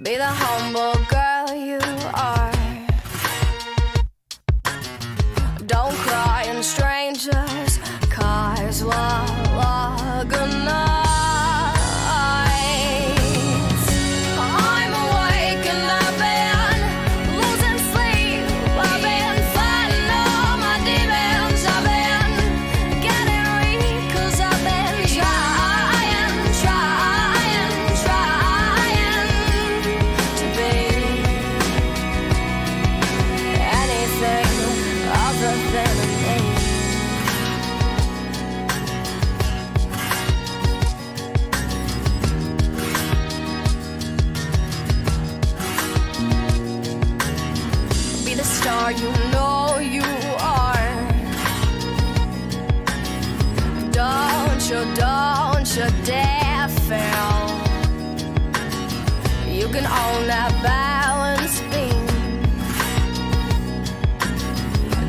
Be the humble girl you are. Don't cry in strangers' cars while good night. I'm awake and I've been losing sleep. I've been fighting all my demons. I've been getting weak 'cause I've been trying to be anything other than me. Be the star you know you are. Don't you dare fail. You can own that balance beam.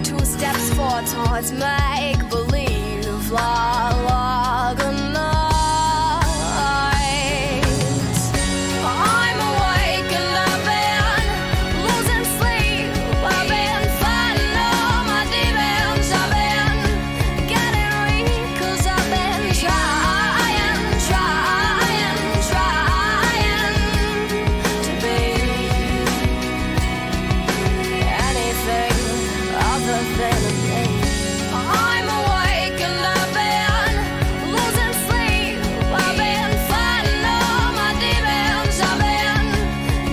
2 steps forward towards make believe. La good night. I'm awake and I've been losing sleep. I've been fighting all my demons. I've been getting weak 'cause I've been trying to be anything other than me. I'm awake and I've been losing sleep. I've been fighting all my demons. I've been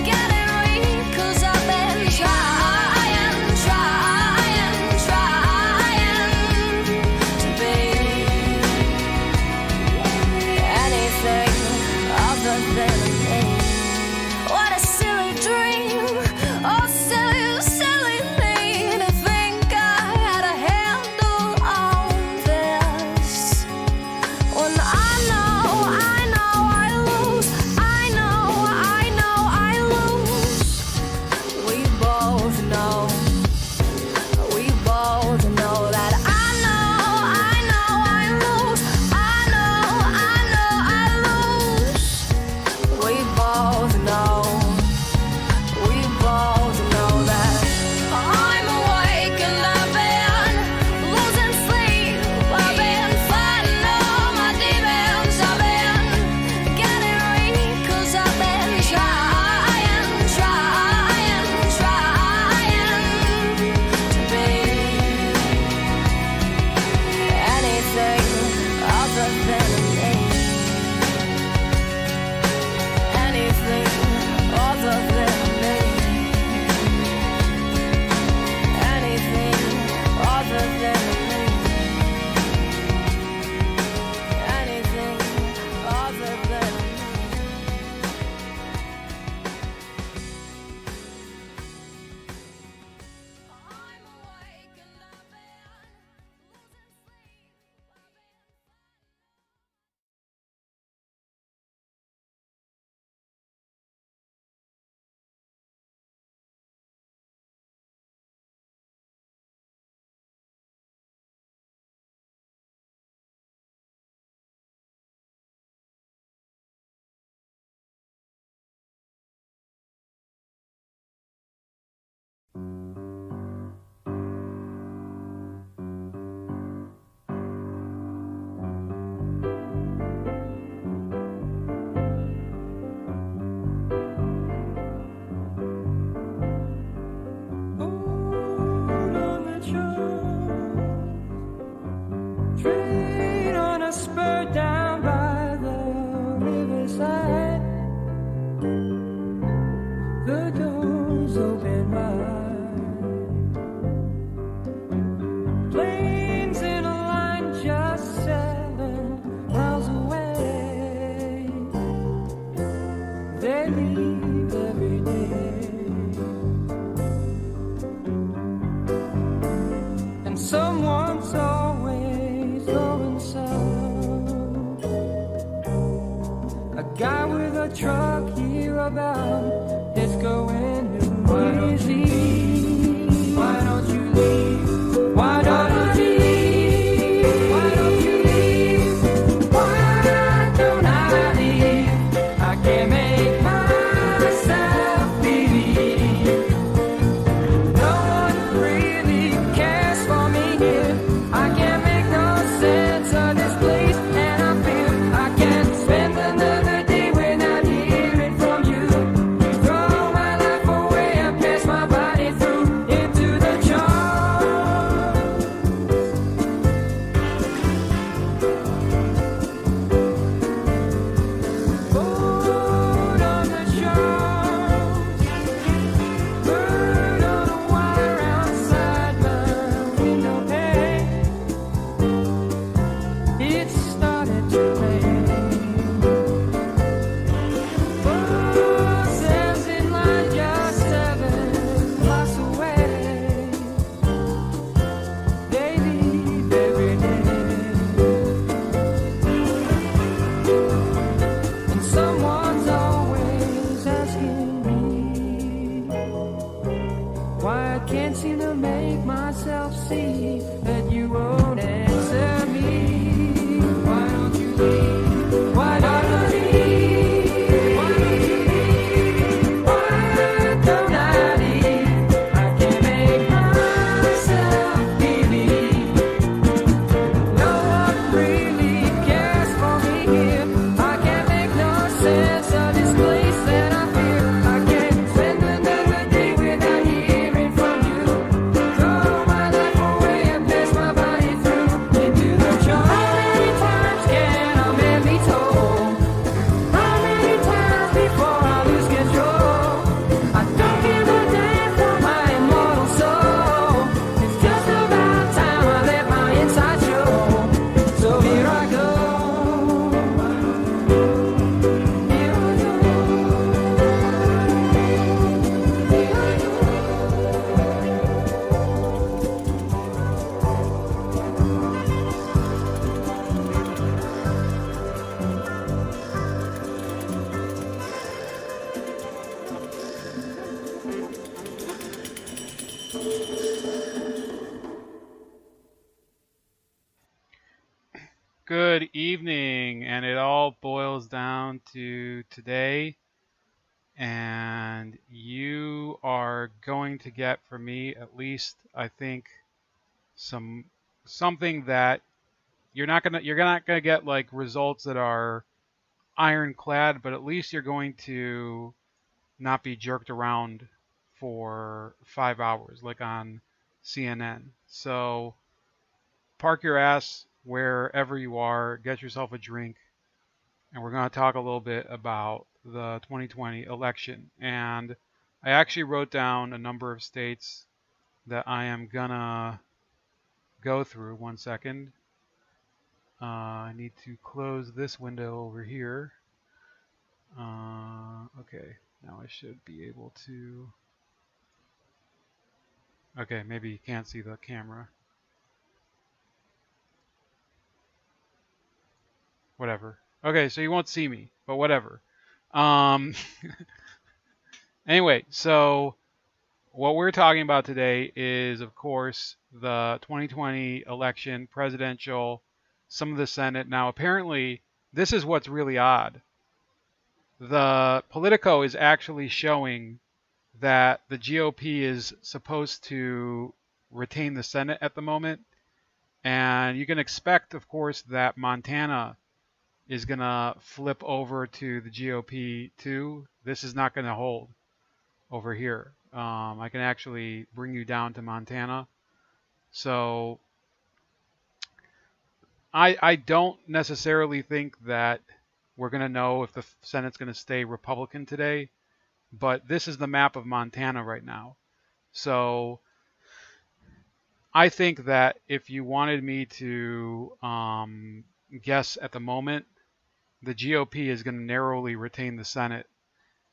getting weak 'cause I've been trying to be anything other than me. What a silly dream. Oh, silly me to think I had a handle on this. When I know I lose. I know I lose. We both know that I know I lose. I know I lose. We both know that I'm awake and I've been losing sleep. I've been fighting all my demons. I've been getting weak 'cause I've been trying to be anything other than me. Anything other than me. Anything other than me. Anything other than me. I'm awake and I've been losing sleep. Train on a spur down by the riverside. The doors open wide. Planes in a line just 7 miles away. They leave every day. And someone's always going south. A guy with a truck hereabout is going new. Why don't you leave? Why don't you leave? Why don't you leave? Why don't you leave? Why don't I leave? I can't make myself myself see that you won't answer me. Why don't you leave? Why don't you leave? Why don't you leave? Why don't I leave? I can't make myself believe. No one really cares for me here. I can't make no sense of this place that I fear. I can't spend another day without hearing from you. Throw my life away and pass my body through into the jar. How many times can a man be told? How many times before I lose control? I don't give a damn for my immortal soul. It's just about time I let my inside show. So here I go. Here I go. Here I go. Good evening, and it all boils down to today, and you are going to get from me at least, I think, something that you're not gonna get like results that are ironclad, but at least you're going to not be jerked around for 5 hours like on CNN. So park your ass wherever you are, get yourself a drink, and we're going to talk a little bit about the 2020 election. And I actually wrote down a number of states that I am going to go through. 1 second. I need to close this window over here. Okay, now I should be able to... Okay, maybe you can't see the camera. Whatever. Okay, so you won't see me, but whatever. Anyway, so what we're talking about today is, of course, the 2020 election, presidential, some of the Senate. Now, apparently, this is what's really odd. The Politico is actually showing that the GOP is supposed to retain the Senate at the moment. And you can expect, of course, that Montana is going to flip over to the GOP too. This is not going to hold over here. I can actually bring you down to Montana. So I don't necessarily think that we're going to know if the Senate's going to stay Republican today, but this is the map of Montana right now. So I think that if you wanted me to guess at the moment, the GOP is going to narrowly retain the Senate,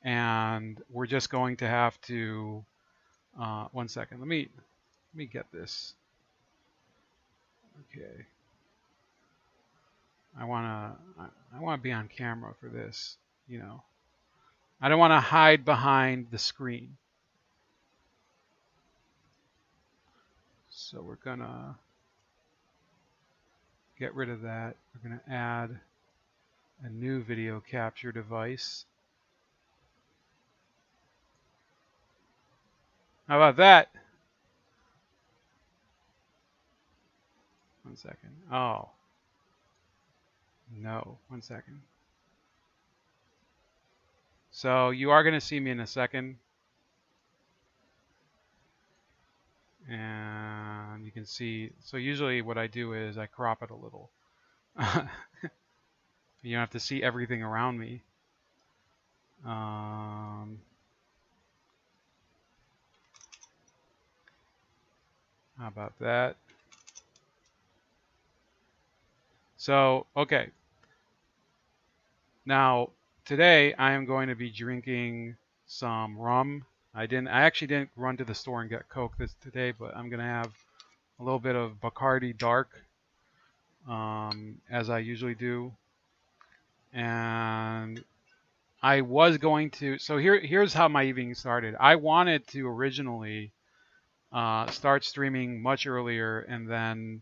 and we're just going to have to 1 second. Let me get this. Okay. I want to be on camera for this, you know. I don't want to hide behind the screen. So we're going to get rid of that. We're going to add a new video capture device. How about that? 1 second. Oh. No. 1 second. So you are going to see me in a second. And you can see, so usually what I do is I crop it a little. You don't have to see everything around me. How about that? So, okay. Now, today I am going to be drinking some rum. I actually didn't run to the store and get Coke today, but I'm going to have a little bit of Bacardi Dark, as I usually do. And I was going to, so here's how my evening started. I wanted to originally start streaming much earlier, and then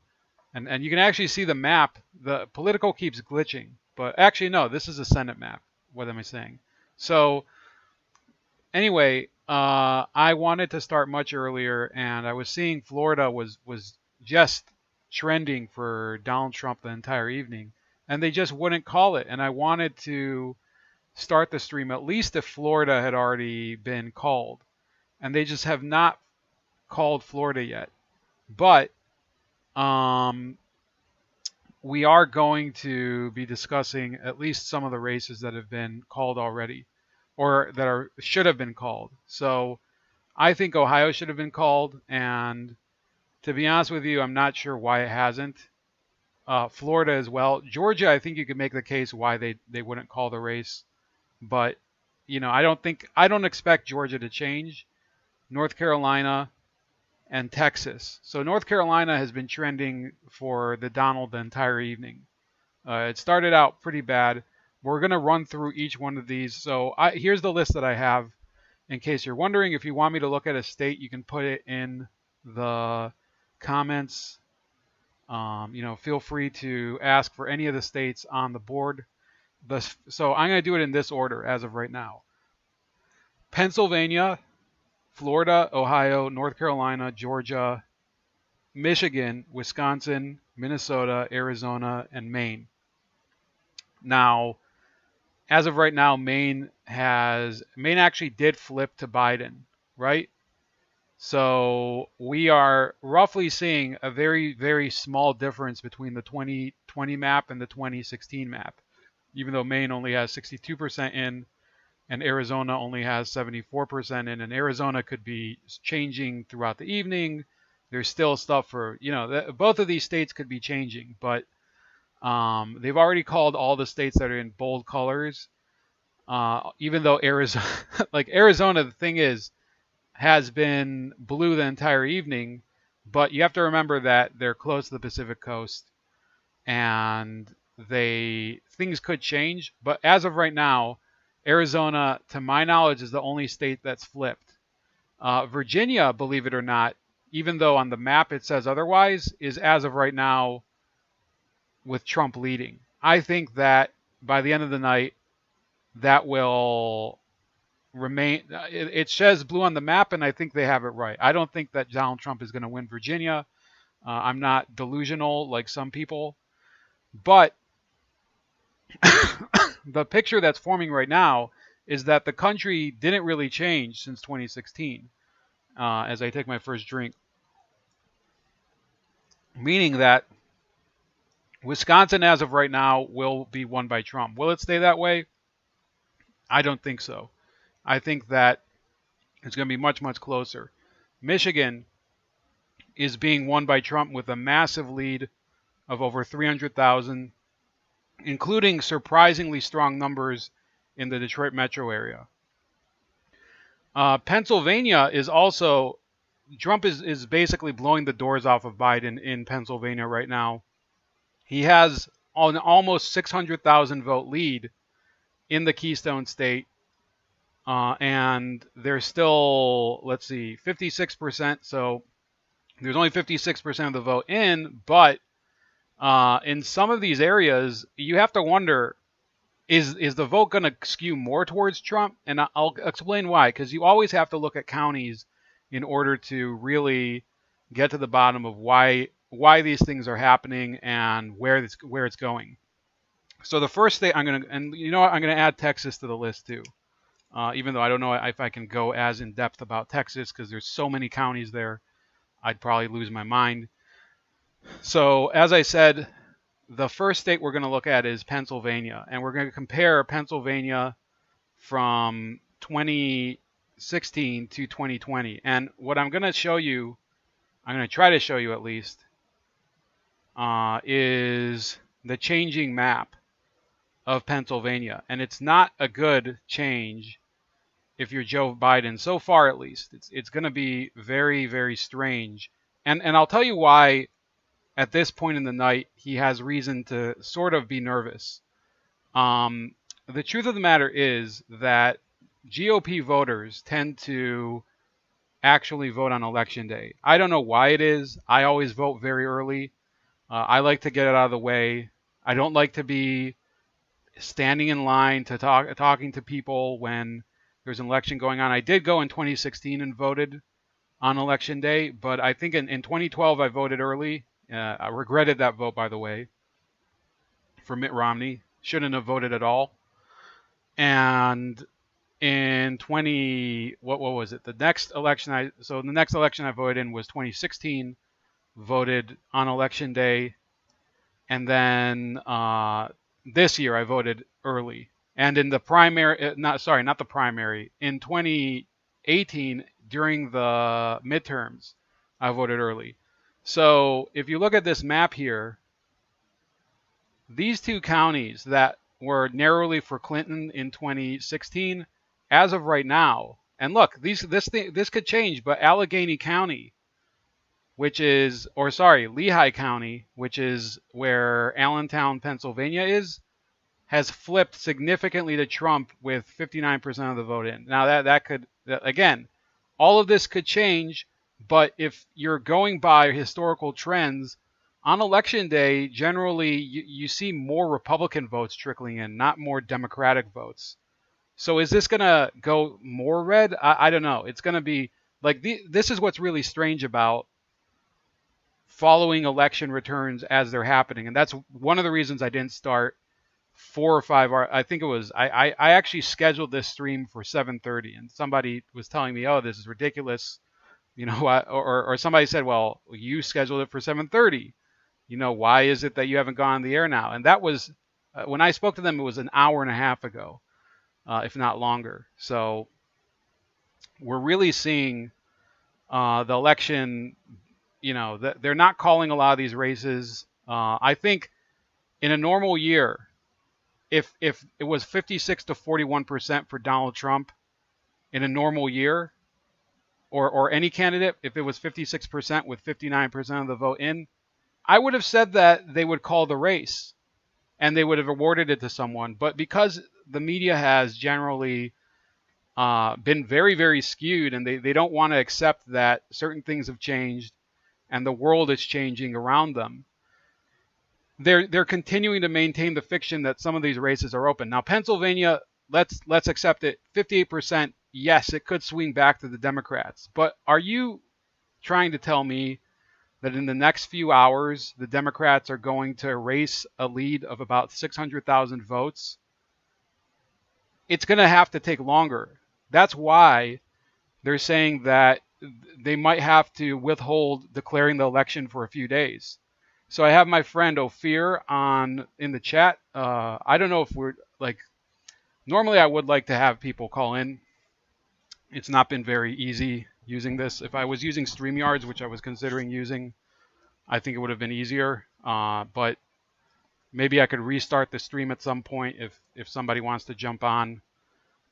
and you can actually see the map. The political keeps glitching, but actually no, this is a Senate map. What am I saying? So anyway, I wanted to start much earlier, and I was seeing Florida was just trending for Donald Trump the entire evening, and they just wouldn't call it. And I wanted to start the stream at least if Florida had already been called, and they just have not called Florida yet. But we are going to be discussing at least some of the races that have been called already, or that should have been called. So I think Ohio should have been called, and to be honest with you, I'm not sure why it hasn't. Florida as well. Georgia, I think you could make the case why they wouldn't call the race, but I don't expect Georgia to change. North Carolina and Texas. So North Carolina has been trending for the Donald the entire evening. It started out pretty bad. We're going to run through each one of these. So here's the list that I have. In case you're wondering, if you want me to look at a state, you can put it in the comments. Feel free to ask for any of the states on the board. So I'm going to do it in this order as of right now. Pennsylvania, Florida, Ohio, North Carolina, Georgia, Michigan, Wisconsin, Minnesota, Arizona, and Maine. Now, as of right now, Maine actually did flip to Biden, right? So we are roughly seeing a very, very small difference between the 2020 map and the 2016 map, even though Maine only has 62% in, and Arizona only has 74% in, and Arizona could be changing throughout the evening. There's still stuff for, both of these states could be changing, but they've already called all the states that are in bold colors, even though Arizona, Arizona, the thing is, has been blue the entire evening, but you have to remember that they're close to the Pacific coast, and things could change, but as of right now, Arizona, to my knowledge, is the only state that's flipped. Virginia, believe it or not, even though on the map it says otherwise, is as of right now with Trump leading. I think that by the end of the night, that will remain. It says blue on the map, and I think they have it right. I don't think that Donald Trump is going to win Virginia. I'm not delusional like some people, but the picture that's forming right now is that the country didn't really change since 2016. As I take my first drink, meaning that Wisconsin, as of right now, will be won by Trump. Will it stay that way? I don't think so. I think that it's going to be much, much closer. Michigan is being won by Trump with a massive lead of over 300,000, including surprisingly strong numbers in the Detroit metro area. Pennsylvania is also, Trump is basically blowing the doors off of Biden in Pennsylvania right now. He has an almost 600,000 vote lead in the Keystone State. And there's still, 56%. So there's only 56% of the vote in, but in some of these areas, you have to wonder, is the vote going to skew more towards Trump? And I'll explain why, because you always have to look at counties in order to really get to the bottom of why these things are happening and where it's going. So the first state I'm going to add Texas to the list too. Even though I don't know if I can go as in depth about Texas because there's so many counties there, I'd probably lose my mind. So as I said, the first state we're going to look at is Pennsylvania, and we're going to compare Pennsylvania from 2016 to 2020. And what I'm going to show you, I'm going to try to show you at least, is the changing map of Pennsylvania. And it's not a good change if you're Joe Biden, so far at least. It's going to be very, very strange. And I'll tell you why at this point in the night he has reason to sort of be nervous. The truth of the matter is that GOP voters tend to actually vote on election day. I don't know why it is. I always vote very early. I like to get it out of the way. I don't like to be standing in line to talking to people when there's an election going on. I did go in 2016 and voted on election day, but I think in 2012 I voted early. I regretted that vote, by the way, for Mitt Romney. Shouldn't have voted at all. And in what was it? The next election I voted in was 2016. Voted on election day, and then this year I voted early. And in the primary, not the primary, in 2018 during the midterms, I voted early. So if you look at this map here, these two counties that were narrowly for Clinton in 2016, as of right now, and look, this could change, but Allegheny County, Lehigh County, which is where Allentown, Pennsylvania is, has flipped significantly to Trump with 59% of the vote in. Now again, all of this could change, but if you're going by historical trends, on election day, generally you see more Republican votes trickling in, not more Democratic votes. So is this going to go more red? I don't know. It's going to be like this is what's really strange about following election returns as they're happening. And that's one of the reasons I didn't start 4 or 5 hours. I think it was, I actually scheduled this stream for 7:30, and somebody was telling me, oh, this is ridiculous. Or somebody said, well, you scheduled it for 7:30. Why is it that you haven't gone on the air now? And that was, when I spoke to them, it was an hour and a half ago, if not longer. So we're really seeing the election, they're not calling a lot of these races. I think in a normal year, if it was 56 to 41% for Donald Trump in a normal year, or any candidate, if it was 56% with 59% of the vote in, I would have said that they would call the race and they would have awarded it to someone. But because the media has generally been very, very skewed, and they don't want to accept that certain things have changed and the world is changing around them, they're continuing to maintain the fiction that some of these races are open. Now, Pennsylvania, let's accept it, 58%, yes, it could swing back to the Democrats. But are you trying to tell me that in the next few hours, the Democrats are going to erase a lead of about 600,000 votes? It's going to have to take longer. That's why they're saying that they might have to withhold declaring the election for a few days. So I have my friend Ophir in the chat. I don't know if we're normally I would like to have people call in. It's not been very easy using this. If I was using StreamYards, which I was considering using, I think it would have been easier. But maybe I could restart the stream at some point if somebody wants to jump on,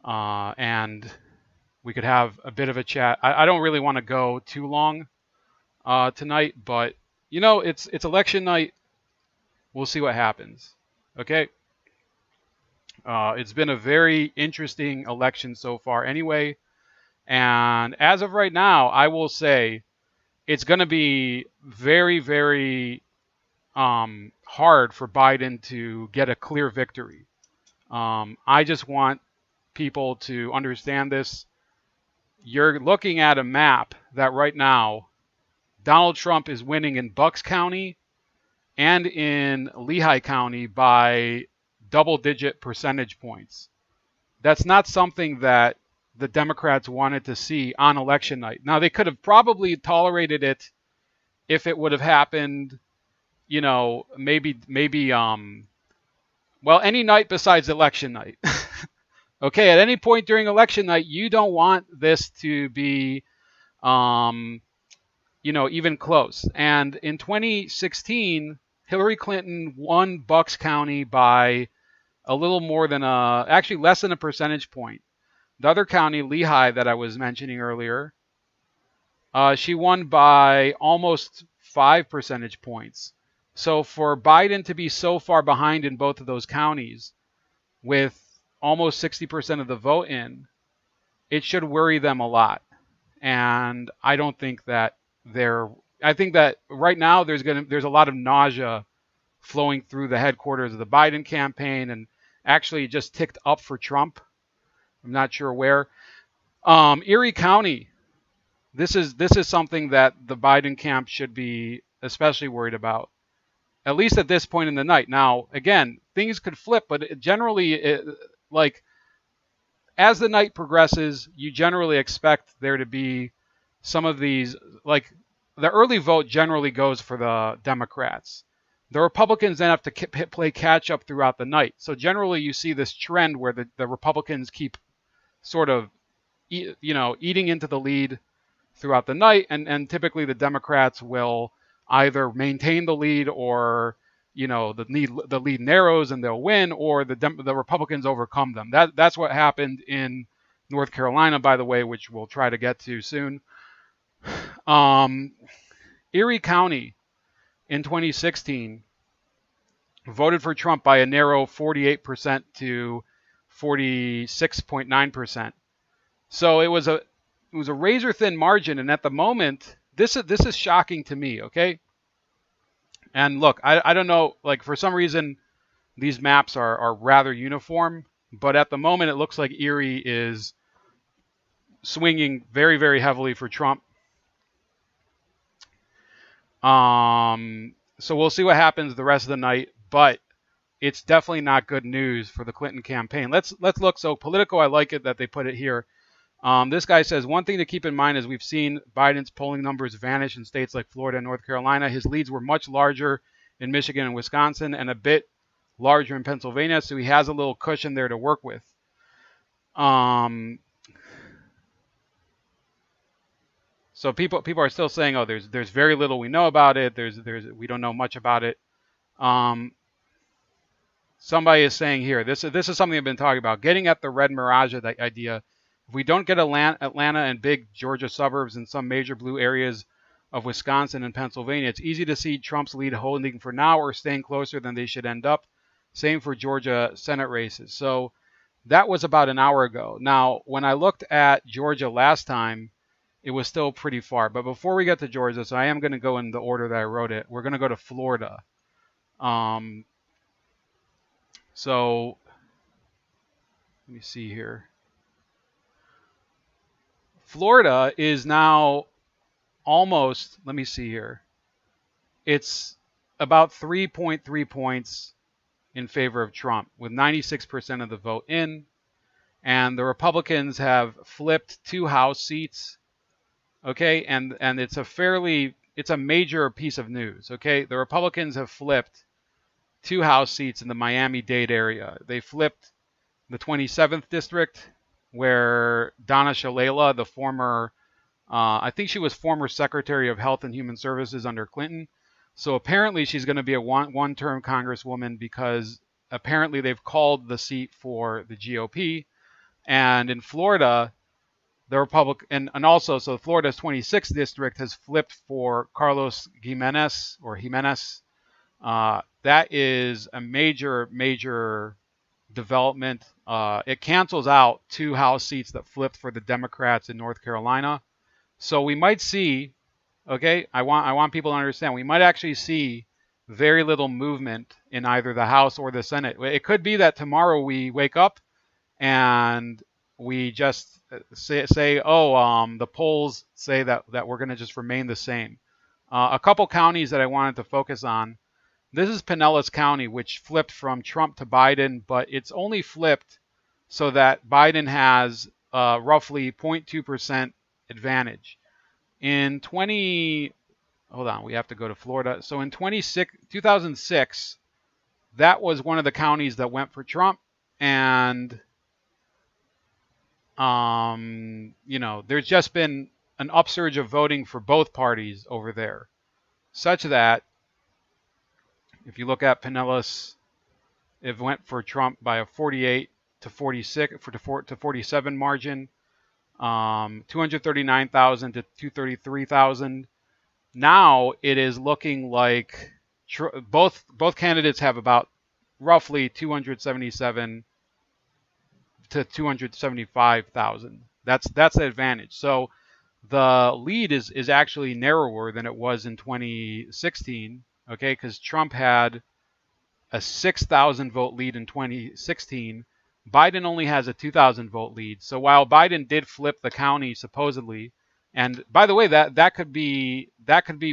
and we could have a bit of a chat. I don't really want to go too long tonight, but it's election night. We'll see what happens. Okay. It's been a very interesting election so far anyway. And as of right now, I will say it's going to be very, very hard for Biden to get a clear victory. I just want people to understand this. You're looking at a map that right now Donald Trump is winning in Bucks County and in Lehigh County by double-digit percentage points. That's not something that the Democrats wanted to see on election night. Now, they could have probably tolerated it if it would have happened, maybe any night besides election night. Okay, at any point during election night, you don't want this to be, even close. And in 2016, Hillary Clinton won Bucks County by a little more than actually less than a percentage point. The other county, Lehigh, that I was mentioning earlier, she won by almost 5 percentage points. So for Biden to be so far behind in both of those counties with almost 60% of the vote in, it should worry them a lot. and I don't think that I think that right now there's a lot of nausea flowing through the headquarters of the Biden campaign, and actually it just ticked up for Trump. I'm not sure where. Erie County. This is something that the Biden camp should be especially worried about, at least at this point in the night. Now, again, things could flip, but like as the night progresses, you generally expect there to be some of these, like the early vote generally goes for the Democrats. The Republicans then have to play catch up throughout the night. So generally you see this trend where the Republicans keep sort of, eating into the lead throughout the night, and typically the Democrats will either maintain the lead, or the lead narrows and they'll win, or the Republicans overcome them. That's what happened in North Carolina, by the way, which we'll try to get to soon. Erie County in 2016 voted for Trump by a narrow 48% to 46.9%. So it was a razor thin margin, and at the moment, this is shocking to me. Okay, and look, I don't know, like for some reason these maps are rather uniform, but at the moment it looks like Erie is swinging very, very heavily for Trump. So we'll see what happens the rest of the night, but it's definitely not good news for the Clinton campaign. Let's look. So Politico, I like it that they put it here. This guy says, one thing to keep in mind is we've seen Biden's polling numbers vanish in states like Florida and North Carolina. His leads were much larger in Michigan and Wisconsin, and a bit larger in Pennsylvania, so he has a little cushion there to work with. So people are still saying, oh, there's very little we know about it. We don't know much about it. Somebody is saying here, this is something I've been talking about, getting at the red mirage idea. If we don't get Atlanta and big Georgia suburbs and some major blue areas of Wisconsin and Pennsylvania, it's easy to see Trump's lead holding for now or staying closer than they should end up. Same for Georgia Senate races. So that was about an hour ago. Now, when I looked at Georgia last time, it was still pretty far. But before we get to Georgia, so I am going to go in the order that I wrote it. We're going to go to Florida. So let me see here. Florida is now almost, let me see here. It's about 3.3 points in favor of Trump, with 96% of the vote in. And the Republicans have flipped 2 House seats. Okay, and it's a major piece of news. Okay, the Republicans have flipped 2 House seats in the Miami-Dade area. They flipped the 27th district, where Donna Shalala, the former, I think she was former Secretary of Health and Human Services under Clinton. So apparently she's going to be a one-term congresswoman, because apparently they've called the seat for the GOP. And in Florida, the Republican, and also, so Florida's 26th district has flipped for Carlos Jimenez. That is a major development. It cancels out 2 House seats that flipped for the Democrats in North Carolina. So we might see, okay, I want people to understand, we might actually see very little movement in either the House or the Senate. It could be that tomorrow we wake up and we just say the polls say that we're going to just remain the same. A couple counties that I wanted to focus on. This is Pinellas County, which flipped from Trump to Biden, but it's only flipped so that Biden has roughly 0.2% advantage. Hold on, we have to go to Florida. So in 2006, that was one of the counties that went for Trump, and there's just been an upsurge of voting for both parties over there, such that if you look at Pinellas, it went for Trump by a 48 to 46 to 47 margin, 239,000 to 233,000. Now it is looking like both candidates have about roughly 277 to 275,000. That's the advantage. So the lead is actually narrower than it was in 2016. Okay, because Trump had a 6,000 vote lead in 2016. Biden only has a 2,000 vote lead. So while Biden did flip the county supposedly, and by the way, that could be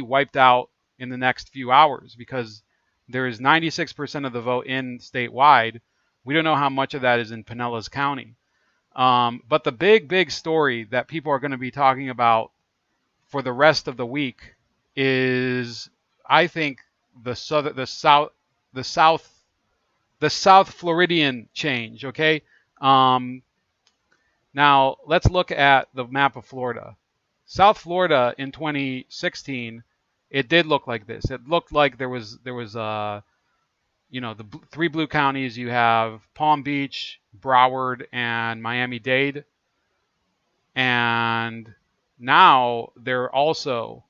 wiped out in the next few hours because there is 96% of the vote in statewide. We don't know how much of that is in Pinellas County. But the big story that people are going to be talking about for the rest of the week is, I think, the South Floridian change. Okay. Now let's look at the map of Florida. South Florida in 2016, it did look like this. It looked like there was the three blue counties. You have Palm Beach, Broward, and Miami-Dade. And now they're also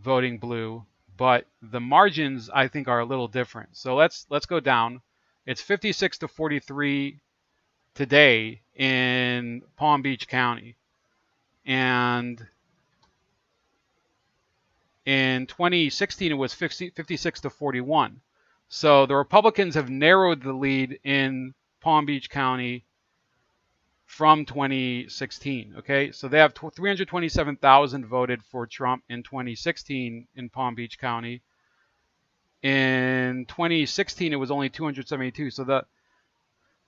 voting blue, but the margins I think are a little different. So let's go down. It's 56 to 43 today in Palm Beach County. And in 2016 it was 56 to 41. So the Republicans have narrowed the lead in Palm Beach County from 2016. Okay, so they have 327,000 voted for Trump in 2016 in Palm Beach County. In 2016, it was only 272. So the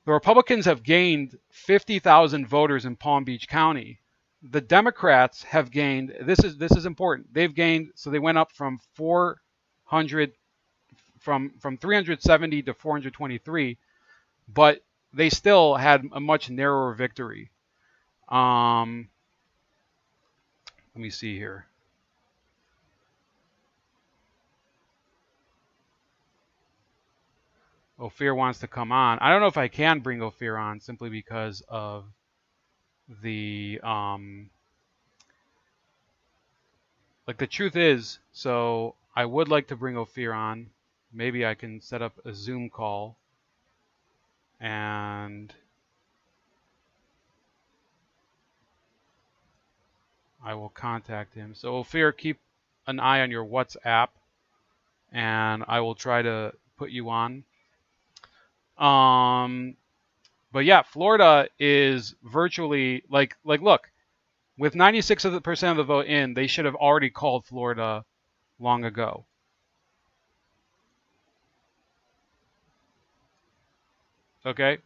Republicans have gained 50,000 voters in Palm Beach County. The Democrats have gained. This is important. They've gained. So they went up from 370 to 423, but they still had a much narrower victory. Let me see here. Ophir wants to come on. I don't know if I can bring Ophir on simply because of the the truth is, so I would like to bring Ophir on. Maybe I can set up a Zoom call and I will contact him. So Ophir, keep an eye on your WhatsApp and I will try to put you on. But yeah, Florida is virtually like look, with 96% of the vote in, they should have already called Florida long ago. Okay?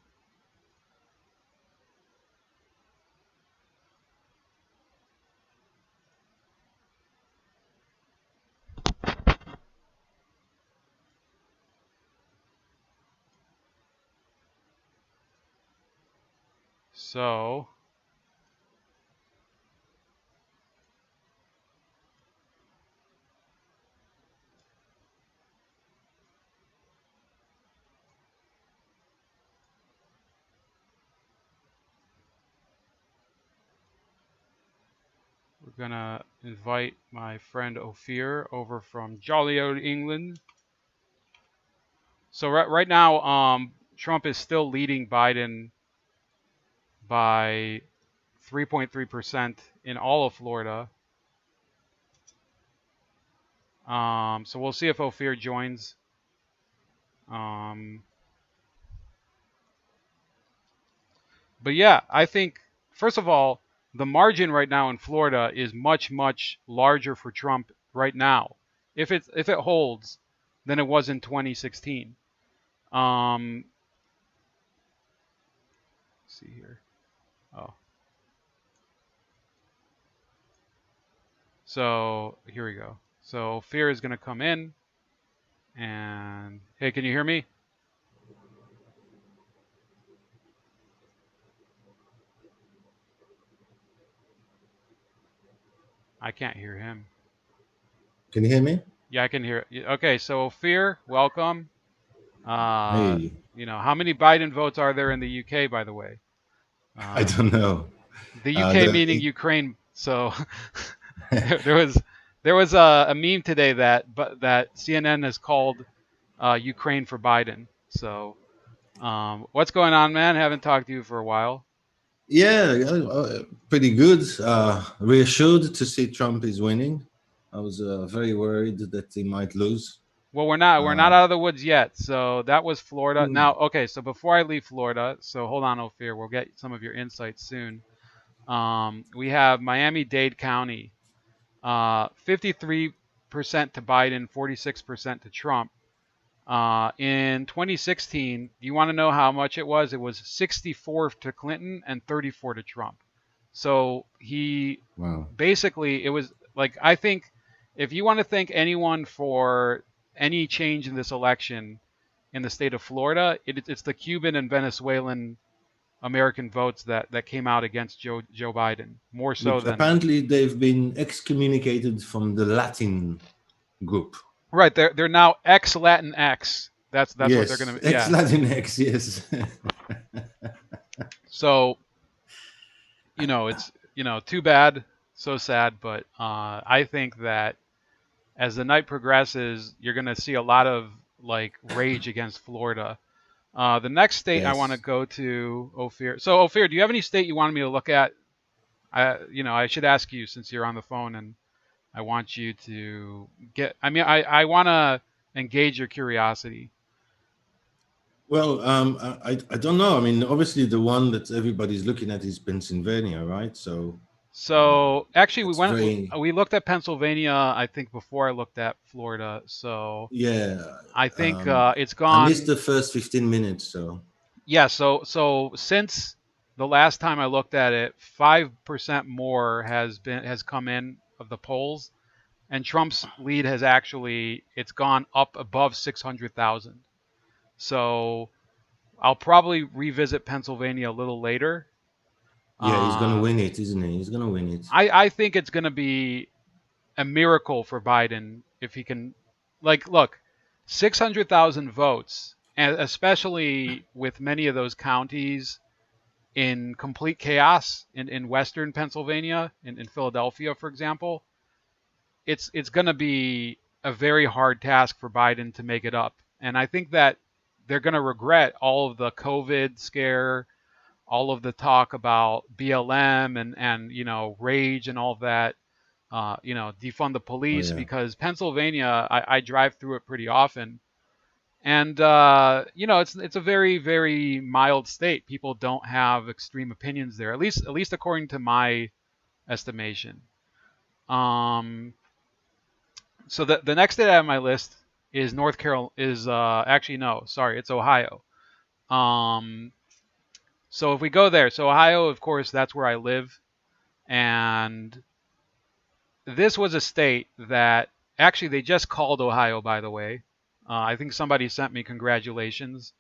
So we're gonna invite my friend Ophir over from jolly old England. So right now, Trump is still leading Biden by 3.3% in all of Florida. So we'll see if Ophir joins. But yeah, I think, first of all, the margin right now in Florida is much larger for Trump right now, if it holds, than it was in 2016. Let's see here. Oh. So here we go. So Fear is going to come in. And hey, can you hear me? I can't hear him. Can you hear me? Yeah, I can hear it. Okay, so Fear, welcome. Hey. You know, how many Biden votes are there in the UK, by the way? I don't know. The UK meaning Ukraine. So there was a meme today that CNN has called Ukraine for Biden. So what's going on, man? Haven't talked to you for a while. Yeah, pretty good. Reassured to see Trump is winning. I was very worried that he might lose. Well, we're not Uh, out of the woods yet. So that was Florida. mm, Now, okay, so before I leave Florida, so hold on, Ophir, we'll get some of your insights soon. We have Miami-Dade County, 53% to Biden, 46% to Trump. In 2016, do you want to know how much it was? It was 64 to Clinton and 34 to Trump. So he wow. basically, it was like, I think if you want to thank anyone for any change in this election in the state of Florida, it's the Cuban and Venezuelan American votes that came out against Joe Biden, more so Which than apparently they've been excommunicated from the Latin group. right. They're now ex-Latin X. That's what they're Yes, gonna. Yeah. ex-Latinx, yes. So it's too bad, so sad, but I think that as the night progresses, you're gonna see a lot of like rage against Florida. The next state I want to Yes. go to, Ophir. So Ophir, do you have any state you wanted me to look at? I should ask you since you're on the phone, and I want you to get. I mean, I want to engage your curiosity. Well, I don't know. I mean, obviously the one that everybody's looking at is Pennsylvania, right? So So actually, that's very, we looked at Pennsylvania, I think, before I looked at Florida. So yeah. I think it's I missed gone. the first 15 minutes, so Yeah. So since the last time I looked at it, 5% more has come in of the polls, and Trump's lead has actually it's gone up above 600,000. So I'll probably revisit Pennsylvania a little later. yeah, he's gonna Uh, win it, isn't he? He's gonna win it. I think it's going to be a miracle for Biden if he can, like, look, 600,000 votes, and especially with many of those counties in complete chaos in Western Pennsylvania, in Philadelphia, for example, it's going to be a very hard task for Biden to make it up. And I think that they're going to regret all of the COVID scare, all of the talk about BLM and rage and all of that, defund the Oh police, yeah. because Pennsylvania, I drive through it pretty often, and it's a very very mild state. People don't have extreme opinions there, at least according to my estimation. Um, so the next state I have on my list is North Carolina. Is actually no, sorry, it's Ohio. Um, so if we go there, so Ohio, of course, that's where I live, and this was a state that actually they just called Ohio, by the way. I think somebody sent me congratulations.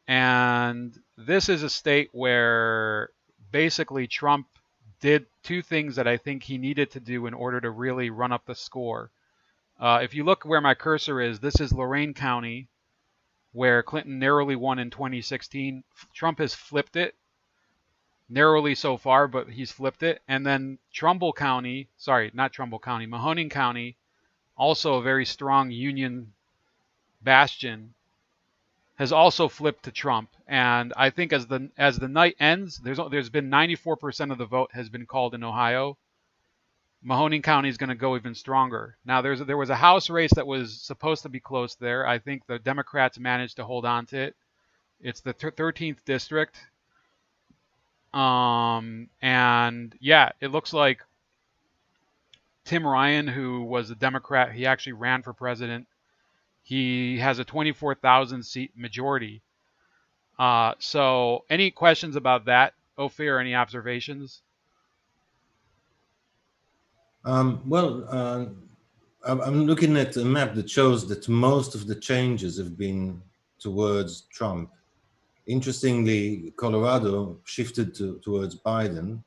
And this is a state where basically Trump did two things that I think he needed to do in order to really run up the score. If you look where my cursor is, this is Lorain County, where Clinton narrowly won in 2016. Trump has flipped it narrowly so far, but he's flipped it. And then Trumbull County, sorry, not Trumbull County, Mahoning County, also a very strong Union bastion, has also flipped to Trump. And I think as the night ends, there's been 94% of the vote has been called in Ohio. Mahoning County is going to go even stronger. Now there was a House race that was supposed to be close there. I think the Democrats managed to hold on to it. It's the 13th district. And yeah, it looks like Tim Ryan, who was a Democrat, he actually ran for president. He has a 24,000 seat majority. So any questions about that, Ophir? Any observations? Well, I'm looking at a map that shows that most of the changes have been towards Trump. Interestingly, Colorado shifted towards Biden.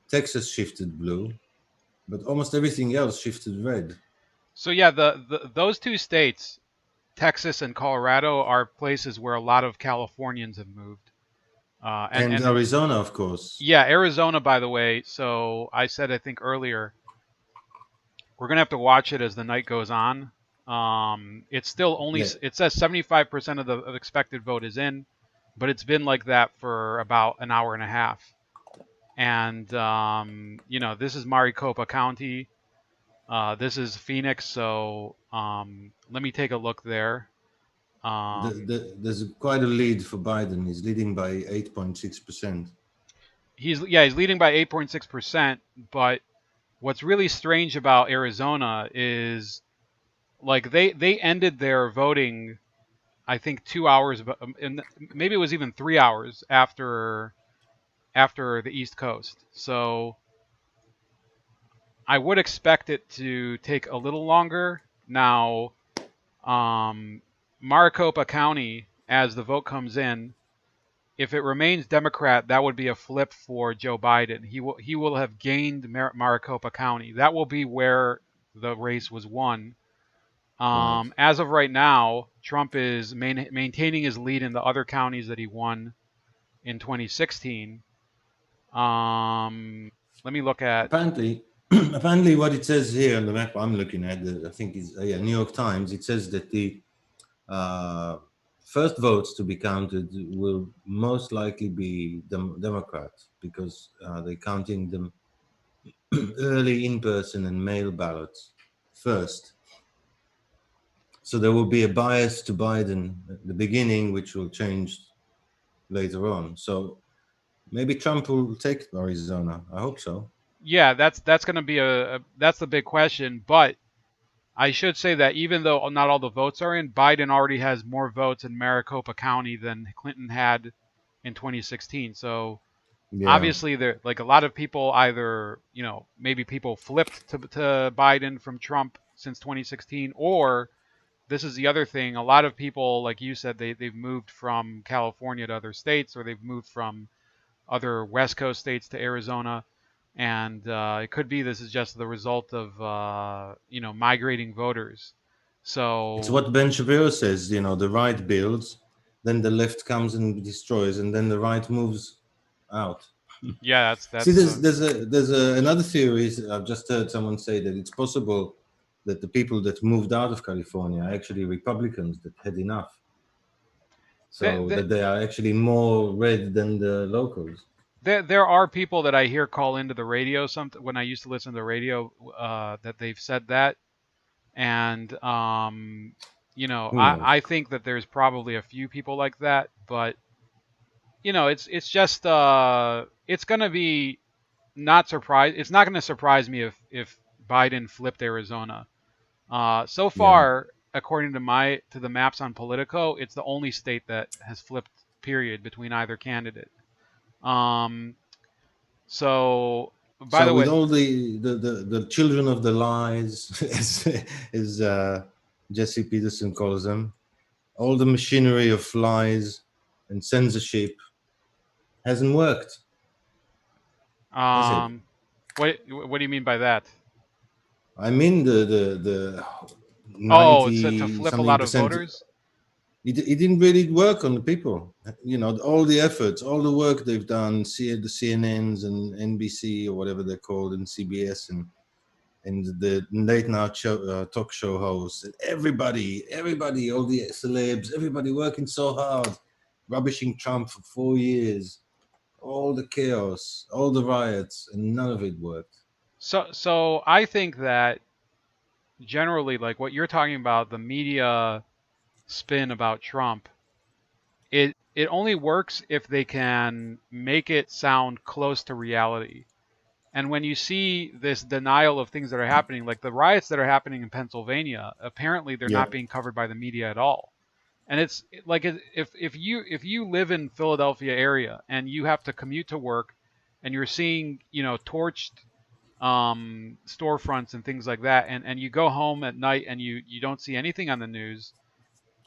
Texas shifted blue, but almost everything else shifted red. So yeah, those two states, Texas and Colorado, are places where a lot of Californians have moved. And And Arizona, of course. yeah, Arizona, by the way. So I said, I think earlier, we're gonna have to watch it as the night goes on. It's still only Yeah. it says 75% of the expected vote is in, but it's been like that for about an hour and a half. And this is Maricopa County. This is Phoenix. So let me take a look there. There's quite a lead for Biden. He's leading by 8.6%. He's leading by 8.6%. But what's really strange about Arizona is like they ended their voting, I think 2 hours, and maybe it was even 3 hours after the East Coast. So I would expect it to take a little longer. Now, Maricopa County, as the vote comes in, if it remains Democrat, that would be a flip for Joe Biden. He will have gained Maricopa County. That will be where the race was won. Right. As of right now, Trump is maintaining his lead in the other counties that he won in 2016. Let me look at. Apparently, what it says here on the map I'm looking at, I think is New York Times. It says that the first votes to be counted will most likely be Democrats because they're counting them early in-person and mail ballots first. So there will be a bias to Biden at the beginning, which will change later on. So maybe Trump will take Arizona. I hope so. Yeah, that's going to be that's the big question. But I should say that even though not all the votes are in, Biden already has more votes in Maricopa County than Clinton had in 2016. So Yeah. obviously, there like a lot of people either maybe people flipped to Biden from Trump since 2016, or this is the other thing. A lot of people, like you said, they've moved from California to other states, or they've moved from other West Coast states to Arizona, and it could be this is just the result of migrating voters. It's So what Ben Shapiro says, the right builds, then the left comes and destroys, and then the right moves out. yeah, See, that's another theory. I've just heard someone say that it's possible that the people that moved out of California are actually Republicans that had enough. So that that they are actually more red than the locals. there are people that I hear call into the radio when I used to listen to the radio that they've said that, and Who knows? I think that there's probably a few people like that, but it's just it's gonna be not surprise. It's not gonna surprise me if Biden flipped Arizona. So Yeah. far, according to the maps on Politico, it's the only state that has flipped. Period between either candidate. Um, so by So the with way, all the children of the lies, as Jesse Peterson calls them, all the machinery of lies and censorship hasn't worked, has it? what do you mean by that? I mean the Oh, to 90 flip a something lot of percent. voters. It didn't really work on the people. All the efforts, all the work they've done, the CNNs and NBC or whatever they're called, and CBS and the late night talk show hosts, everybody, all the celebs, everybody working so hard, rubbishing Trump for 4 years, all the chaos, all the riots, and none of it worked. So I think that generally, like what you're talking about, the media spin about Trump, it only works if they can make it sound close to reality. And when you see this denial of things that are happening, like the riots that are happening in Pennsylvania, apparently they're Yeah. not being covered by the media at all. And it's like if you live in Philadelphia area and you have to commute to work, and you're seeing torched storefronts and things like that, and you go home at night and you don't see anything on the news.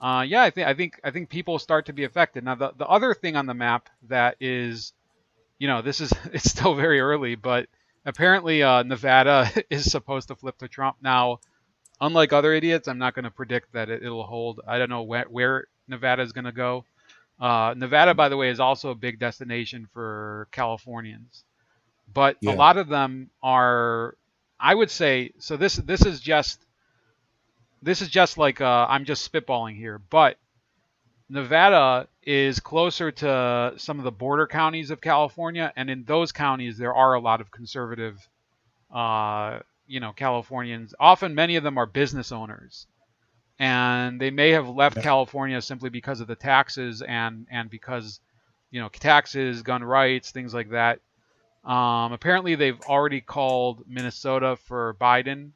Yeah, I think people start to be affected. Now the other thing on the map that is, this is it's still very early, but apparently Nevada is supposed to flip to Trump. Now, unlike other idiots, I'm not going to predict that it'll hold. I don't know where Nevada is going to go. Nevada, by the way, is also a big destination for Californians, but a Yeah. lot of them are, I would say, so this is just like I'm just spitballing here, but Nevada is closer to some of the border counties of California, and in those counties there are a lot of conservative, Californians. Often, many of them are business owners, and they may have left California simply because of the taxes and because, taxes, gun rights, things like that. Apparently, they've already called Minnesota for Biden.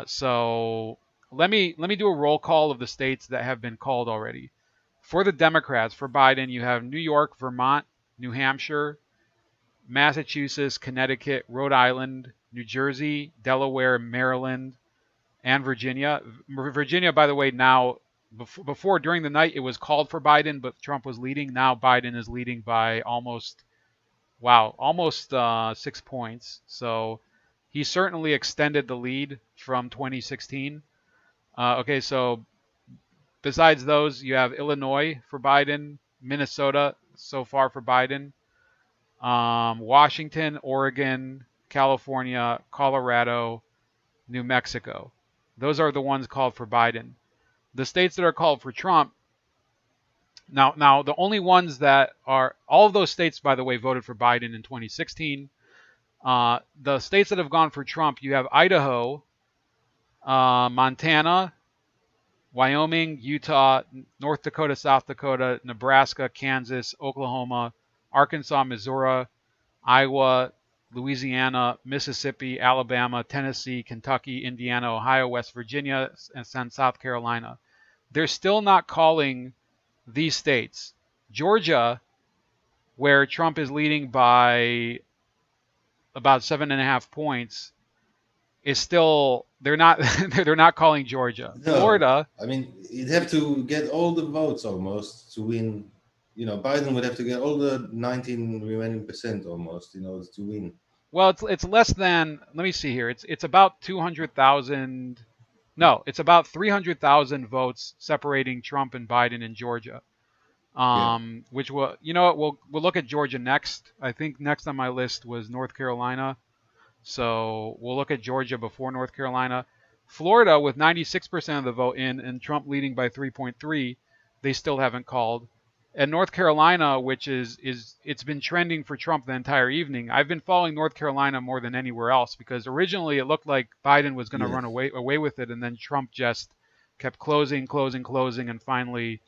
So let me do a roll call of the states that have been called already. For the Democrats, for Biden, you have New York, Vermont, New Hampshire, Massachusetts, Connecticut, Rhode Island, New Jersey, Delaware, Maryland, and Virginia. Virginia, by the way, now, before, during the night, it was called for Biden, but Trump was leading. Now Biden is leading by almost 6 points. So he certainly extended the lead from 2016. Okay, so besides those, you have Illinois for Biden, Minnesota so far for Biden, Washington, Oregon, California, Colorado, New Mexico. Those are the ones called for Biden. The states that are called for Trump, now the only ones that are, all of those states, by the way, voted for Biden in 2016. The states that have gone for Trump, you have Idaho, Montana, Wyoming, Utah, North Dakota, South Dakota, Nebraska, Kansas, Oklahoma, Arkansas, Missouri, Iowa, Louisiana, Mississippi, Alabama, Tennessee, Kentucky, Indiana, Ohio, West Virginia, and South Carolina. They're still not calling these states. Georgia, where Trump is leading by about 7.5 points, is still, they're not calling Georgia. No, Florida, I mean, you'd have to get all the votes almost to win. Biden would have to get all the 19 remaining percent almost in order to win. well, it's less than, let me see here. It's about 200,000. No, it's about 300,000 votes separating Trump and Biden in Georgia. Which will, we'll look at Georgia next. I think next on my list was North Carolina. So we'll look at Georgia before North Carolina. Florida, with 96% of the vote in and Trump leading by 3.3, they still haven't called. And North Carolina, which is it's been trending for Trump the entire evening. I've been following North Carolina more than anywhere else because originally it looked like Biden was going to run away with it, and then Trump just kept closing, and finally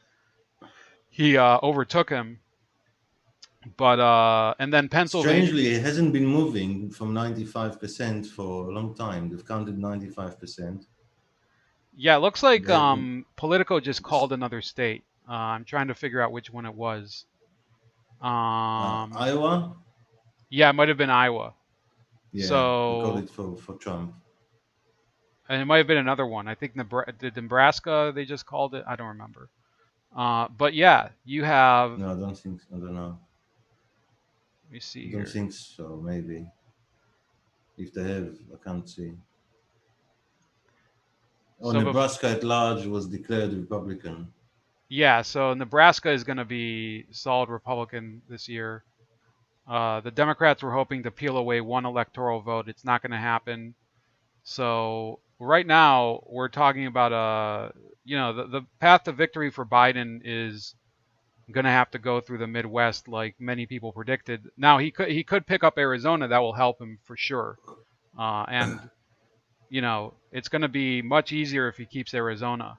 he overtook him. But and then Pennsylvania. Strangely, it hasn't been moving from 95% for a long time. They've counted 95%. Yeah, it looks like Politico just called another state. I'm trying to figure out which one it was. Iowa? Yeah, it might have been Iowa. Yeah, so we called it for Trump. And it might have been another one. I think Nebraska, they just called it. I don't remember. But yeah, you have... No, I don't think so. I don't know. Let me see I here. don't think so, maybe. If they have, I can't see. Oh, so Nebraska at large was declared Republican. Yeah, so Nebraska is going to be solid Republican this year. The Democrats were hoping to peel away one electoral vote. It's not going to happen. So right now we're talking about the path to victory for Biden is going to have to go through the Midwest, like many people predicted. Now he could pick up Arizona. That will help him for sure. And it's going to be much easier if he keeps Arizona.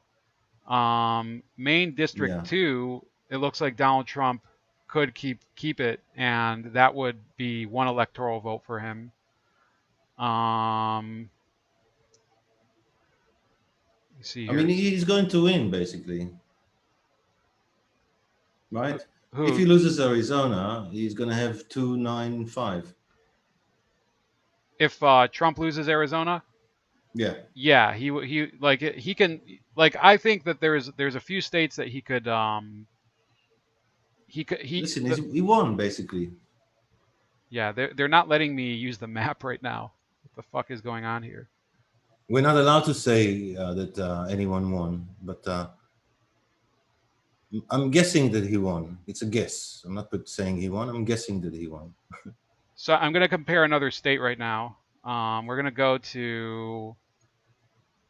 Maine District 2, it looks like Donald Trump could keep it, and that would be one electoral vote for him. See here. I mean, he's going to win, basically. Right? Who? If he loses Arizona, he's going to have 295. If Trump loses Arizona? Yeah. Yeah, he can, like, I think that there's a few states that he could Listen, he won basically. Yeah, they're not letting me use the map right now. What the fuck is going on here? We're not allowed to say that anyone won, but I'm guessing that he won. It's a guess. I'm not saying he won. I'm guessing that he won. So I'm going to compare another state right now. We're going to go to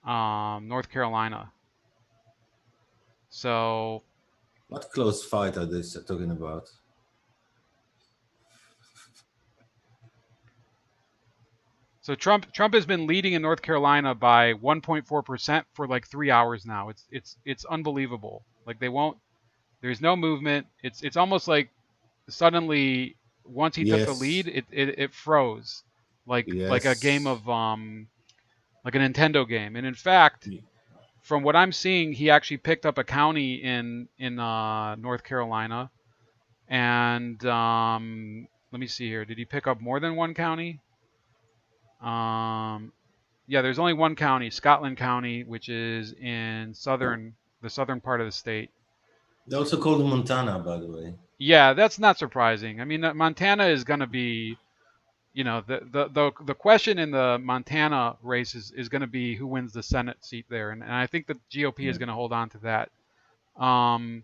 North Carolina. So What close fight are they talking about? So Trump has been leading in North Carolina by 1.4% for like 3 hours now. It's unbelievable. Like they won't. There's no movement. It's almost like suddenly once he took the Yes, lead, it froze, like a game yes. of like a Nintendo game. And in fact, from what I'm seeing, he actually picked up a county in North Carolina. And let me see here. Did he pick up more than one county? Um, yeah, there's only one county, Scotland County, which is in the southern part of the state. They also call it Montana, by the way. Yeah, that's not surprising. I mean, Montana is going to be, the question in the Montana race is going to be who wins the Senate seat there, and I think the GOP Yeah. is going to hold on to that. Um,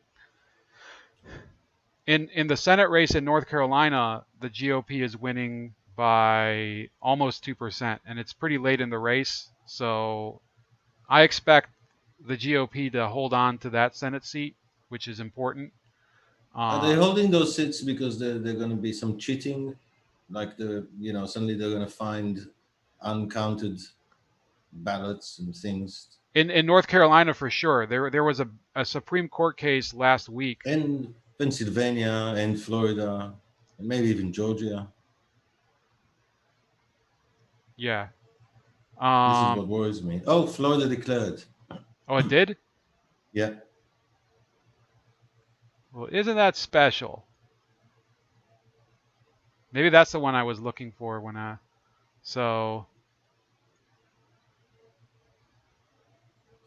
in the Senate race in North Carolina, the GOP is winning by almost 2%, and it's pretty late in the race, so I expect the GOP to hold on to that Senate seat, which is important. Are they Uh, holding those seats because they're going to be some cheating? Like suddenly they're going to find uncounted ballots and things. in North Carolina, for sure, there was a Supreme Court case last week. And Pennsylvania and Florida, and maybe even Georgia. Yeah. This is what Um, worries me. Oh, Florida declared. oh, it did? Yeah. Well, isn't that special? Maybe that's the one I was looking for when I. So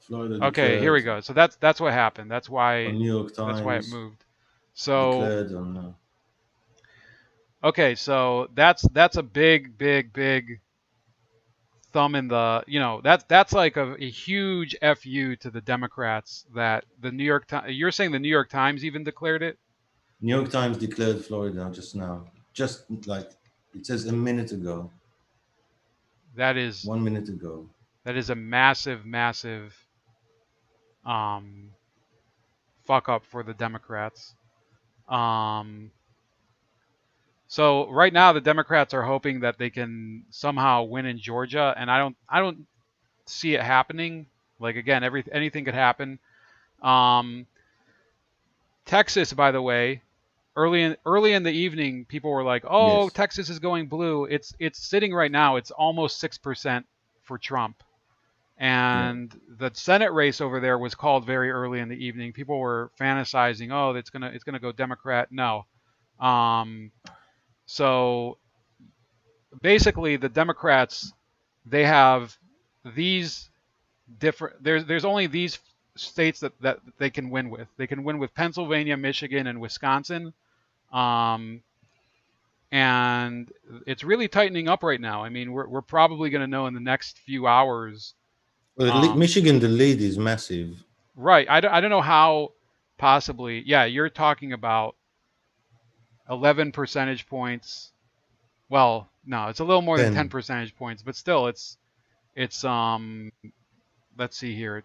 Florida okay, here we declared go. So that's what happened. That's on why New York it Times, moved. So declared on. okay, so that's a big thumb in the, that's like a huge fu to the Democrats that the New York Times. You're saying the New York Times even declared it? New York Times declared Florida just now. Just like it says a minute ago, That is 1 minute ago. that is a massive um, fuck up for the Democrats. Um, so right now the Democrats are hoping that they can somehow win in Georgia, and I don't see it happening. Like again, anything could happen. Um, Texas, by the way, early in the evening, people were like, "Oh, Yes. Texas is going blue." It's sitting right now. It's almost 6% for Trump. Yeah. And the Senate race over there was called very early in the evening. People were fantasizing, "Oh, it's gonna go Democrat." No. Um, so basically, the Democrats, they have these different. There's only these states that they can win with. They can win with Pennsylvania, Michigan, and Wisconsin. Um, and it's really tightening up right now. I mean, we're probably going to know in the next few hours. Well, Um, Michigan, the lead is massive. right. I don't know how possibly. Yeah, you're talking about 11 percentage points. Well, no, it's a little more than 10 10. percentage points, but still, it's let's see here,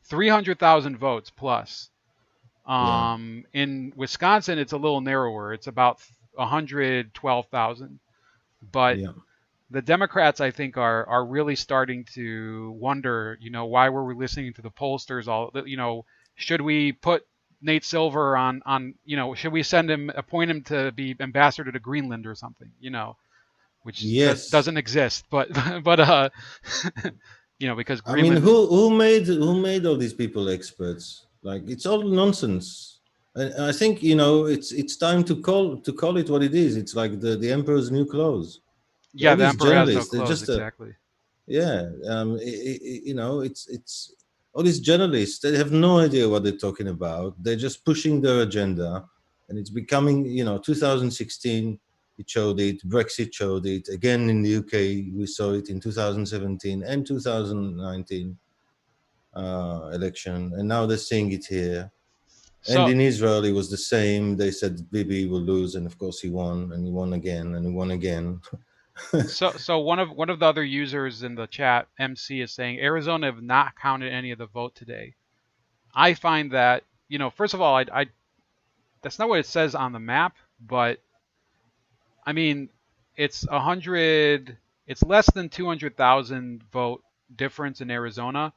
300,000 votes plus. Yeah. In Wisconsin, it's a little narrower. It's about 112,000. But Yeah. the Democrats, I think, are really starting to wonder, why were we listening to the pollsters? Should we put Nate Silver on, should we appoint him to be ambassador to Greenland or something, which Yes. doesn't exist, but but because I mean, Greenland is. who made all these people experts? Like it's all nonsense. And I think it's time to call it what it is. It's like the emperor's new clothes. Yeah, All the these emperor has no journalists, they're clothes, just exactly. yeah. It's all these journalists. They have no idea what they're talking about. They're just pushing their agenda, and it's becoming 2016. It showed it. Brexit showed it again in the UK. We saw it in 2017 and 2019 election, and now they're seeing it here. And So in Israel, it was the same. They said Bibi will lose, and of course he won, and he won again, and he won again. so one of the other users in the chat, MC, is saying Arizona have not counted any of the vote today. I find that first of all, I that's not what it says on the map, but I mean, it's 100. It's less than 200,000 vote difference in Arizona.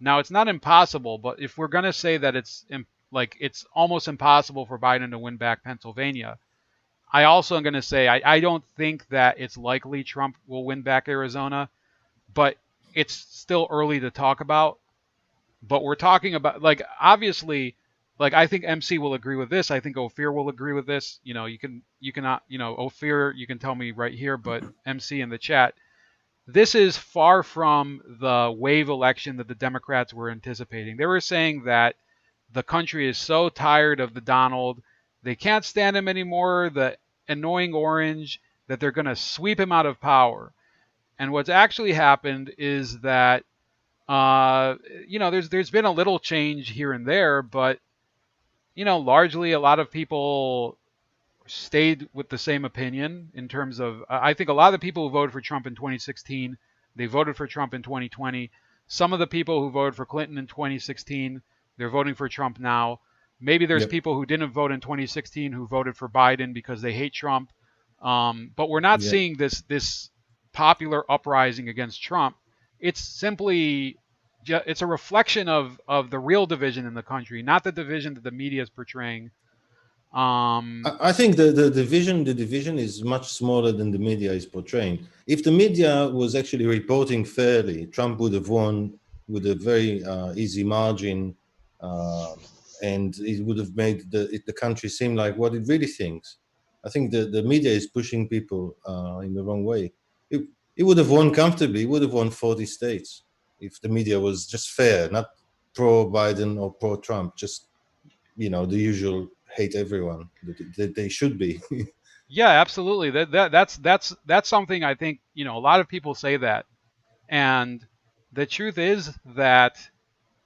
Now, it's not impossible, but if we're gonna say that it's almost impossible for Biden to win back Pennsylvania, I also am gonna say I don't think that it's likely Trump will win back Arizona, but it's still early to talk about. But we're talking about, like, obviously, like, I think MC will agree with this. I think Ophir will agree with this. You cannot, Ophir, you can tell me right here, but MC in the chat, this is far from the wave election that the Democrats were anticipating. They were saying that the country is so tired of the Donald, they can't stand him anymore, the annoying orange, that they're going to sweep him out of power. And what's actually happened is that there's been a little change here and there, but largely a lot of people stayed with the same opinion in terms of, I think a lot of the people who voted for Trump in 2016, they voted for Trump in 2020. Some of the people who voted for Clinton in 2016, they're voting for Trump now. Maybe there's people who didn't vote in 2016 who voted for Biden because they hate Trump. But we're not seeing this popular uprising against Trump. It's simply, it's a reflection of the real division in the country, not the division that the media is portraying. I think the division is much smaller than the media is portraying. If the media was actually reporting fairly, Trump would have won with a very easy margin, and it would have made the country seem like what it really thinks. I think the media is pushing people in the wrong way. It would have won comfortably. It would have won 40 states if the media was just fair, not pro-Biden or pro-Trump, just, the usual hate everyone that they should be. Yeah, absolutely. That's something I think, a lot of people say that. And the truth is that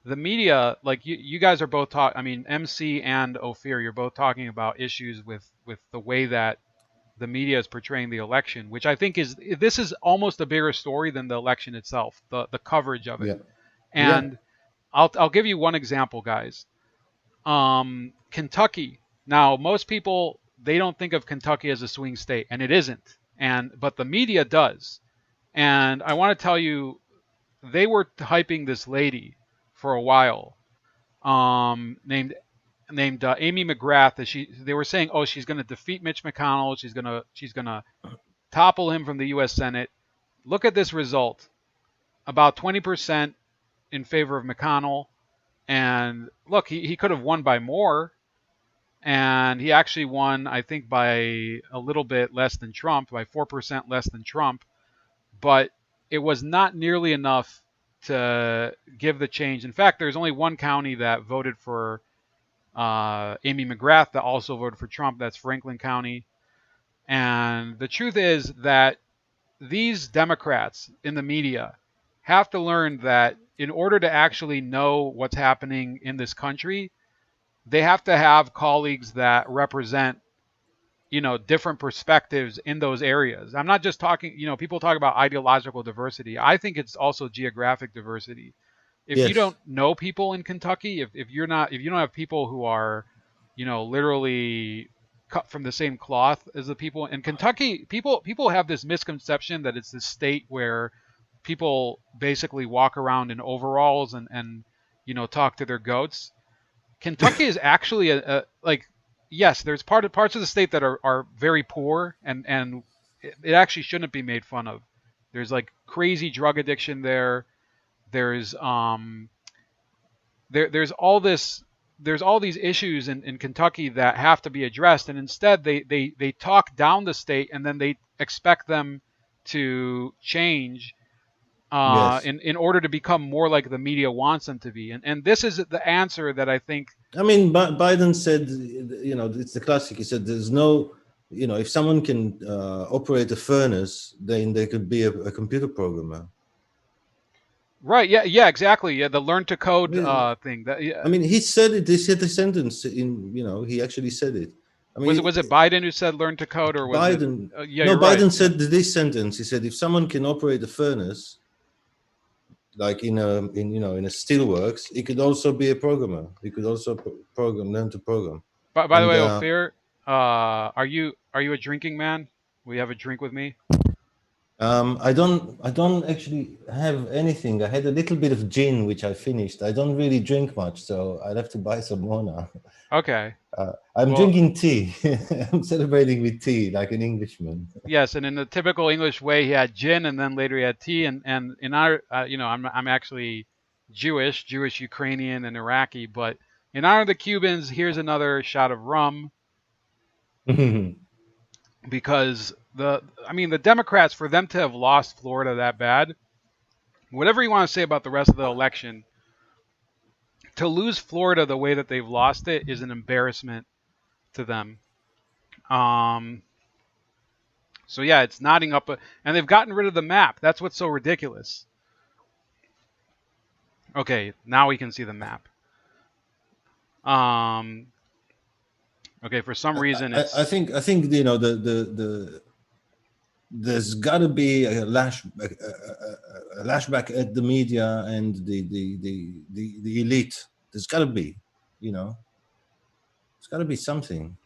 the media, like you guys are both MC and Ophir, you're both talking about issues with the way that the media is portraying the election, which I think this is almost a bigger story than the election itself, the coverage of it. Yeah. And I'll give you one example, guys. Kentucky. Now, most people, they don't think of Kentucky as a swing state, and it isn't. But the media does. And I want to tell you, they were hyping this lady for a while, named Amy McGrath. They were saying, oh, she's going to defeat Mitch McConnell. She's going to topple him from the U.S. Senate. Look at this result. About 20% in favor of McConnell. And look, he could have won by more. And he actually won, I think, by a little bit less than Trump, by 4% less than Trump. But it was not nearly enough to give the change. In fact, there's only one county that voted for Amy McGrath that also voted for Trump. That's Franklin County. And the truth is that these Democrats in the media have to learn that in order to actually know what's happening in this country, they have to have colleagues that represent, different perspectives in those areas. I'm not just talking, people talk about ideological diversity. I think it's also geographic diversity. If you don't know people in Kentucky, if you don't have people who are, literally cut from the same cloth as the people in Kentucky, people have this misconception that it's this state where people basically walk around in overalls and talk to their goats. Kentucky is actually yes, there's parts of the state that are very poor and it actually shouldn't be made fun of. There's like crazy drug addiction there. There's there's all these issues in Kentucky that have to be addressed, and instead they talk down the state and then they expect them to change in order to become more like the media wants them to be. And this is the answer that I think. I mean, Biden said, it's the classic. He said, there's no, if someone can operate a furnace, then they could be a computer programmer. Right. Yeah, exactly. Yeah. The learn to code thing. I mean, he said it. They said the sentence he actually said it. I mean, was it Biden who said learn to code, or was Biden? It, no, Biden said this sentence. He said, if someone can operate a furnace, like in a steelworks, he could also be a programmer. He could also learn to program. By the And way, Ophir, are you a drinking man? Will you have a drink with me? I don't actually have anything. I had a little bit of gin which I finished. I don't really drink much, so I'll have to buy some more now. Okay. I'm Well, drinking tea. I'm celebrating with tea like an Englishman. yes, and in the typical English way, he had gin, and then later he had tea. And in our, I'm actually Jewish, Ukrainian, and Iraqi. But in honor of the Cubans, here's another shot of rum because the Democrats, for them to have lost Florida that bad, whatever you want to say about the rest of the election, to lose Florida the way that they've lost it is an embarrassment to them. So yeah, it's knotting up, and they've gotten rid of the map. That's what's so ridiculous. Okay, now we can see the map. Okay, for some reason it's. I think there's got to be a lashback at the media and the elite. There's got to be, it's got to be something.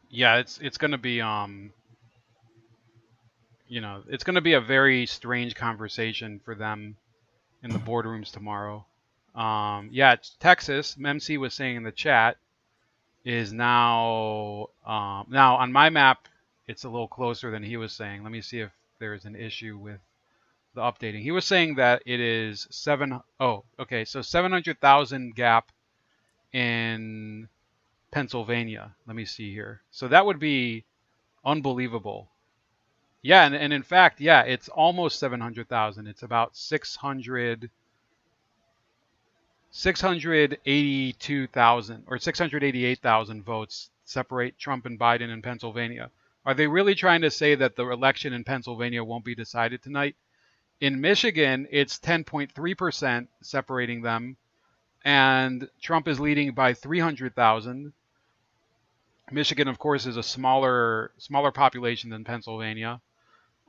Yeah, it's going to be it's going to be a very strange conversation for them in the boardrooms tomorrow. Yeah, it's Texas. MC was saying in the chat is now now on my map it's a little closer than he was saying. Let me see if there's an issue with the updating. He was saying that it is 700,000 gap in Pennsylvania. Let me see here. So that would be unbelievable. Yeah, and in fact, yeah, it's almost 700,000. It's about 682,000 or 688,000 votes separate Trump and Biden in Pennsylvania. Are they really trying to say that the election in Pennsylvania won't be decided tonight? In Michigan, it's 10.3% separating them, and Trump is leading by 300,000. Michigan, of course, is a smaller population than Pennsylvania.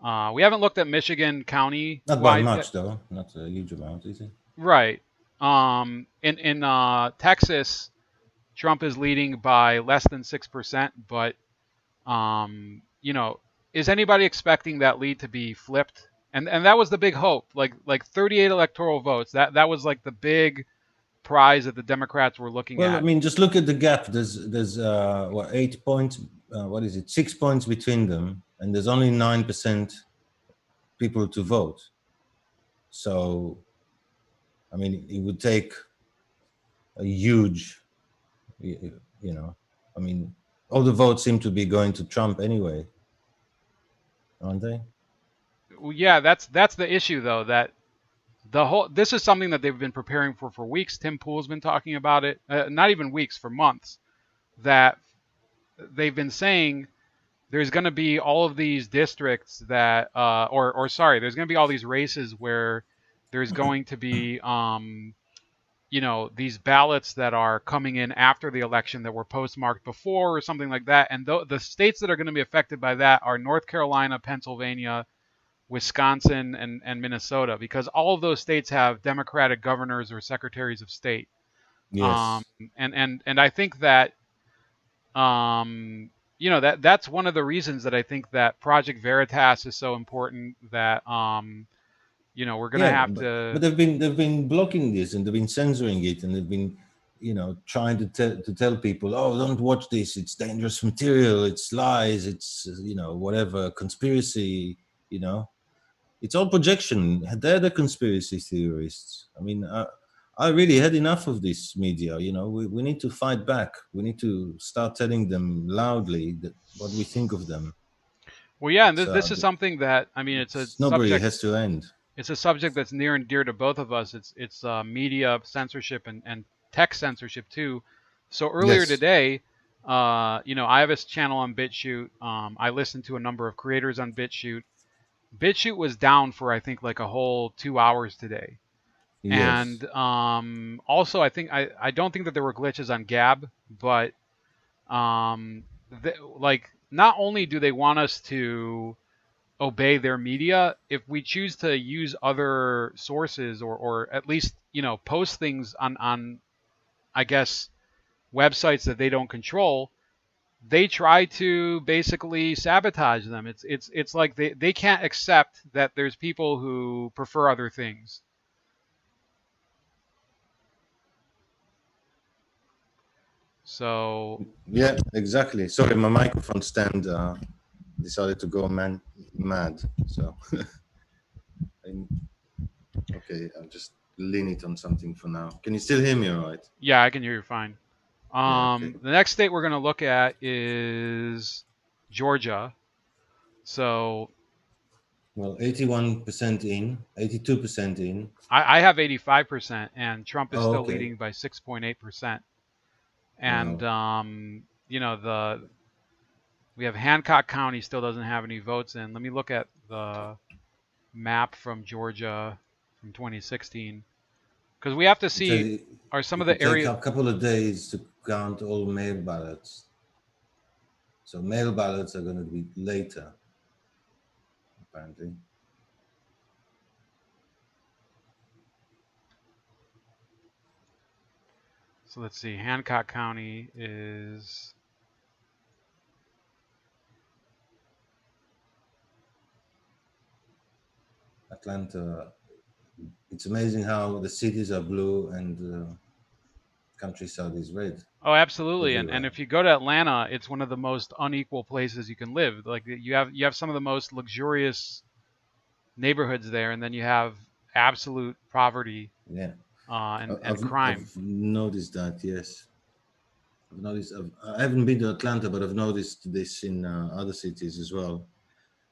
We haven't looked at Michigan county. Not by much, though. Not a huge amount, is it? Right. In Texas, Trump is leading by less than 6%, but is anybody expecting that lead to be flipped? And that was the big hope, like 38 electoral votes. That was like the big prize that the Democrats were looking at. Well, I mean, just look at the gap. There's 8 points. What is it? 6 points between them, and there's only 9% people to vote. So, I mean, it would take a huge, I mean, all the votes seem to be going to Trump anyway, aren't they? Well, yeah, that's the issue, though, that this is something that they've been preparing for weeks. Tim Pool's been talking about it, not even weeks, for months, that they've been saying there's going to be all of these districts that, there's going to be all these races where there's going to be, these ballots that are coming in after the election that were postmarked before or something like that. And the states that are going to be affected by that are North Carolina, Pennsylvania, Wisconsin, and Minnesota, because all of those states have Democratic governors or secretaries of state. Yes. And I think that, that's one of the reasons that I think that Project Veritas is so important, that, we're going to have to... But they've been blocking this, and they've been censoring it, and they've been, trying to tell people, oh, don't watch this. It's dangerous material. It's lies. It's, whatever, conspiracy, It's all projection. They're the conspiracy theorists. I mean, I really had enough of this media. We need to fight back. We need to start telling them loudly what we think of them. Well, yeah, and this is something that, I mean, it's a nobody subject, has to end. It's a subject that's near and dear to both of us. It's media censorship and tech censorship too. So earlier today, I have a channel on BitChute. I listened to a number of creators on BitChute. BitChute was down for, I think, like a whole 2 hours today. Yes. And also, I don't think that there were glitches on Gab, but not only do they want us to obey their media. If we choose to use other sources, or at least, post things on I guess websites that they don't control, they try to basically sabotage them. It's like they can't accept that there's people who prefer other things. So Yeah, exactly. Sorry, my microphone stand decided to go mad. So, okay, I'll just lean it on something for now. Can you still hear me all right? yeah, I can hear you fine. Yeah, okay. The next state we're going to look at is Georgia. So Well, 81% in, 82% in. I have 85%, and Trump is Oh, still okay. leading by 6.8%. And Wow. we have Hancock County still doesn't have any votes in. Let me look at the map from Georgia from 2016, because we have to It says see, are some it of could the take areas. a couple of days to count all mail ballots. So mail ballots are going to be later, apparently. So let's see. Hancock County is. Atlanta. It's amazing how the cities are blue and the countryside is red Oh, absolutely. And everywhere. if you go to Atlanta, it's one of the most unequal places you can live. Like you have some of the most luxurious neighborhoods there, and then you have absolute poverty, Yeah, and I've crime. noticed that. Yes, I've noticed. I haven't been to Atlanta, but I've noticed this in other cities as well.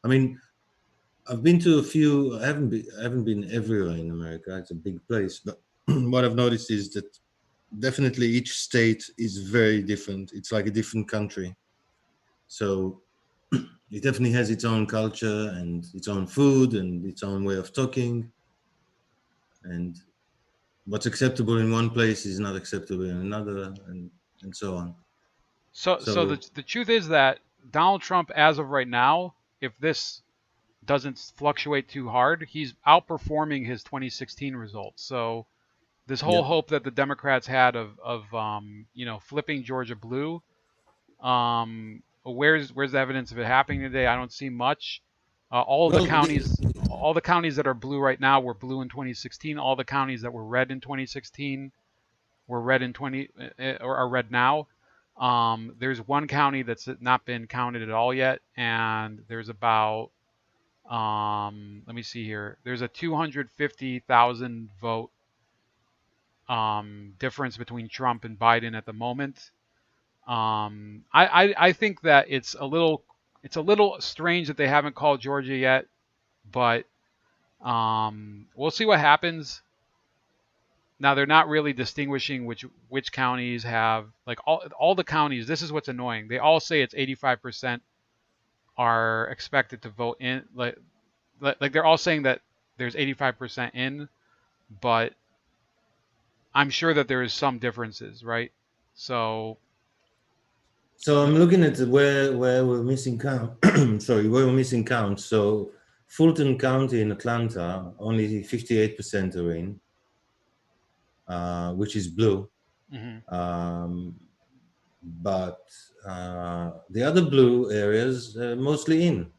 I mean, I've been to a few. I haven't been everywhere in America. It's a big place, but what I've noticed is that definitely each state is very different. It's like a different country. So it definitely has its own culture and its own food and its own way of talking. And what's acceptable in one place is not acceptable in another, and so on. So So the truth is that Donald Trump, as of right now, if this doesn't fluctuate too hard, he's outperforming his 2016 results. So this whole yeah. hope that the Democrats had of flipping Georgia blue, where's the evidence of it happening today? I don't see much. All of the Well, counties, all the counties that are blue right now were blue in 2016. All the counties that were red in 2016 were red in 20 or are red now. There's one county that's not been counted at all yet, and there's about let me see here. There's a 250,000 vote difference between Trump and Biden at the moment. I think that it's a little strange that they haven't called Georgia yet, but we'll see what happens. Now they're not really distinguishing which counties have, like, all the counties. This is what's annoying. They all say it's 85% are expected to vote in, like they're all saying that there's 85% in, but I'm sure that there is some differences, right? So so I'm looking at where we're missing count. Sorry, where we're missing count. So Fulton County in Atlanta, only 58% are in, which is blue. mhm. Um, but the other blue areas are mostly in.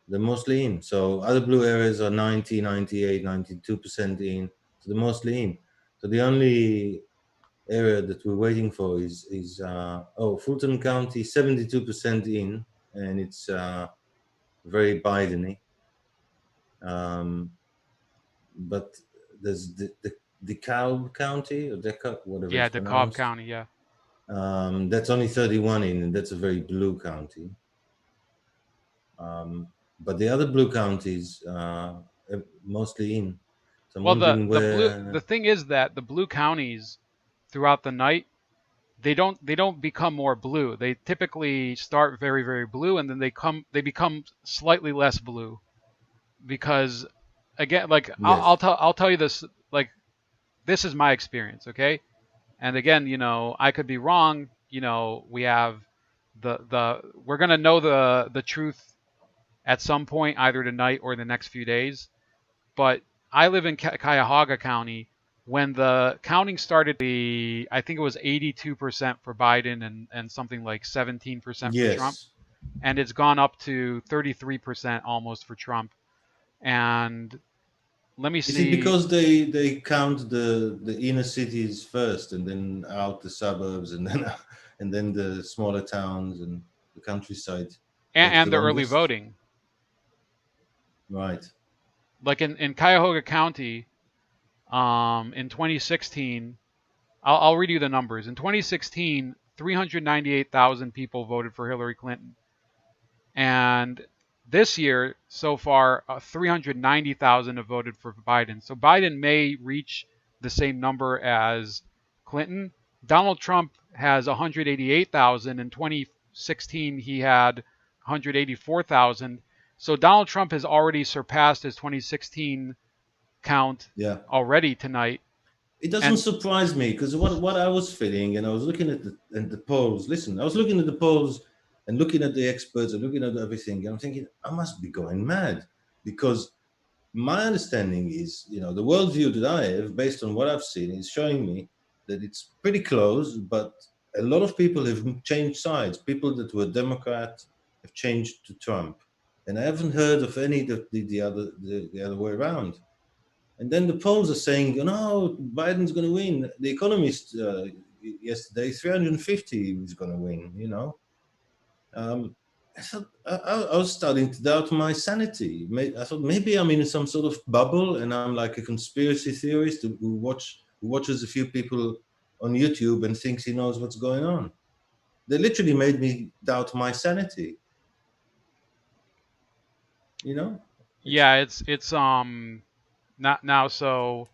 They're mostly in. So other blue areas are 90, 98, 92% in. So they're mostly in. So the only area that we're waiting for is Fulton County, 72% in, and it's very Biden-y. But there's the DeKalb County, or whatever Yeah, it's DeKalb pronounced. County, yeah. That's only 31 in, and that's a very blue county. But the other blue counties are mostly in. So I'm Well, wondering the where. thing is that the blue counties throughout the night, they don't become more blue. They typically start very, very blue, and then they become slightly less blue, because, again, like Yes. I'll tell you this, like, this is my experience, okay? And again, I could be wrong. We have the we're gonna know the truth at some point, either tonight or the next few days. But I live in Cuyahoga County. When the counting started, I think it was 82% for Biden and something like 17% for Trump. Yes. And it's gone up to 33% almost for Trump. And let me Is it see. because they count the inner cities first, and then out the suburbs, and then and then the smaller towns and the countryside takes the And the early longest? voting. Right. Like in Cuyahoga County, in 2016, I'll read you the numbers. In 2016, 398,000 people voted for Hillary Clinton. And this year, so far, 390,000 have voted for Biden. So Biden may reach the same number as Clinton. Donald Trump has 188,000. In 2016, he had 184,000. So Donald Trump has already surpassed his 2016 count Yeah. already tonight. It doesn't And surprise me, because what I was feeling, and I was looking at the polls. Listen, I was looking at the polls and looking at the experts and looking at everything, and I'm thinking I must be going mad, because my understanding is, the worldview that I have, based on what I've seen, is showing me that it's pretty close, but a lot of people have changed sides. People that were Democrat have changed to Trump, and I haven't heard of any that did the other way around. And then the polls are saying, Biden's going to win. The Economist yesterday, 350 is going to win. I thought I was starting to doubt my sanity. I thought maybe I'm in some sort of bubble, and I'm like a conspiracy theorist who watches a few people on YouTube and thinks he knows what's going on. They literally made me doubt my sanity. yeah, it's not now. So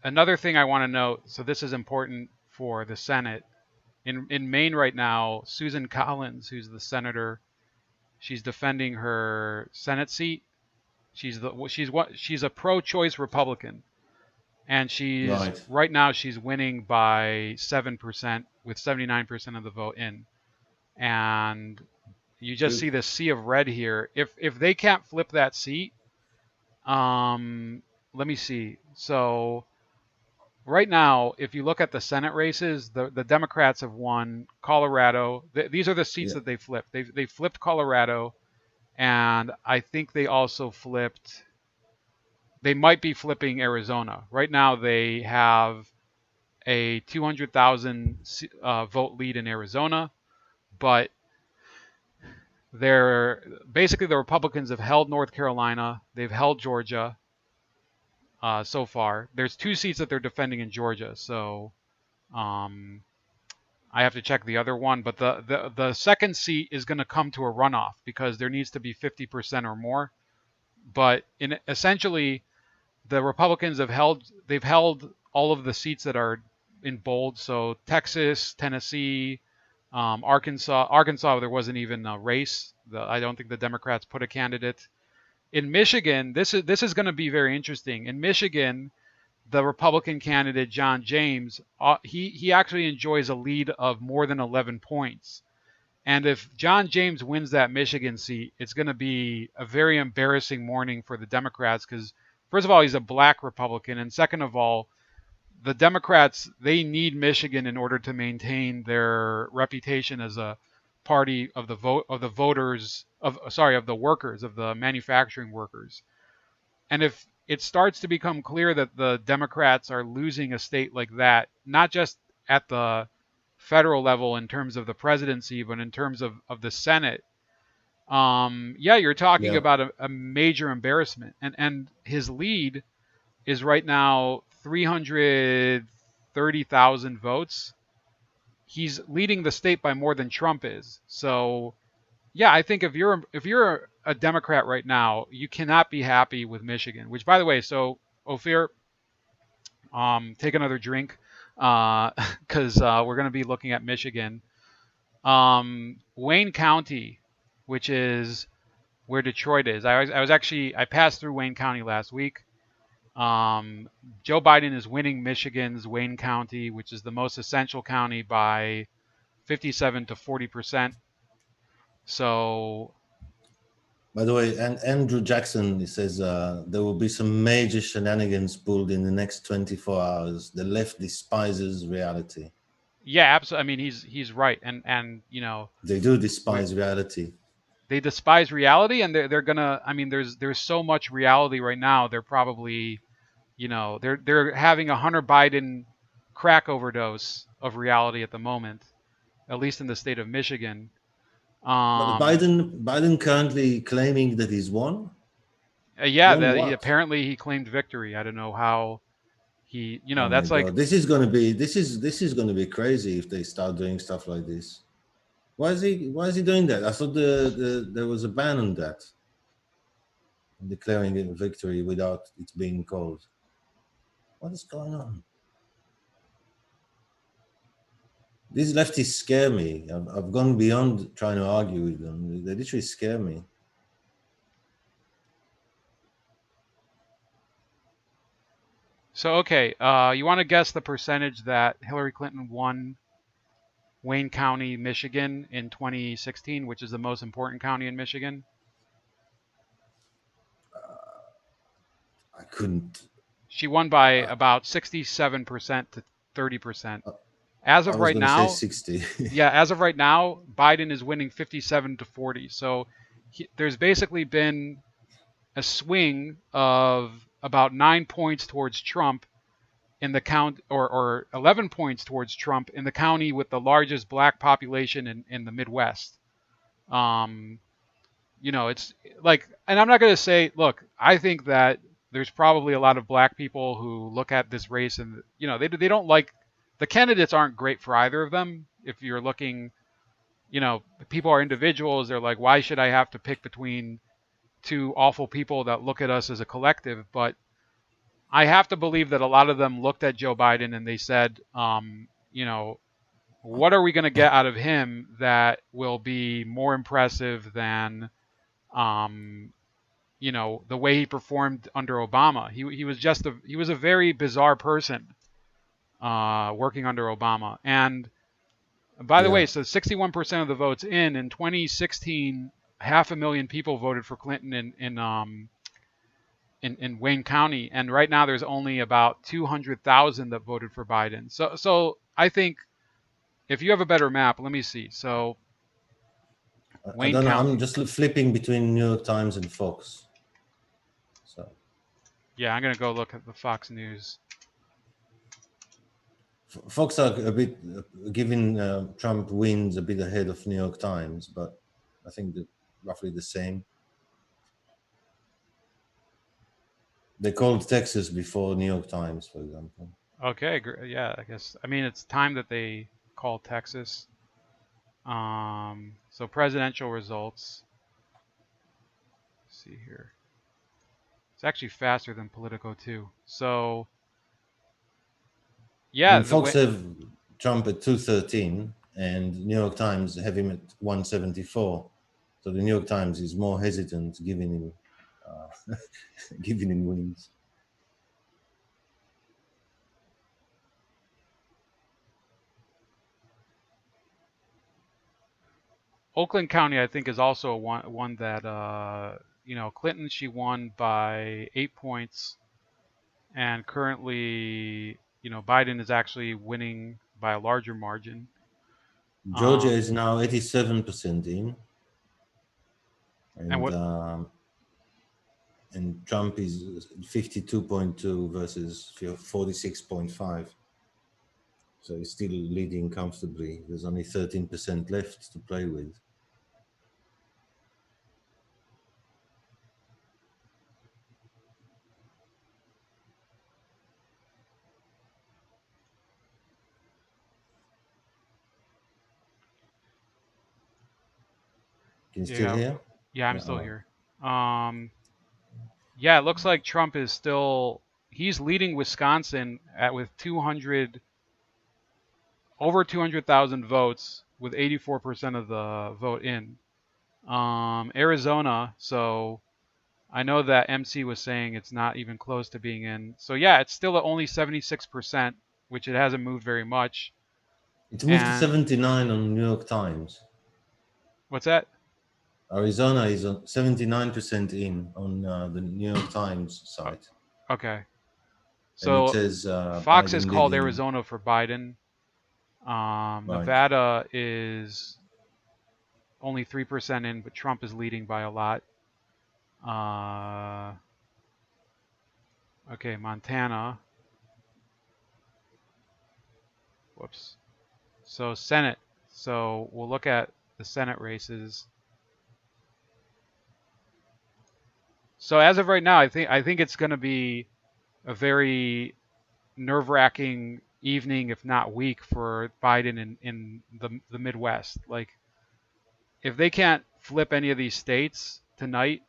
another thing I want to note. So this is important for the Senate. In Maine right now, Susan Collins, who's the senator, she's defending her Senate seat. She's a pro-choice Republican, and Right. right now she's winning by 7% with 79% of the vote in. And you just see Good. the sea of red here. If they can't flip that seat, let me see. So right now, if you look at the Senate races, the Democrats have won Colorado. These are the seats Yeah. that they flipped. They flipped Colorado, and I think they also flipped. They might be flipping Arizona. Right now, they have a 200,000 vote lead in Arizona, but they're basically the Republicans have held North Carolina. They've held Georgia so far. There's 2 seats that they're defending in Georgia, so um, I have to check the other one. But the second seat is going to come to a runoff because there needs to be 50% or more. But essentially, the Republicans they've held all of the seats that are in bold. So Texas, Tennessee, Arkansas, there wasn't even a race. I don't think the Democrats put a candidate. In Michigan, this is going to be very interesting. In Michigan, the Republican candidate John James, he actually enjoys a lead of more than 11 points. And if John James wins that Michigan seat, it's going to be a very embarrassing morning for the Democrats because, first of all, he's a black Republican, and second of all, the Democrats, they need Michigan in order to maintain their reputation as a party of the workers, of the manufacturing workers. And if it starts to become clear that the Democrats are losing a state like that, not just at the federal level in terms of the presidency, but in terms of the Senate, you're talking Yeah. about a major embarrassment. And his lead is right now 330,000 votes. He's leading the state by more than Trump is. So, yeah, I think if you're a Democrat right now, you cannot be happy with Michigan. Which, by the way, so Ophir, take another drink, because we're going to be looking at Michigan. Wayne County, which is where Detroit is. I passed through Wayne County last week. Joe Biden is winning Michigan's Wayne County, which is the most essential county, by 57 to 40%. So By the way, and Andrew Jackson, he says there will be some major shenanigans pulled in the next 24 hours. The left despises reality. Yeah, absolutely. I mean, he's right, and you know, They do despise reality. they despise reality, and they're gonna. I mean, there's so much reality right now. They're probably, you know, they're having a Hunter Biden crack overdose of reality at the moment, at least in the state of Michigan. But Biden currently claiming that he's won. Yeah, Won that he what? apparently he claimed victory. I don't know how he, you know, Oh my that's like, God! This is gonna be crazy if they start doing stuff like this. Why is he doing that? I thought there was a ban on that, declaring a victory without it being called. What is going on? These leftists scare me. I've gone beyond trying to argue with them. They literally scare me. so okay. You want to guess the percentage that Hillary Clinton won Wayne County, Michigan in 2016, which is the most important county in Michigan? I couldn't. She won by about 67% to 30%. As I of was right going to say now, 60. yeah, as of right now, Biden is winning 57 to 40. So there's basically been a swing of about 9 points towards Trump in the count, or 11 points towards Trump in the county with the largest black population in the Midwest. You know, it's like, and I'm not going to say, look, I think that there's probably a lot of black people who look at this race and, you know, they don't like, the candidates aren't great for either of them. If you're looking, you know, people are individuals. They're like, why should I have to pick between two awful people that look at us as a collective? But I have to believe that a lot of them looked at Joe Biden and they said, you know, what are we going to get out of him that will be more impressive than, you know, the way he performed under Obama? He was just he was a very bizarre person working under Obama. And by the Yeah. way, so 61% of the votes in 2016, 500,000 people voted for Clinton in Wayne County, and right now there's only about 200,000 that voted for Biden. So I think if you have a better map, let me see. So I Wayne don't know. County. I'm just flipping between New York Times and Fox. So Yeah, I'm gonna go look at the Fox News. Fox are a bit giving Trump wins a bit ahead of New York Times, but I think they're roughly the same. They called Texas before New York Times, for example. Okay, yeah, I guess. I mean, it's time that they call Texas. So presidential results. Let's see here. It's actually faster than Politico too. So yeah, Fox have Trump at 213, and New York Times have him at 174. So the New York Times is more hesitant giving him giving him wins. Oakland County, I think, is also one that you know, Clinton, she won by 8 points, and currently, you know, Biden is actually winning by a larger margin. Georgia is now 87% in, and Trump is 52.2 versus 46.5. So he's still leading comfortably. There's only 13% left to play with. Can you still hear? Yeah, I'm still here. Yeah, it looks like Trump is still, he's leading Wisconsin with over 200,000 votes with 84% of the vote in. Arizona, so I know that MC was saying it's not even close to being in. So yeah, it's still at only 76%, which it hasn't moved very much. It moved to 79 on New York Times. What's that? Arizona is on 79% in on the New York Times site, Okay. and it So says Fox has Biden called leading. Arizona for Biden. Right. Nevada is only 3% in, but Trump is leading by a lot. Okay, Montana. Whoops. So Senate. So we'll look at the Senate races. So as of right now, I think it's going to be a very nerve-wracking evening, if not week, for Biden in the Midwest. Like, if they can't flip any of these states tonight,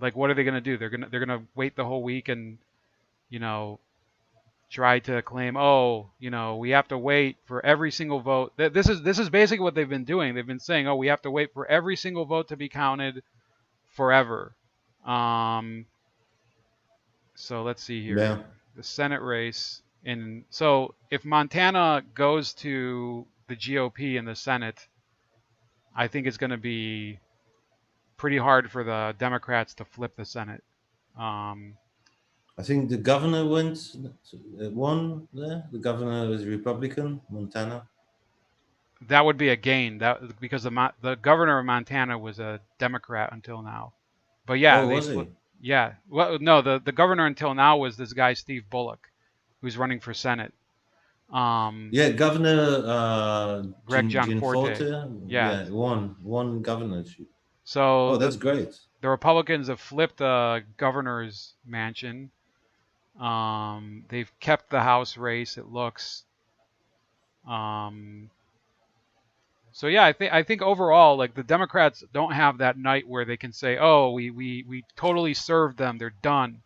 like, what are they going to do? They're gonna wait the whole week and, you know, try to claim, oh, you know, we have to wait for every single vote. This is basically what they've been doing. They've been saying, oh, we have to wait for every single vote to be counted forever. So let's see here. Yeah. The Senate race. So if Montana goes to the GOP in the Senate, I think it's going to be pretty hard for the Democrats to flip the Senate. I think the governor won there. The governor is Republican, Montana. That would be a gain. That because the governor of Montana was a Democrat until now. But yeah, Oh, they was split. he? Yeah. Well, no, the governor until now was this guy Steve Bullock, who's running for Senate. Yeah, Governor Greg Gianforte. Gianforte. Yeah. Yeah, won governorship. So Oh, that's great. the Republicans have flipped the governor's mansion. They've kept the House race, it looks. So yeah, I think overall, like, the Democrats don't have that night where they can say, "Oh, we totally served them. They're done."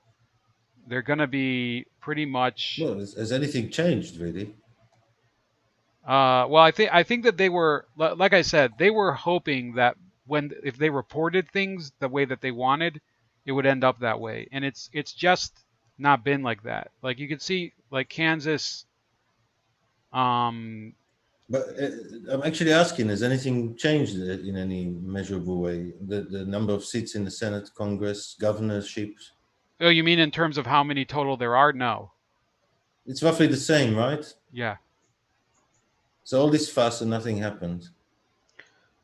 They're gonna be pretty much. Well, has anything changed really? Well, I think that they were, like I said, they were hoping that if they reported things the way that they wanted, it would end up that way, and it's just not been like that. Like, you could see, like, Kansas. But I'm actually asking: has anything changed in any measurable way? The number of seats in the Senate, Congress, governorships. Oh, you mean in terms of how many total there are? No. It's roughly the same, right? Yeah. So all this fuss and nothing happened.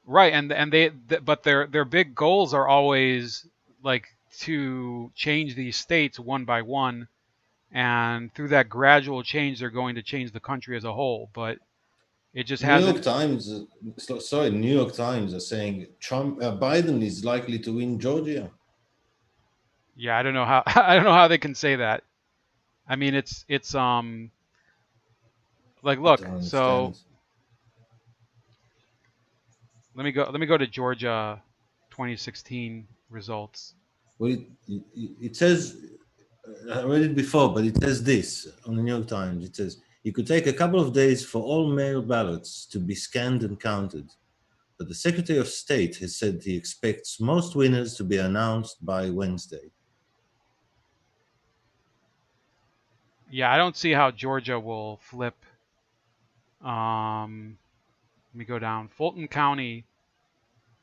Right, and but their big goals are always, like, to change these states one by one, and through that gradual change, they're going to change the country as a whole. But it just New York hasn't. Times, New York Times are saying Biden is likely to win Georgia. Yeah, I don't know how I don't know how they can say that. I mean, it's like, I look. don't So understand. let me go to Georgia 2016 results. Well, it says, I read it before, but it says this on the New York Times. It says, it could take a couple of days for all mail ballots to be scanned and counted. But the Secretary of State has said he expects most winners to be announced by Wednesday. Yeah, I don't see how Georgia will flip. Let me go down. Fulton County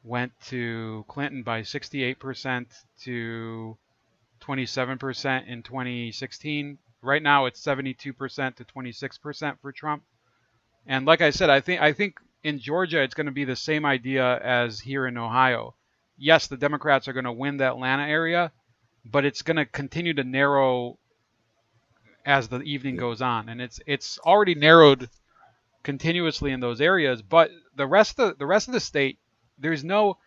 went to Clinton by 68% to 27% in 2016. Right now, it's 72% to 26% for Trump. And like I said, I think in Georgia, it's going to be the same idea as here in Ohio. Yes, the Democrats are going to win the Atlanta area, but it's going to continue to narrow as the evening goes on, and it's already narrowed continuously in those areas. But the rest of the state, there's no,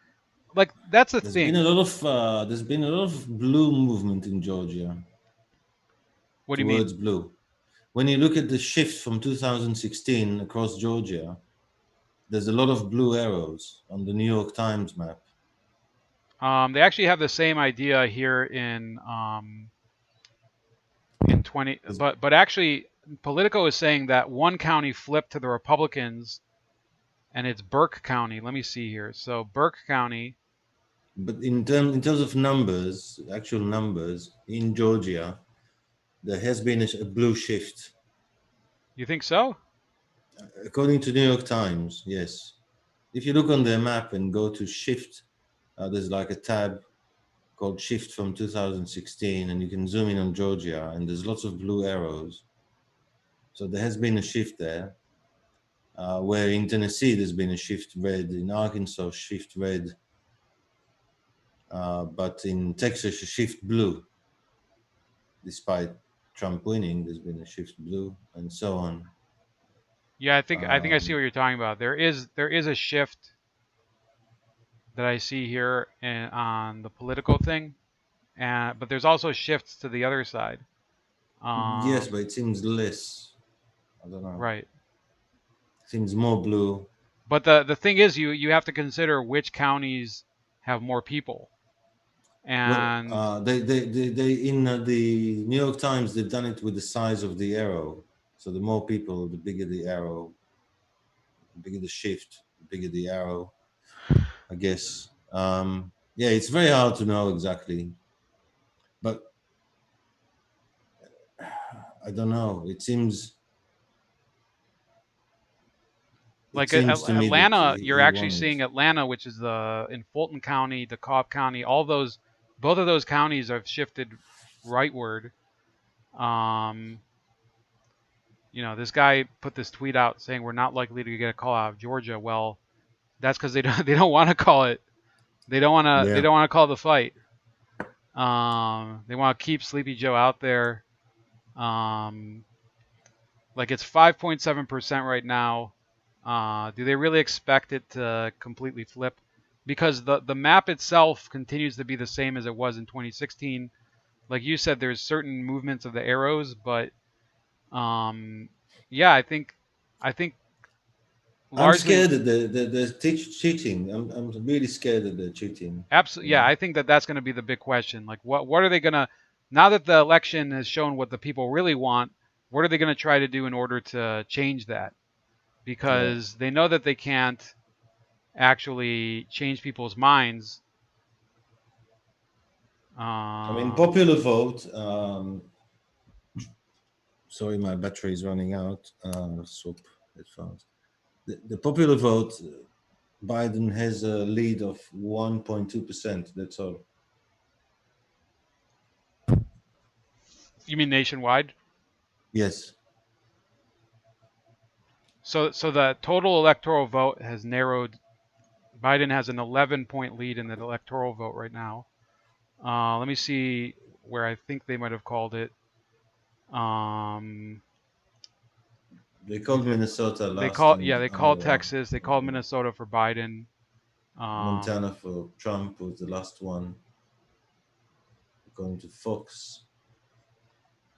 like, that's the There's thing. been a lot of blue movement in Georgia. What do you mean? Towards blue. When you look at the shift from 2016 across Georgia, there's a lot of blue arrows on the New York Times map. They actually have the same idea here in 20, but actually, Politico is saying that one county flipped to the Republicans, and it's Burke County. Let me see here. So Burke County. But in terms of numbers, actual numbers in Georgia, there has been a blue shift. You think so? According to New York Times, yes. If you look on their map and go to shift There's like a tab called Shift from 2016, and you can zoom in on Georgia, and there's lots of blue arrows. So there has been a shift there. Where in Tennessee there's been a shift red, in Arkansas shift red, but in Texas a shift blue. Despite Trump winning, there's been a shift blue, and so on. Yeah, I think I see what you're talking about. There is a shift that I see here on the political thing, but there's also shifts to the other side. Yes, but it seems less. I don't know. Right. It seems more blue. But the thing is, you have to consider which counties have more people. And Well, they in the New York Times they've done it with the size of the arrow. So the more people, the bigger the arrow, the bigger the shift, the bigger the arrow. I guess. Yeah, it's very hard to know exactly, but I don't know. It seems. like To me that Atlanta, you're he actually won seeing it. Atlanta, which is in Fulton County, DeKalb County, both of those counties have shifted rightward. This guy put this tweet out saying we're not likely to get a call out of Georgia. Well, that's because they don't want to call it. They don't want to call the fight. They want to keep Sleepy Joe out there. Like it's 5.7% right now. Do they really expect it to completely flip? Because the map itself continues to be the same as it was in 2016. Like you said, there's certain movements of the arrows, but yeah, I think largely, I'm scared that they're cheating. I'm really scared that they're cheating. absolutely, yeah, I think that's going to be the big question. Like, what are they going to, now that the election has shown what the people really want, what are they going to try to do in order to change that? Because they know that they can't actually change people's minds. I mean, popular vote. Sorry, my battery is running out. Swap headphones. The popular vote, Biden has a lead of 1.2%. That's all. You mean nationwide? Yes. So the total electoral vote has narrowed. Biden has an 11-point lead in the electoral vote right now. Let me see where I think they might have called it. They called Minnesota last. They called Texas. They called Minnesota for Biden. Montana for Trump was the last one. Going to Fox.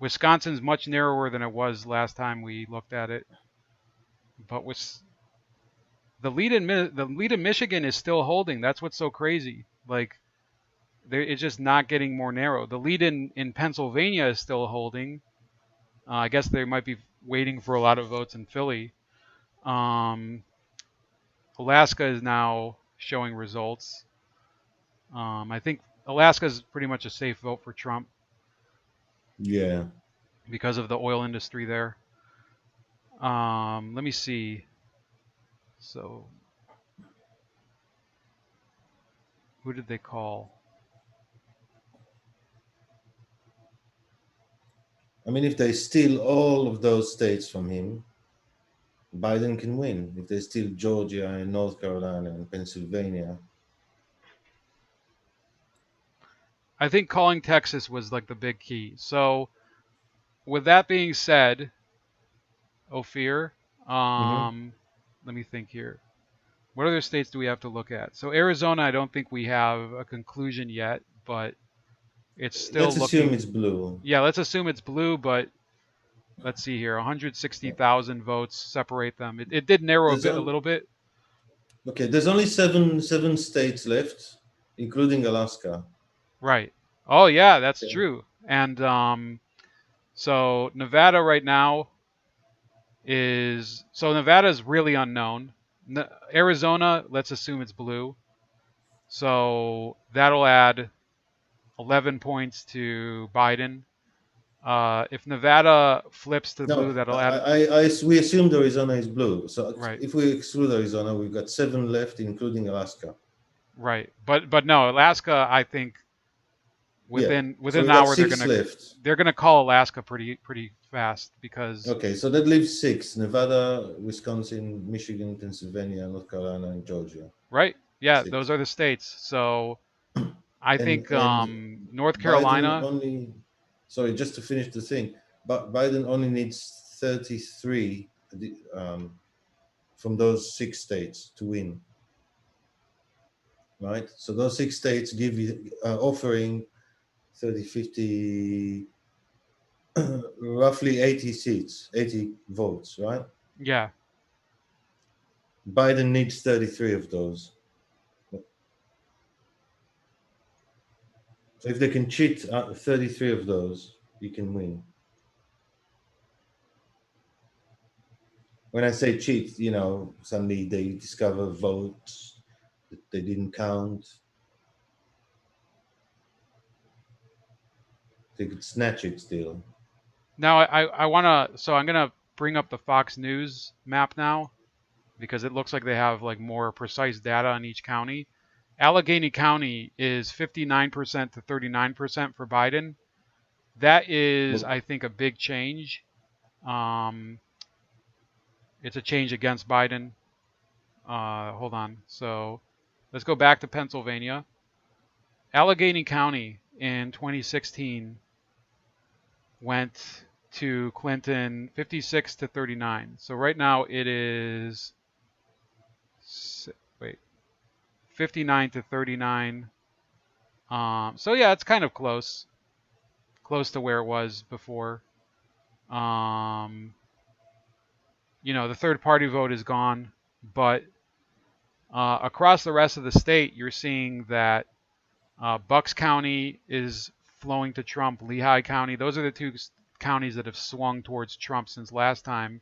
Wisconsin's much narrower than it was last time we looked at it. But the lead in Michigan is still holding. That's what's so crazy. Like, it's just not getting more narrow. The lead in Pennsylvania is still holding. I guess they might be waiting for a lot of votes in Philly. Alaska is now showing results. I think Alaska is pretty much a safe vote for Trump. Yeah. Because of the oil industry there. Let me see. So, who did they call? I mean, if they steal all of those states from him, Biden can win. If they steal Georgia and North Carolina and Pennsylvania. I think calling Texas was like the big key. So, with that being said, Ophir, let me think here. What other states do we have to look at? So Arizona, I don't think we have a conclusion yet, but it's still Let's assume it's blue. Yeah, let's assume it's blue, but let's see here. 160,000 votes separate them. It did narrow a little bit. Okay, there's only seven states left, including Alaska. Right. Oh yeah, that's true. And so Nevada right now Nevada is really unknown. Arizona, let's assume it's blue. So that'll add 11 points to Biden. If Nevada flips to blue, that'll add. We assumed Arizona is blue. So right. If we exclude Arizona, we've got 7 left, including Alaska. Right. But no, Alaska, I think Yeah. within So an we got hour six left. they're gonna call Alaska pretty fast because Okay, so that leaves six: Nevada, Wisconsin, Michigan, Pennsylvania, North Carolina, and Georgia. right. Yeah, those Six. are the states. So I think And North Biden Carolina. only, sorry, just to finish the thing, but Biden only needs 33 from those six states to win, right? So those six states give you offering 30, 50, roughly 80 seats, 80 votes, right? Yeah. Biden needs 33 of those. So if they can cheat 33 of those, you can win. When I say cheat, suddenly they discover votes that they didn't count. They could snatch it still. Now I wanna. So I'm gonna bring up the Fox News map now because it looks like they have like more precise data on each county. Allegheny County is 59% to 39% for Biden. That is, Well, I think, a big change. Um, it's a change against Biden. Hold on. So let's go back to Pennsylvania. Allegheny County in 2016 went to Clinton 56 to 39. So right now it is, wait, 59 to 39. So yeah, it's kind of close to where it was before. Um, the third party vote is gone, but across the rest of the state, you're seeing that Bucks County is flowing to Trump. Lehigh County, those are the two counties that have swung towards Trump since last time.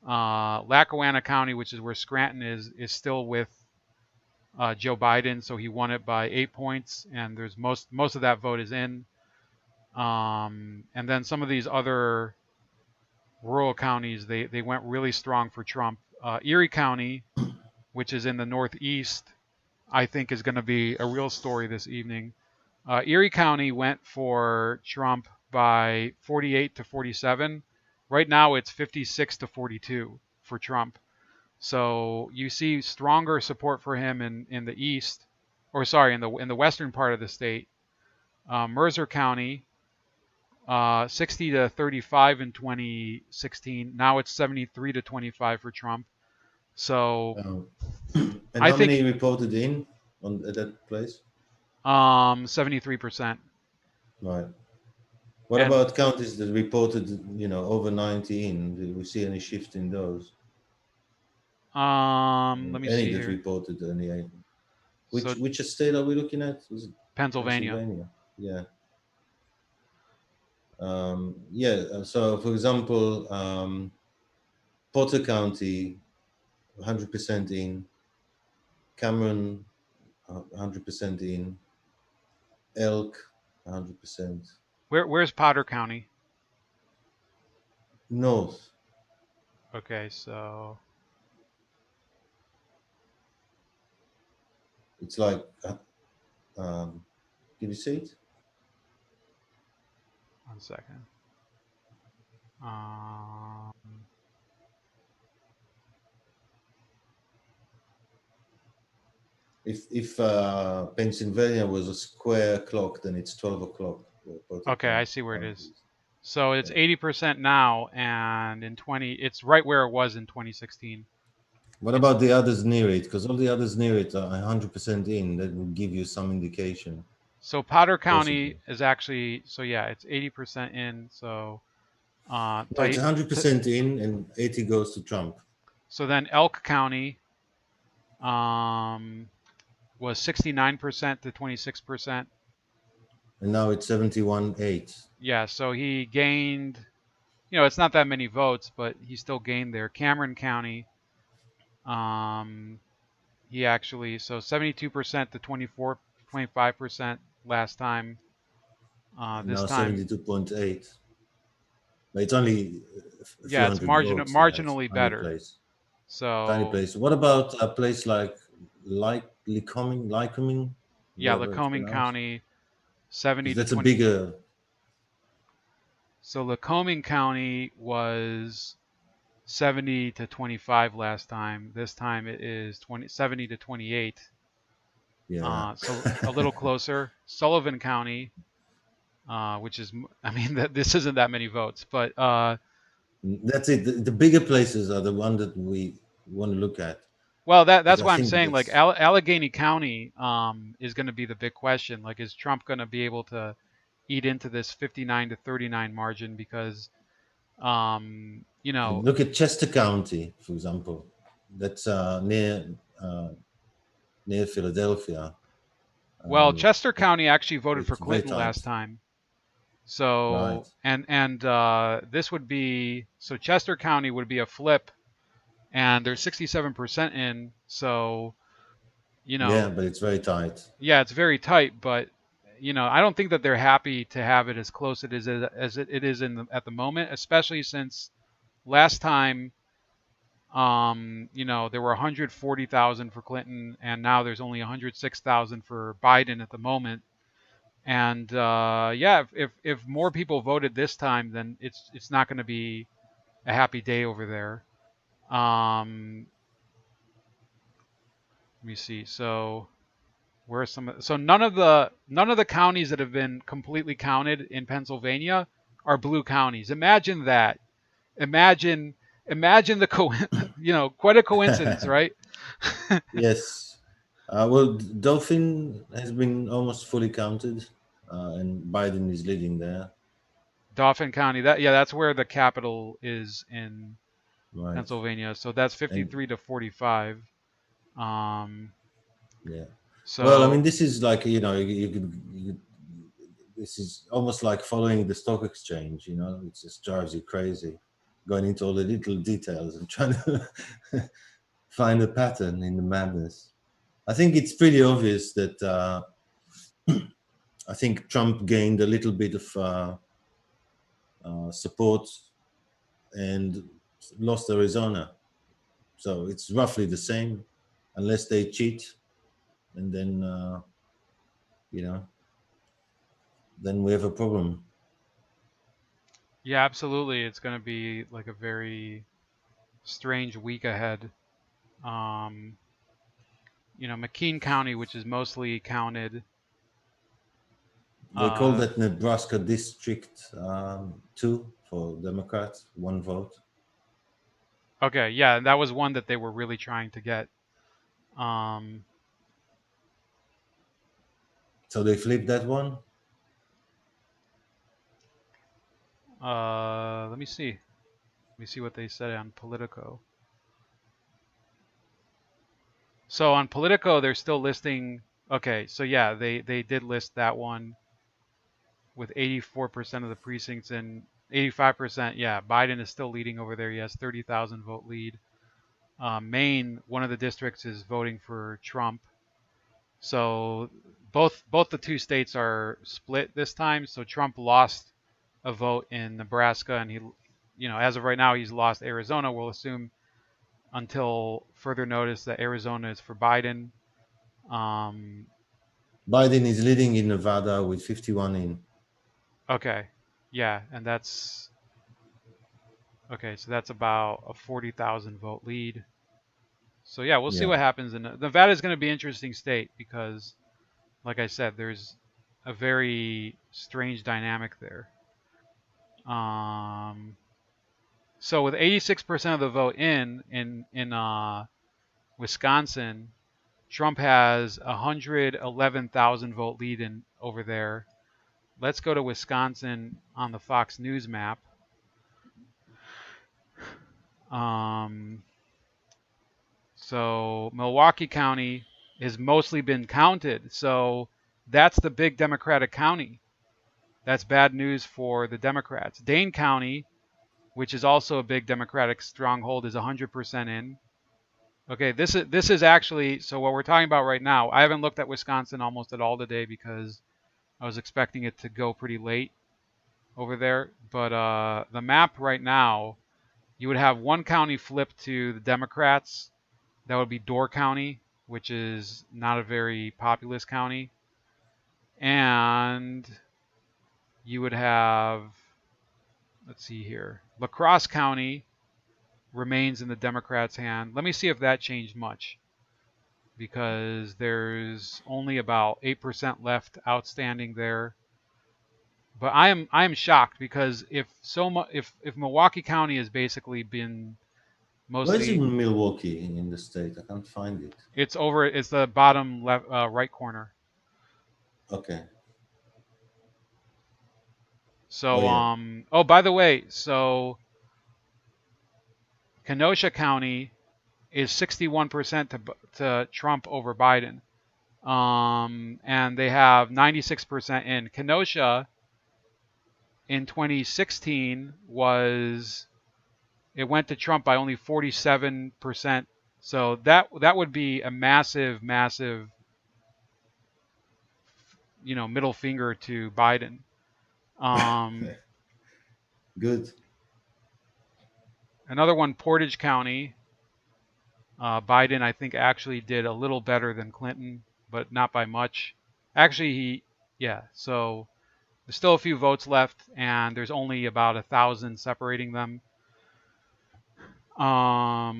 Lackawanna County, which is where Scranton is still with Joe Biden, so he won it by 8 points, and there's most of that vote is in. And then some of these other rural counties, they went really strong for Trump. Erie County, which is in the Northeast, I think is going to be a real story this evening. Erie County went for Trump by 48 to 47. Right now it's 56 to 42 for Trump. So you see stronger support for him in the east, or sorry, in the western part of the state. Mercer County, 60 to 35 in 2016. Now it's 73 to 25 for Trump. So and I how many think reported in on at that place? 73%. Right. What And about counties that reported, over 90 in? Did we see any shift in those? let me Any see that here. reported any? So Which state are we looking at? Was it Pennsylvania. Pennsylvania? Yeah. Yeah. So, for example, Potter County, 100% in. Cameron, 100% in. Elk, 100%. Where's Potter County? North. Okay, so It's like, can you see it? 1 second. Um, If Pennsylvania was a square clock, then it's 12 o'clock. okay, I see where it is. Counties. So it's Yeah. 80% now, and it's right where it was in 2016. What about the others near it? Because all the others near it are 100% in. That will give you some indication. So Potter County Possibly. is actually, so yeah, it's 80% in. So No, it's 100% in, and 80 goes to Trump. so then Elk County was 69% to 26%. And now it's 71.8. Yeah, so he gained, it's not that many votes, but he still gained there. Cameron County, he actually, so 72% to 25% last time. And This now time, 72.8. But it's only a few yeah, it's hundred votes. Yeah, it's marginally a tiny better. place. Tiny So place. What about a place like Lycoming, Yeah, whatever it's Lycoming pronounced, County, 70 because to that's a 20. bigger. So Lycoming County was 70 to 25 last time. This time it is 70 to 28. Yeah. So a little closer. Sullivan County, which is, I mean, this isn't that many votes, but That's it. The bigger places are the one that we want to look at, well, because that's I why I'm think saying like that's Allegheny County is going to be the big question. Like, is Trump going to be able to eat into this 59 to 39 margin? Because you know, look at Chester County, for example. That's uh, near Philadelphia. well, Chester County actually voted for It's very Clinton last tight, time. right? So and this would be, so Chester County would be a flip, and they're 67% in. So you Yeah, know, but it's very tight. yeah, it's very tight, but I don't think that they're happy to have it as close as it is at the moment, especially since last time, there were 140,000 for Clinton, and now there's only 106,000 for Biden at the moment. And yeah, if more people voted this time, then it's not going to be a happy day over there. Let me see. So where are so none of the counties that have been completely counted in Pennsylvania are blue counties. Imagine that. Imagine the quite a coincidence, right? Yes. Well, Dauphin has been almost fully counted, and Biden is leading there. Dauphin County. That's where the capital is in Right. Pennsylvania. So that's And 53 to 45. Um, yeah. Well, I mean, so this is like, this is almost like following the stock exchange, it just drives you crazy going into all the little details and trying to find a pattern in the madness. I think it's pretty obvious that I think Trump gained a little bit of support and lost Arizona. So it's roughly the same, unless they cheat, and then you know, then we have a problem. yeah, absolutely, it's going to be like a very strange week ahead. Um, McKean County, which is mostly counted. They call Uh, that Nebraska District 2 for Democrats, one vote. okay, yeah, that was one that they were really trying to get. Um, So they flipped that one. let me see. Let me see what they said on Politico. So on Politico, they're still listing. Okay, so yeah, they did list that one with 84% of the precincts and 85%. Yeah, Biden is still leading over there. He has 30,000 vote lead. Maine, one of the districts, is voting for Trump. So both the two states are split this time. So Trump lost a vote in Nebraska, and as of right now, he's lost Arizona. We'll assume until further notice that Arizona is for Biden. Um, Biden is leading in Nevada with 51 in. okay, yeah, and that's okay. So that's about a 40,000 vote lead. So yeah, we'll see Yeah. what happens. And Nevada is going to be an interesting state because, like I said, there's a very strange dynamic there. So with 86% of the vote in Wisconsin, Trump has 111,000 vote lead in over there. Let's go to Wisconsin on the Fox News map. So Milwaukee County has mostly been counted. So that's the big Democratic county. That's bad news for the Democrats. Dane County, which is also a big Democratic stronghold, is 100% in. Okay, this is actually, so what we're talking about right now. I haven't looked at Wisconsin almost at all today because I was expecting it to go pretty late over there. But the map right now, you would have one county flip to the Democrats. That would be Door County. which is not a very populous county. And you would have, let's see here, La Crosse County remains in the Democrats' hand. Let me see if that changed much, because there's only about 8% left outstanding there. But I am shocked, because if Milwaukee County has basically been Where's mostly, in Milwaukee in the state? I can't find it. it's the bottom left right corner. Okay. So Oh yeah. oh, by the way, so Kenosha County is 61% to Trump over Biden. And they have 96% in. Kenosha in 2016 it went to Trump by only 47%. So that would be a massive, middle finger to Biden. Good. Another one, Portage County. Biden, I think, actually did a little better than Clinton, but not by much. Actually, so there's still a few votes left, and there's only about 1,000 separating them. La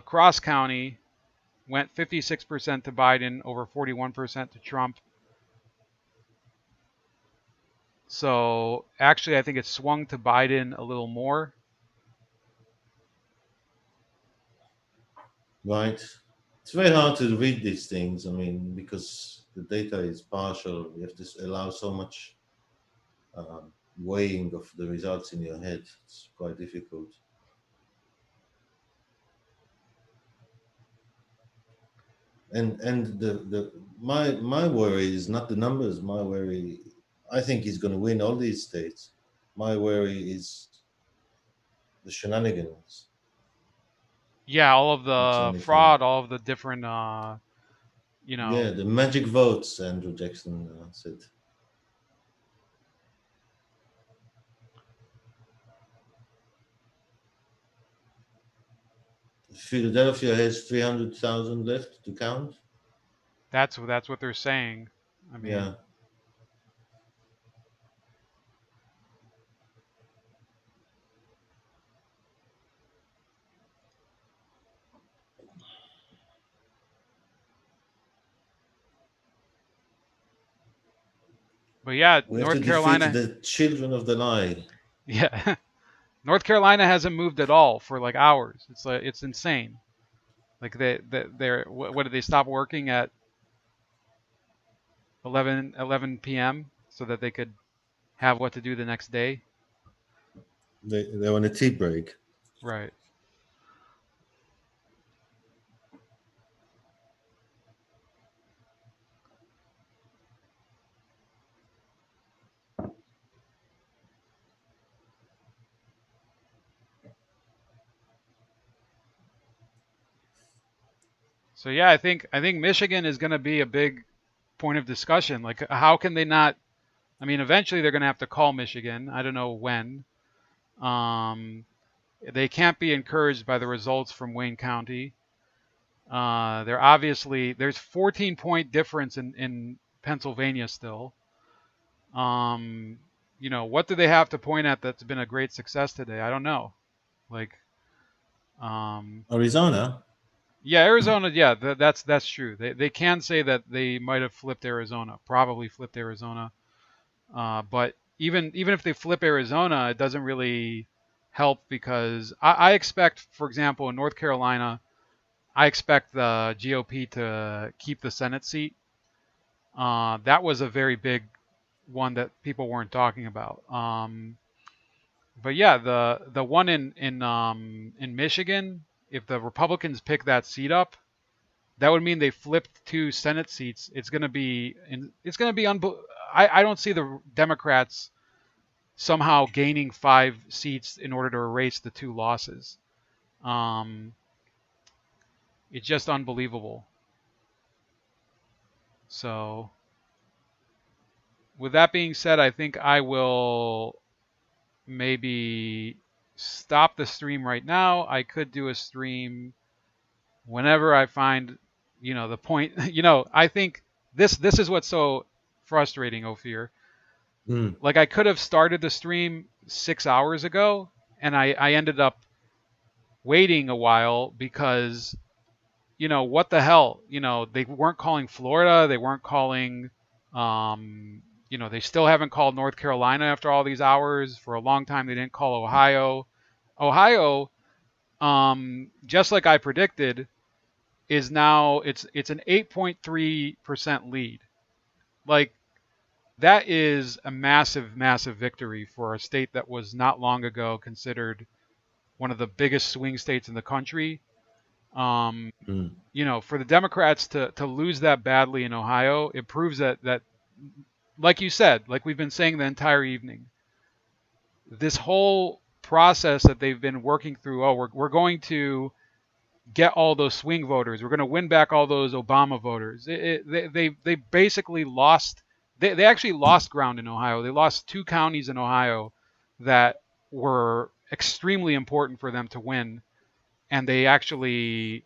Crosse County went 56% to Biden, over 41% to Trump. So actually, I think it swung to Biden a little more. Right. It's very hard to read these things. I mean, because the data is partial, you have to allow so much weighing of the results in your head. It's quite difficult. And my worry is not the numbers. My worry, I think he's going to win all these states. My worry is the shenanigans. Yeah, all of That's the the only thing. fraud, all of the different, Yeah, the magic votes, Andrew Jackson said. Philadelphia has 300,000 left to count. That's what they're saying. I mean, Yeah. but yeah, We have to North defeat Carolina, the children of the lie. yeah, North Carolina hasn't moved at all for like hours. It's insane. Like they're what did they stop working at 11 p.m. so that they could have what to do the next day? They're on a tea break. Right. So yeah, I think Michigan is going to be a big point of discussion. Like, how can they not? I mean, eventually they're going to have to call Michigan. I don't know when. They can't be encouraged by the results from Wayne County. There's 14-point difference in Pennsylvania still. What do they have to point at that's been a great success today? I don't know. Like, Arizona. yeah, Arizona. Yeah, that's true. They can say that they might have flipped Arizona, probably flipped Arizona. But even if they flip Arizona, it doesn't really help, because I expect, for example, in North Carolina, I expect the GOP to keep the Senate seat. That was a very big one that people weren't talking about. But yeah, the one in Michigan, if the Republicans pick that seat up, that would mean they flipped 2 Senate seats. It's going to be I don't see the Democrats somehow gaining 5 seats in order to erase the 2 losses. It's just unbelievable. So, with that being said, I think I will maybe stop the stream right now. I could do a stream whenever I find, the point, I think this is what's so frustrating, Ophir. Mm. Like I could have started the stream 6 hours ago, and I ended up waiting a while because, what the hell, they weren't calling Florida, they weren't calling, they still haven't called North Carolina after all these hours. For a long time, they didn't call Ohio. Ohio, just like I predicted, is now it's an 8.3% lead. Like that is a massive, massive victory for a state that was not long ago considered one of the biggest swing states in the country. Mm. For the Democrats to lose that badly in Ohio, it proves that like you said, like we've been saying the entire evening, this whole process that they've been working through. Oh, we're going to get all those swing voters. We're going to win back all those Obama voters. They basically lost. They actually lost ground in Ohio. They lost 2 counties in Ohio that were extremely important for them to win, and they actually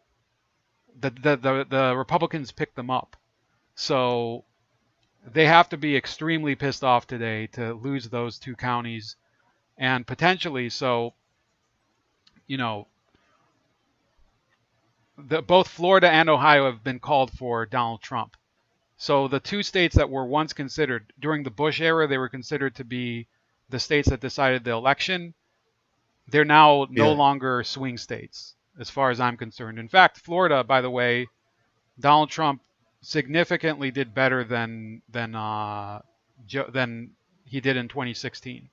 the Republicans picked them up. So they have to be extremely pissed off today to lose those 2 counties, and potentially so. You know, both Florida and Ohio have been called for Donald Trump. So the 2 states that were once considered during the Bush era, they were considered to be the states that decided the election. They're now no Yeah. longer swing states, as far as I'm concerned. In fact, Florida, by the way, Donald Trump significantly did better than he did in 2016.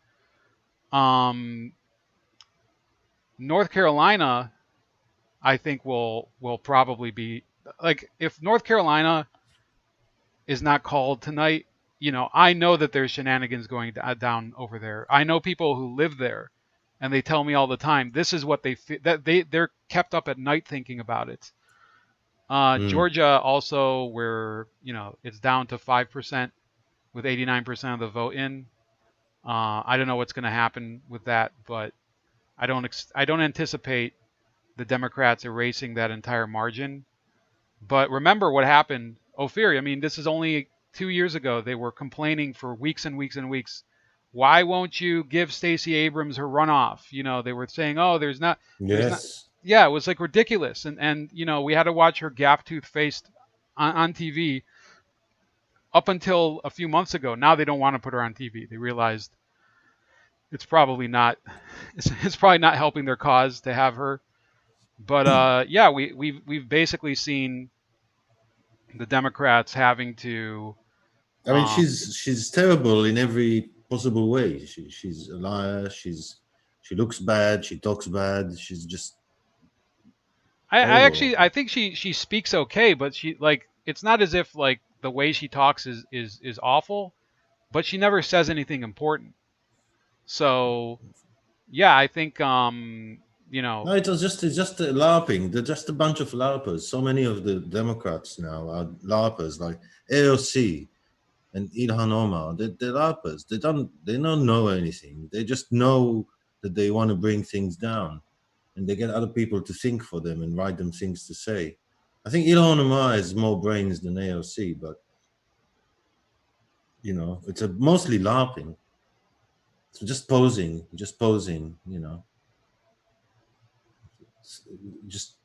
North Carolina, I think will probably be like if North Carolina is not called tonight, I know that there's shenanigans going down over there. I know people who live there, and they tell me all the time this is what they're kept up at night thinking about it. Mm. Georgia also, where it's down to 5% with 89% of the vote in. I don't know what's going to happen with that, but I don't anticipate the Democrats erasing that entire margin. But remember what happened, Ophir. I mean, this is only 2 years ago. They were complaining for weeks and weeks and weeks. Why won't you give Stacey Abrams her runoff? They were saying, oh, there's not. Yes. Yeah, it was like ridiculous. And we had to watch her gap tooth face on TV up until a few months ago. Now they don't want to put her on TV. They realized it's probably not it's probably not helping their cause to have her. But yeah, we've basically seen the Democrats having to. I mean, she's terrible in every possible way. She's a liar. She looks bad. She talks bad. She's just horrible. I think she speaks okay, but she like it's not as if like the way she talks is awful, but she never says anything important. So yeah, I think No, it's just a LARPing. They're just a bunch of LARPers. So many of the Democrats now are LARPers, like AOC and Ilhan Omar. They're LARPers. They don't know anything. They just know that they want to bring things down, and they get other people to think for them and write them things to say. I think Ilhan Omar has more brains than AOC, but it's mostly LARPing. So just posing, just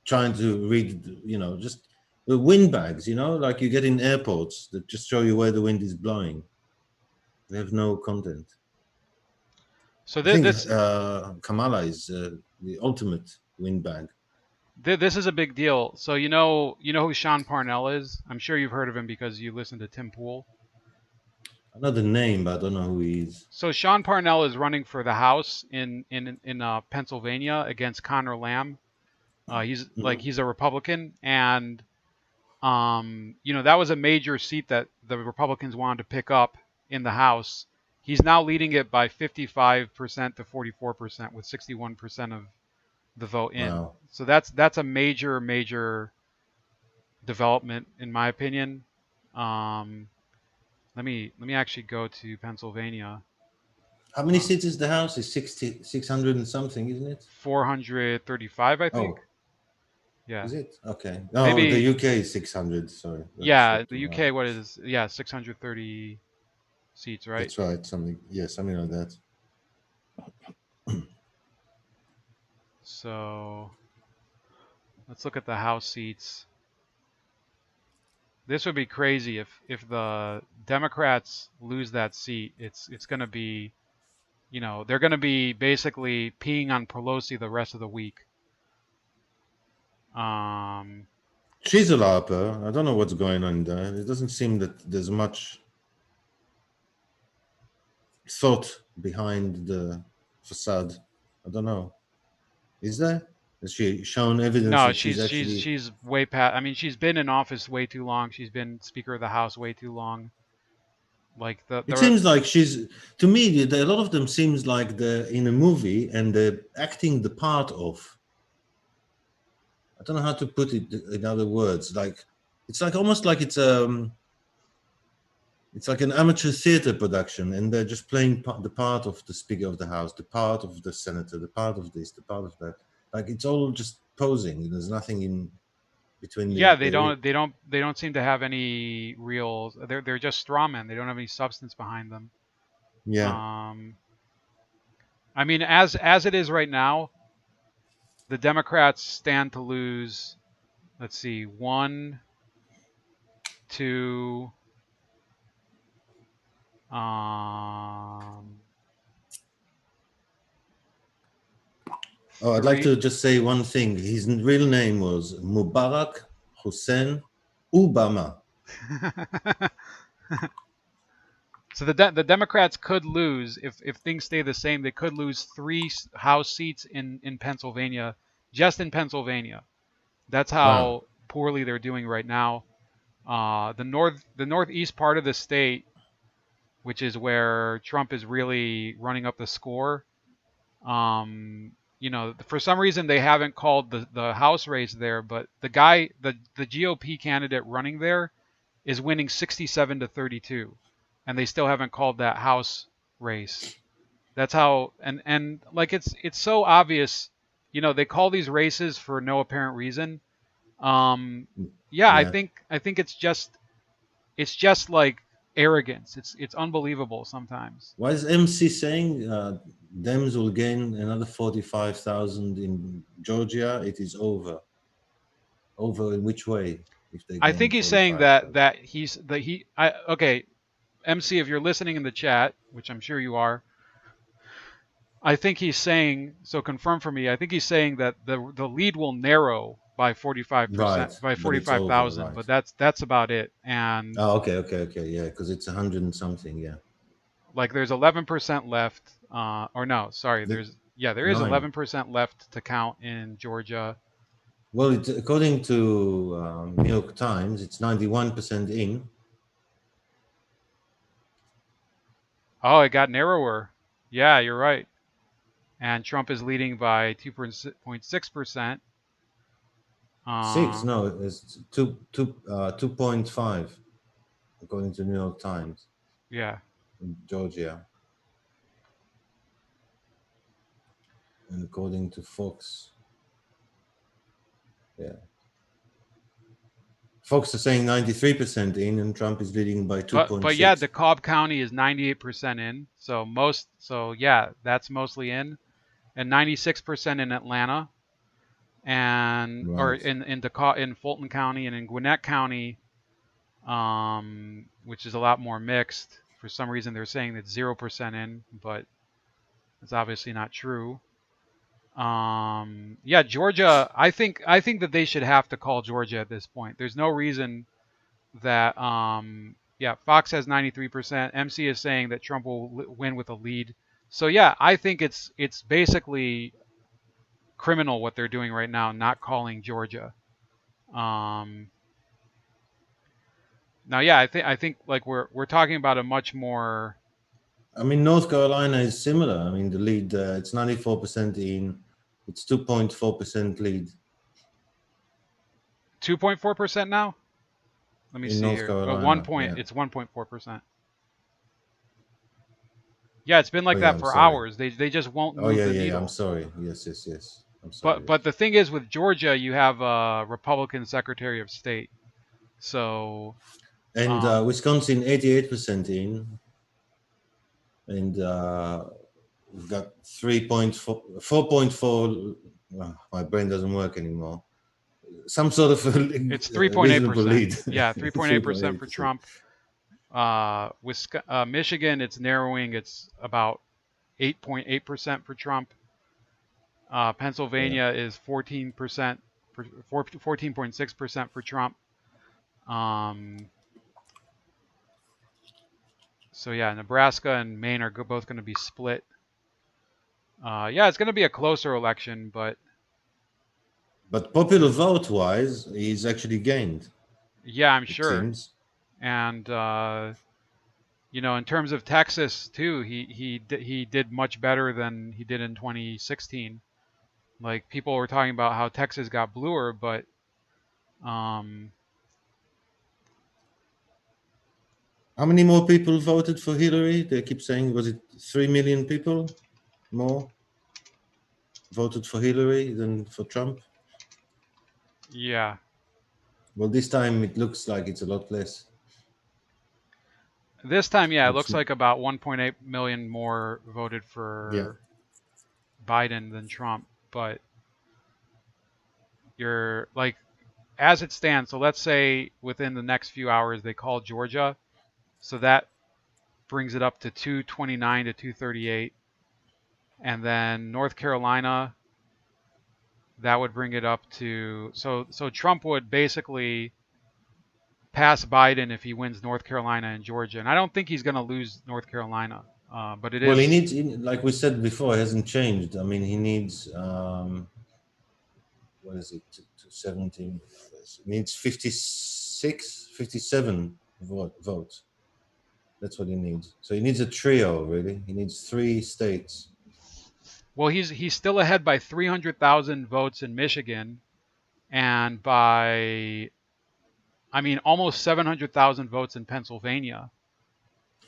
trying to read, just the wind bags, like you get in airports that just show you where the wind is blowing. They have no content. so I think this Kamala is the ultimate windbag. this is a big deal. So you know who Sean Parnell is? I'm sure you've heard of him because you listen to Tim Pool. I know the name, but I don't know who he is. So Sean Parnell is running for the House in Pennsylvania against Conor Lamb. He's a Republican, and that was a major seat that the Republicans wanted to pick up in the House. He's now leading it by 55% to 44% with 61% of the vote in. Wow. So that's a major development in my opinion. Let me actually go to Pennsylvania. How many seats is the House? Is 600 and something, isn't it? 435, I think. Oh, Yeah. Is it? Okay. No, Maybe. the UK is 600. Sorry. Yeah, the UK, what is, yeah, 630 seats, right? That's right. Something. Yeah, something like that. So let's look at the House seats. This would be crazy if the Democrats lose that seat. It's going to be, you know, they're going to be basically peeing on Pelosi the rest of the week. She's a LARPer. I don't know what's going on there. It doesn't seem that there's much thought behind the facade. I don't know. Is there? Has she shown evidence No, that she's actually? she's way past. I mean, she's been in office way too long. She's been Speaker of the House way too long. Like It seems like she's. To me, a lot of them seems like they're in a movie and they're acting the part of. I don't know how to put it in other words. Like it's like almost like it's like an amateur theater production, and they're just playing the part of the Speaker of the House, the part of the Senator, the part of this, the part of that. Like it's all just posing. There's nothing in between. Yeah, they don't seem to have any real. They're just straw men. They don't have any substance behind them. Yeah. I mean, as it is right now, the Democrats stand to lose. Let's see, 1, 2. Oh, I'd like to just say one thing. His real name was Mubarak Hussein Obama. So the Democrats could lose if things stay the same. They could lose 3 House seats in Pennsylvania, just in Pennsylvania. That's how poorly they're doing right now. The northeast part of the state, which is where Trump is really running up the score. You know, for some reason they haven't called the House race there, but the GOP candidate running there is winning 67-32, and they still haven't called that House race. That's how, and like it's so obvious. You know, they call these races for no apparent reason. Yeah, I think it's just like arrogance. It's unbelievable sometimes. Why is MC saying Dems will gain another 45,000 in Georgia? It is over. Over in which way? If they I think he's saying okay, MC, if you're listening in the chat, which I'm sure you are, I think he's saying, so confirm for me, I think he's saying that the lead will narrow by 45%, by 45,000, right. But that's about it. And okay, yeah, because it's 100 and something, yeah. Like there's 11% left, or no, sorry, there is 11% left to count in Georgia. Well, according to New York Times, it's 91% in. Oh, it got narrower. Yeah, you're right. And Trump is leading by 2.6%. 6? No, it's 2.5, according to New York Times. Yeah. In Georgia. And according to Fox. Yeah. Fox is saying 93% in, and Trump is leading by 2.6. But yeah, DeKalb County is 98% in. So yeah, that's mostly in, and 96% in Atlanta, and or in Fulton County and in Gwinnett County, which is a lot more mixed. For some reason, they're saying that 0% in, but it's obviously not true. Yeah, Georgia. I think that they should have to call Georgia at this point. There's no reason that. Yeah, Fox has 93%. MC is saying that Trump will win with a lead. So yeah, I think it's basically criminal what they're doing right now, not calling Georgia. Now, yeah, I think like we're talking about a much more. I mean, North Carolina is similar. I mean, the lead it's 94% in. It's 2.4% lead. 2.4% now. Let me see North here. Carolina, It's 1.4%. Yeah, it's been like that for hours. They just won't move the needle. I'm sorry. Yes. I'm sorry. But the thing is, with Georgia, you have a Republican Secretary of State. So And Wisconsin, 88% in, and we've got 3.4, 4.4. My brain doesn't work anymore. Some sort of it's reasonable 3.8%. lead. Yeah, 3.8% for 3.8%. Trump. Michigan, it's narrowing. It's about 8.8% for Trump. Pennsylvania is 14%, 14.6% for Trump. So yeah, Nebraska and Maine are both going to be split. Yeah, it's going to be a closer election, but popular vote wise, he's actually gained. yeah, I'm It sure. seems. And in terms of Texas too, he did much better than he did in 2016. Like, people were talking about how Texas got bluer, but How many more people voted for Hillary? They keep saying, was it 3 million people more voted for Hillary than for Trump? yeah. Well, this time it looks like it's a lot less. This time, yeah, it It's, looks like about 1.8 million more voted yeah. for Biden than Trump, but you're like, as it stands, so let's say within the next few hours they call Georgia, so that brings it up to 229 to 238, and then North Carolina, that would bring it up to, so Trump would basically pass Biden if he wins North Carolina and Georgia, and I don't think he's going to lose North Carolina, but it Well, he is. needs, like we said before, it hasn't changed. I mean, he needs, what is it, 217? He needs 56, 57 votes. That's what he needs. So he needs a trio, really. He needs 3 states. Well, he's still ahead by 300,000 votes in Michigan, and by, I mean, almost 700,000 votes in Pennsylvania.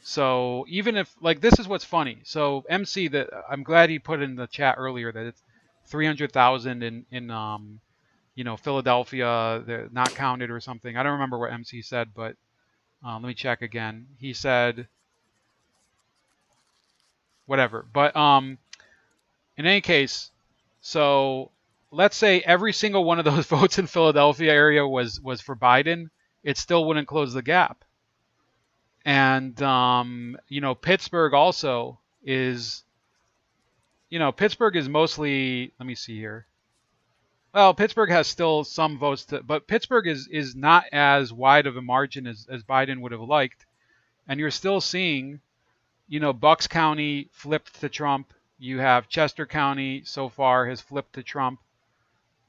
So even if, like, this is what's funny. So MC, that I'm glad he put in the chat earlier that it's 300,000 in Philadelphia, they're not counted or something. I don't remember what MC said, but let me check again. He said whatever. But in any case, so let's say every single one of those votes in Philadelphia area was for Biden, it still wouldn't close the gap. And Pittsburgh also is, Pittsburgh is mostly, let me see here. Well, Pittsburgh has still some votes but Pittsburgh is not as wide of a margin as Biden would have liked. And you're still seeing, Bucks County flipped to Trump. You have Chester County so far has flipped to Trump.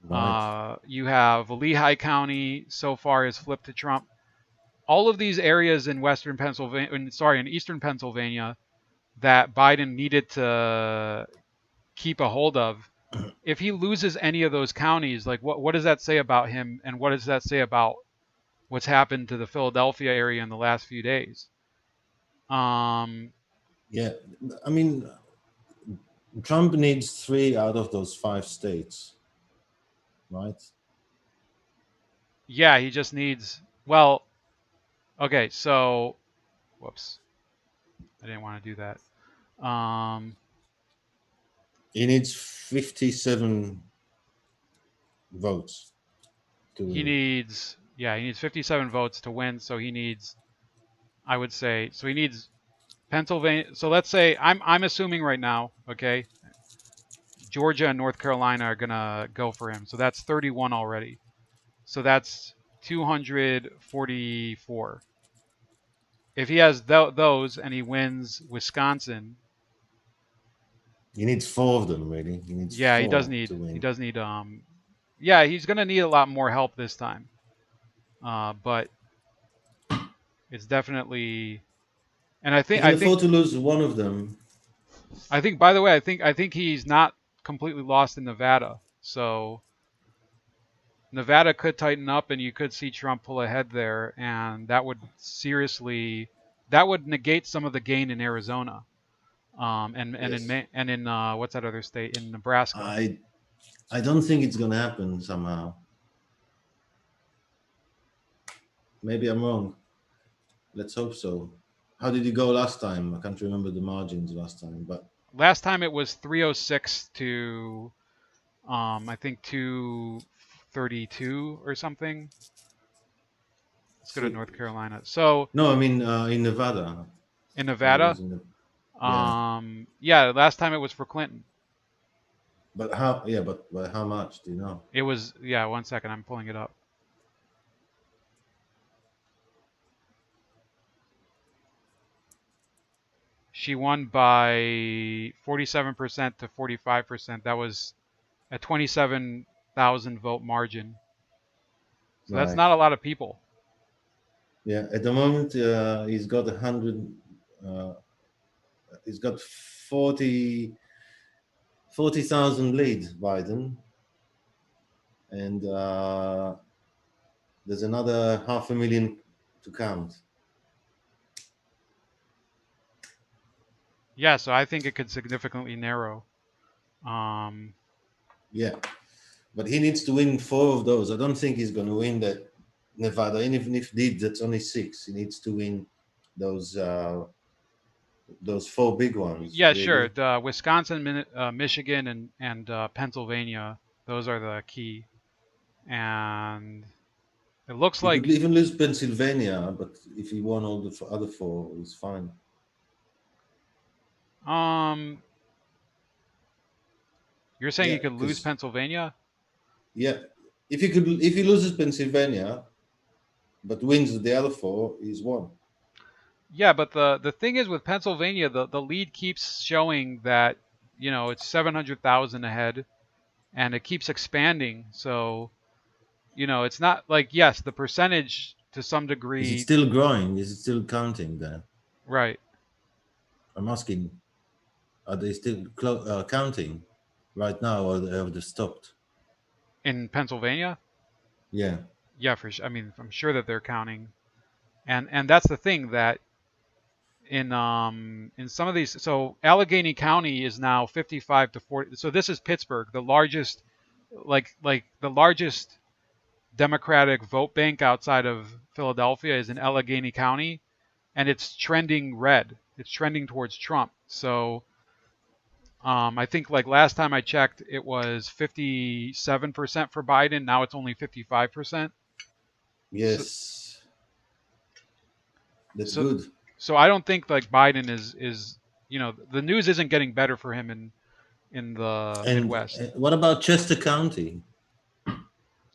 Right. You have Lehigh County so far has flipped to Trump. All of these areas in in eastern Pennsylvania that Biden needed to keep a hold of. If he loses any of those counties, like, what does that say about him, and what does that say about what's happened to the Philadelphia area in the last few days? Yeah, I mean, Trump needs 3 out of those 5 states, right? Yeah, he just needs, well, okay, so, whoops, I didn't want to do that. He needs 57 votes to win. He needs 57 votes to win, so he needs, I would say, so he needs Pennsylvania. So let's say I'm assuming right now, okay, Georgia and North Carolina are gonna go for him. So that's 31 already. So that's 244. If he has those and he wins Wisconsin, He needs 4 of them, really. He needs yeah, 4 he does need yeah, he's gonna need a lot more help this time. But it's definitely, and I He think can afford to lose one of them. by the way, I think he's not completely lost in Nevada. So Nevada could tighten up, and you could see Trump pull ahead there, and that would negate some of the gain in Arizona, and Yes. in what's that other state, in Nebraska. I don't think it's going to happen somehow. Maybe I'm wrong. Let's hope so. How did it go last time? I can't remember the margins last time, but Last time it was 306 to I think 232 or something. Let's go to North Carolina. So no, I mean in Nevada. in When it Nevada, was in the, yeah, yeah, last time it was for Clinton. but how? Yeah, but by how much? Do you know? It was, yeah, 1 second, I'm pulling it up. She won by 47% to 45%. That was a 27,000 vote margin. So that's Right. not a lot of people. Yeah. At the moment, he's got 100. Uh, he's got 40,000 lead, Biden, and there's another 500,000 to count. Yeah, so I think it could significantly narrow. Yeah, but he needs to win 4 of those. I don't think he's going to win that Nevada. And even if he did, that's only 6. He needs to win those 4 big ones. Yeah, sure. Really. The Wisconsin, Michigan, and Pennsylvania, those are the key. And it looks He could like even lose Pennsylvania, but if he won all the other 4, it's fine. you're saying Yeah, you could lose Pennsylvania? yeah, if he loses Pennsylvania, but wins the other 4, he's won. Yeah, but the thing is with Pennsylvania, the lead keeps showing that, it's 700,000 ahead, and it keeps expanding. So, it's not like, yes, the percentage to some Is it degree, still growing? Is it still counting there? right? I'm asking, are they still counting right now, or have they stopped? In Pennsylvania, Yeah. yeah, for sure. I mean, I'm sure that they're counting, and that's the thing that in some of these, so Allegheny County is now 55 to 40. So this is Pittsburgh, the largest, like the largest Democratic vote bank outside of Philadelphia is in Allegheny County, and it's trending red. It's trending towards Trump. So I think like last time I checked, it was 57% for Biden. Now it's only 55%. Yes. That's So good. so I don't think like Biden is the news isn't getting better for him in the And Midwest. what about Chester County?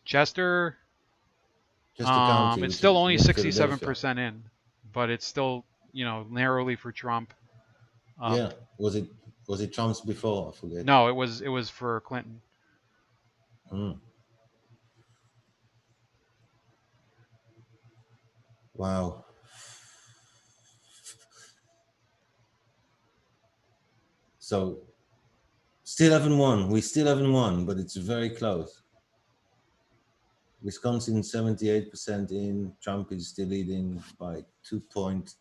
Chester, Chester County, it's which still is only near Philadelphia. 67% in, but it's still narrowly for Trump. Yeah. Was it Trump's before? I forget. No, it was for Clinton. Wow. So still haven't won. We still haven't won, but it's very close. Wisconsin 78% in. Trump is still leading by 2.8%.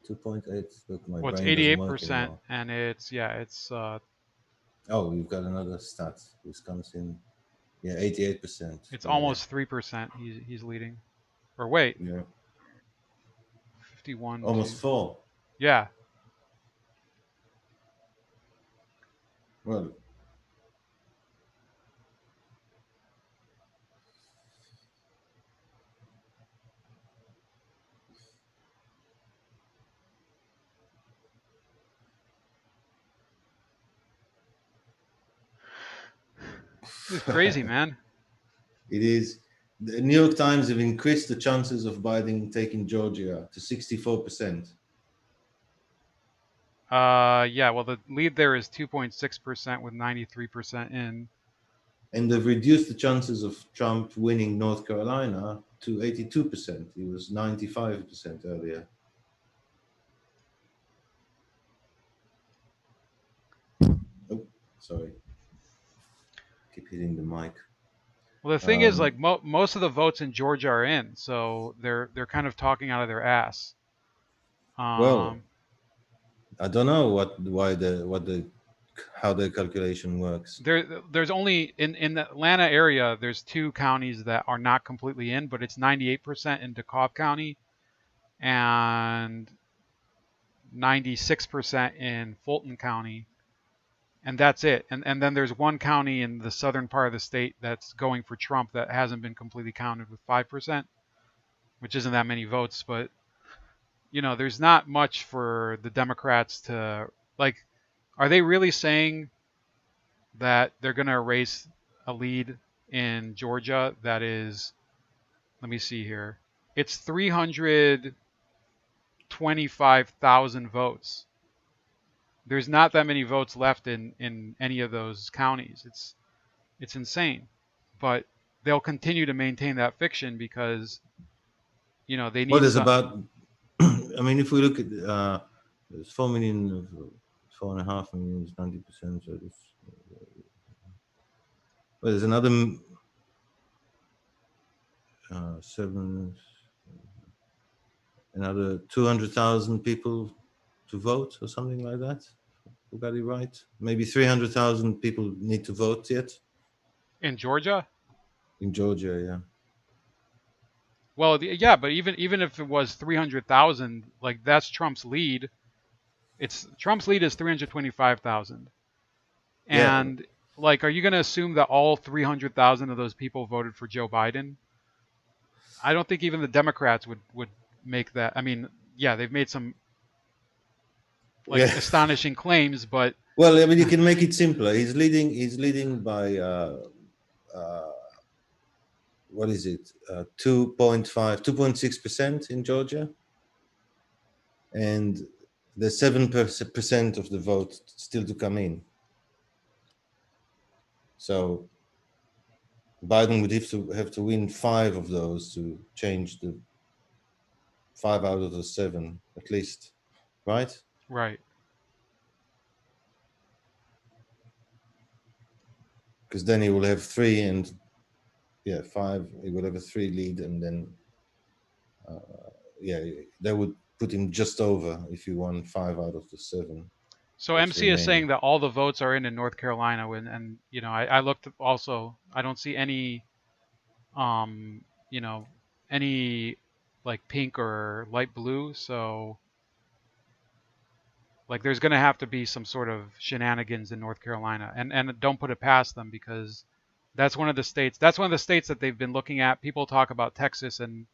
2.8. Look, my Well, it's brain doesn't work 88%, anymore. and it's Oh, you've got another stat. Wisconsin, yeah, 88%. it's Yeah, almost 3%. He's leading. Or wait, yeah, 51 almost to 4. yeah. Well, This is crazy, man. it is. The New York Times have increased the chances of Biden taking Georgia to 64%. Yeah. Well, the lead there is 2.6% with 93% in. And they've reduced the chances of Trump winning North Carolina to 82%. It was 95% earlier. Oh, sorry. Keep hitting the mic. Well, the thing is, like most of the votes in Georgia are in, so they're kind of talking out of their ass. Well, I don't know what the how the calculation works. There's only in the Atlanta area. There's 2 counties that are not completely in, but it's 98% in DeKalb County and 96% in Fulton County, and that's it. And then there's 1 county in the southern part of the state that's going for Trump that hasn't been completely counted with 5%, which isn't that many votes, but there's not much for the Democrats to like. Are they really saying that they're going to erase a lead in Georgia that is, let me see here, it's 325,000 votes. There's not that many votes left in any of those counties. It's insane. But they'll continue to maintain that fiction because, they need Well, there's about, I mean, if we look at, there's 4 million, 4.5 million is 90%. So well, there's another 200,000 people to vote or something like that. Who got it right? Maybe 300,000 people need to vote yet. In Georgia? In Georgia, yeah. Well, yeah, but even if it was 300,000, like that's Trump's lead. Trump's lead is 325,000. And like, are you going to assume that all 300,000 of those people voted for Joe Biden? I don't think even the Democrats would make that. I mean, yeah, they've made some astonishing claims, but well, I mean, you can make it simpler. He's leading by what is it? 2.6% in Georgia, and there's 7% of the vote still to come in. So Biden would have to win 5 of those to change the 5 out of the 7 at least, right? Right. Because then he will have 3 and 5. He will have a 3 lead, and then that would put him just over if he won 5 out of the 7. So MC is saying that all the votes are in North Carolina, and I looked also. I don't see any, any like pink or light blue. So like there's going to have to be some sort of shenanigans in North Carolina, and don't put it past them because that's one of the states. That's one of the states that they've been looking at. People talk about Texas and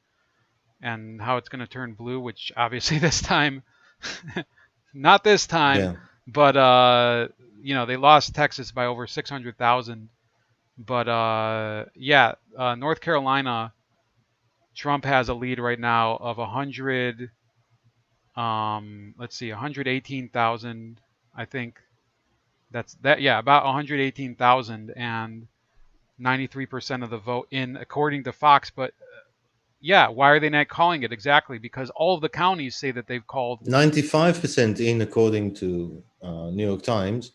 how it's going to turn blue, which obviously this time, not this time. Yeah. But they lost Texas by over 600,000. But North Carolina, Trump has a lead right now of 118,000. I think about 118,000 and 93% of the vote in, according to Fox. But why are they not calling it exactly? Because all of the counties say that they've called 95% in, according to New York Times,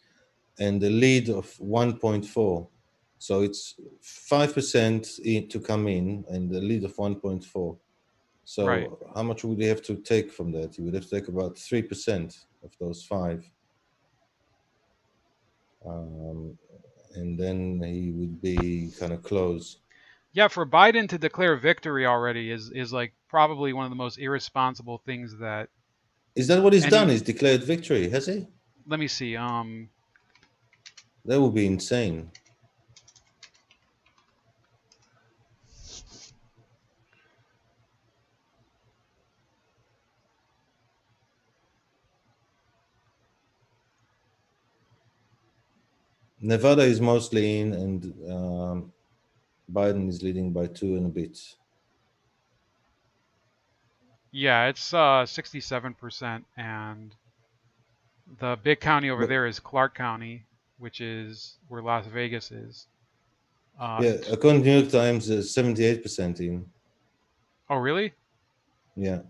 and the lead of 1.4. So it's 5% to come in, and the lead of 1.4. So right. How much would he have to take from that? He would have to take about 3% of those 5. And then he would be kind of close. Yeah, for Biden to declare victory already is like probably one of the most irresponsible things that. Is that what he's done? He's declared victory, has he? Let me see. That would be insane. Nevada is mostly in, and Biden is leading by 2 and a bit. Yeah, it's 67%, and the big county over there is Clark County, which is where Las Vegas is. According to New York Times, 78% in. Oh, really? Yeah.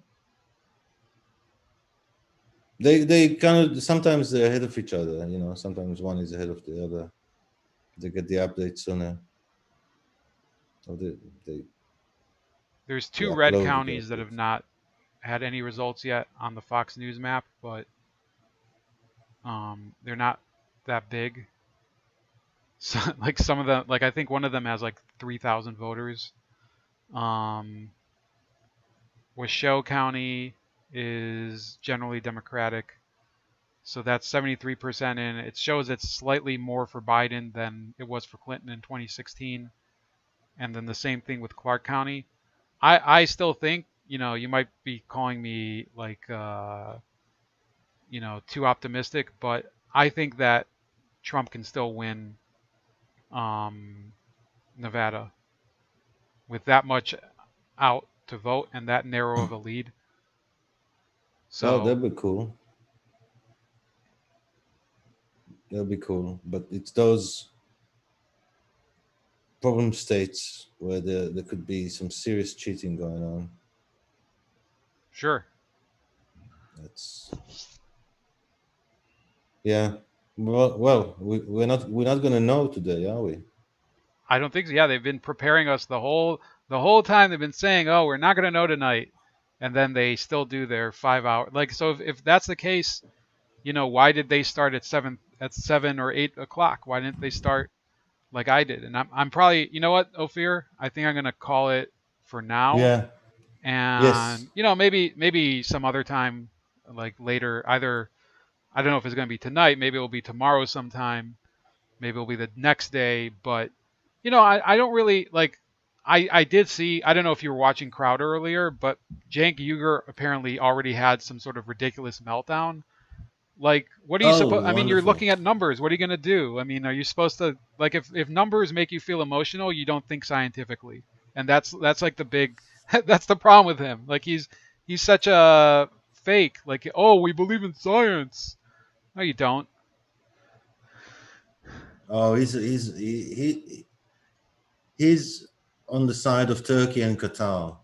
They kind of, sometimes they're ahead of each other, sometimes one is ahead of the other. They get the updates sooner. There's 2 red counties that have not had any results yet on the Fox News map, but they're not that big. So, like some of them, like I think one of them has like 3,000 voters. Washoe County is generally Democratic, so that's 73% in. It shows it's slightly more for Biden than it was for Clinton in 2016, and then the same thing with Clark County. I still think, you might be calling me like too optimistic, but I think that Trump can still win um, Nevada with that much out to vote and that narrow of a lead. Oh, So that'd be cool. That'd be cool. But it's those problem states where there could be some serious cheating going on. sure. That's yeah. Well, we're not gonna know today, are we? I don't think so. Yeah, they've been preparing us the whole time. They've been saying, "Oh, we're not going to know tonight," and then they still do their 5 hour. Like, so if that's the case, why did they start at 7 or 8 o'clock? Why didn't they start like I did? And I'm probably, you know what, Ophir? I think I'm going to call it for now, Yeah. Yes. and maybe some other time, like later, either I don't know if it's going to be tonight. Maybe it'll be tomorrow sometime. Maybe it'll be the next day, but I don't really like. I did see. I don't know if you were watching Crowd earlier, but Cenk Uygur apparently already had some sort of ridiculous meltdown. Like, what are you Oh, supposed? I mean, you're wonderful. looking at numbers. What are you gonna do? I mean, are you supposed to like if numbers make you feel emotional, you don't think scientifically, and that's like the big. That's the problem with him. Like he's such a fake. Like, oh, we believe in science. No, you don't. Oh, he's on the side of Turkey and Qatar.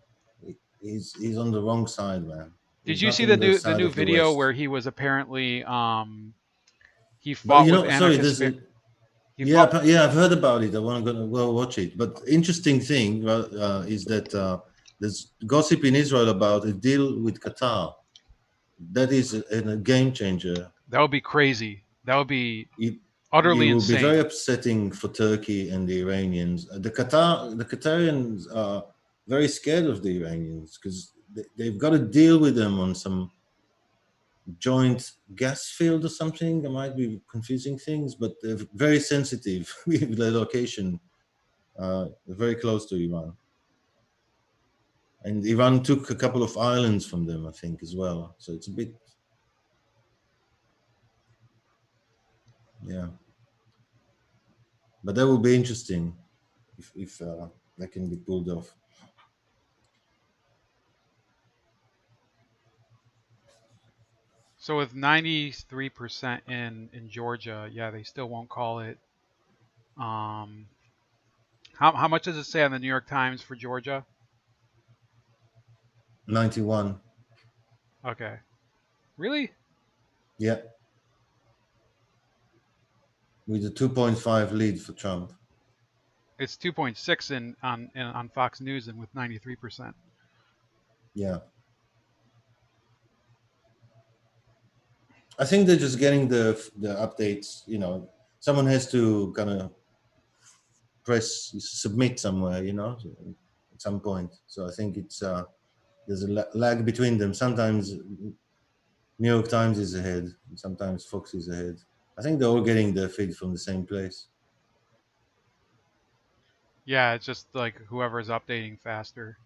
He's on the wrong side, man. Did He's you not see the in the new the side new of the video West. where he was apparently he But fought with sorry, anarchist he yeah, fought yeah, I've heard about it. I want to go watch it. But interesting thing is that there's gossip in Israel about a deal with Qatar. That is a game changer. that would be crazy. That would be It, it utterly will be very insane. upsetting for Turkey and the Iranians. The Qatarians are very scared of the Iranians because they've got to deal with them on some joint gas field or something. I might be confusing things, but they're very sensitive with their location. Very close to Iran. And Iran took a couple of islands from them, I think, as well. So it's a bit, yeah. But that will be interesting if that can be pulled off. So with 93% in Georgia, yeah, they still won't call it. Um, how much does it say on the New York Times for Georgia? 91. Okay, really? Yeah. With a 2.5 lead for Trump. It's 2.6 on Fox News and with 93%. Yeah. I think they're just getting the updates. Someone has to kind of press submit somewhere, at some point. So I think it's there's a lag between them. Sometimes New York Times is ahead, and sometimes Fox is ahead. I think they're all getting their feed from the same place. Yeah, it's just like whoever's updating faster.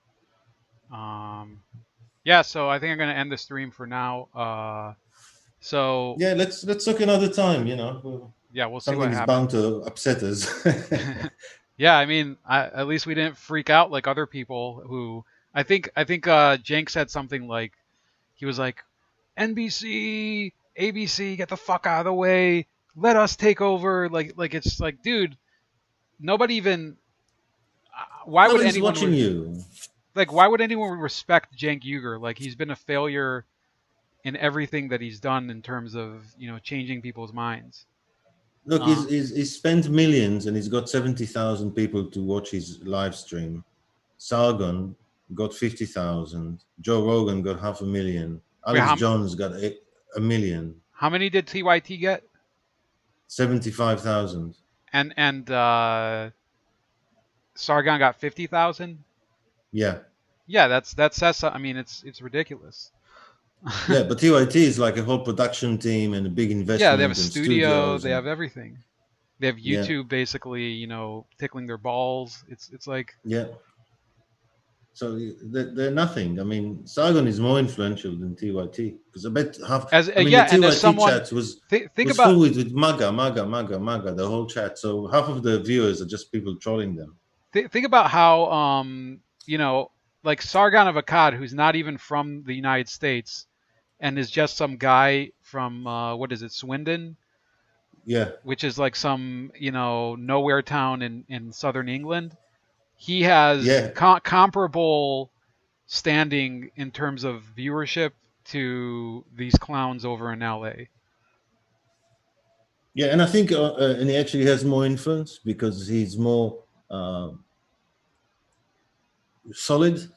Yeah, so I think I'm gonna end the stream for now. So Yeah, let's talk another time. yeah, we'll see Something what is happens. bound to upset us. Yeah, I mean, at least we didn't freak out like other people who I think Jenk said something like he was like NBC, ABC, get the fuck out of the way, let us take over. Like it's like, dude, nobody even. Why would Nobody's anyone watching you. like? Why would anyone respect Cenk Uygur? Like he's been a failure in everything that he's done in terms of changing people's minds. Look, Uh, he's spent millions and he's got 70,000 people to watch his live stream. Sargon got 50,000. Joe Rogan got 500,000. wait, Alex Jones got a million. how many did TYT get? 75,000. And Sargon got 50,000. Yeah. Yeah, that says. I mean, it's ridiculous. Yeah, but TYT is like a whole production team and a big Yeah, they have a investment and studio. studios They have and everything. They have yeah, YouTube basically, tickling their balls. It's like yeah. So they're nothing. I mean, Sargon is more influential than TYT because I bet half. as I mean, the yeah, and as TYT someone chat was think was about full with MAGA, the whole chat. So half of the viewers are just people trolling them. think about how like Sargon of Akkad, who's not even from the United States and is just some guy from what is it, Swindon, Yeah, which is like some nowhere town in southern England. He has yeah, comparable standing in terms of viewership to these clowns over in LA. yeah. And I think, and he actually has more influence because he's more solid.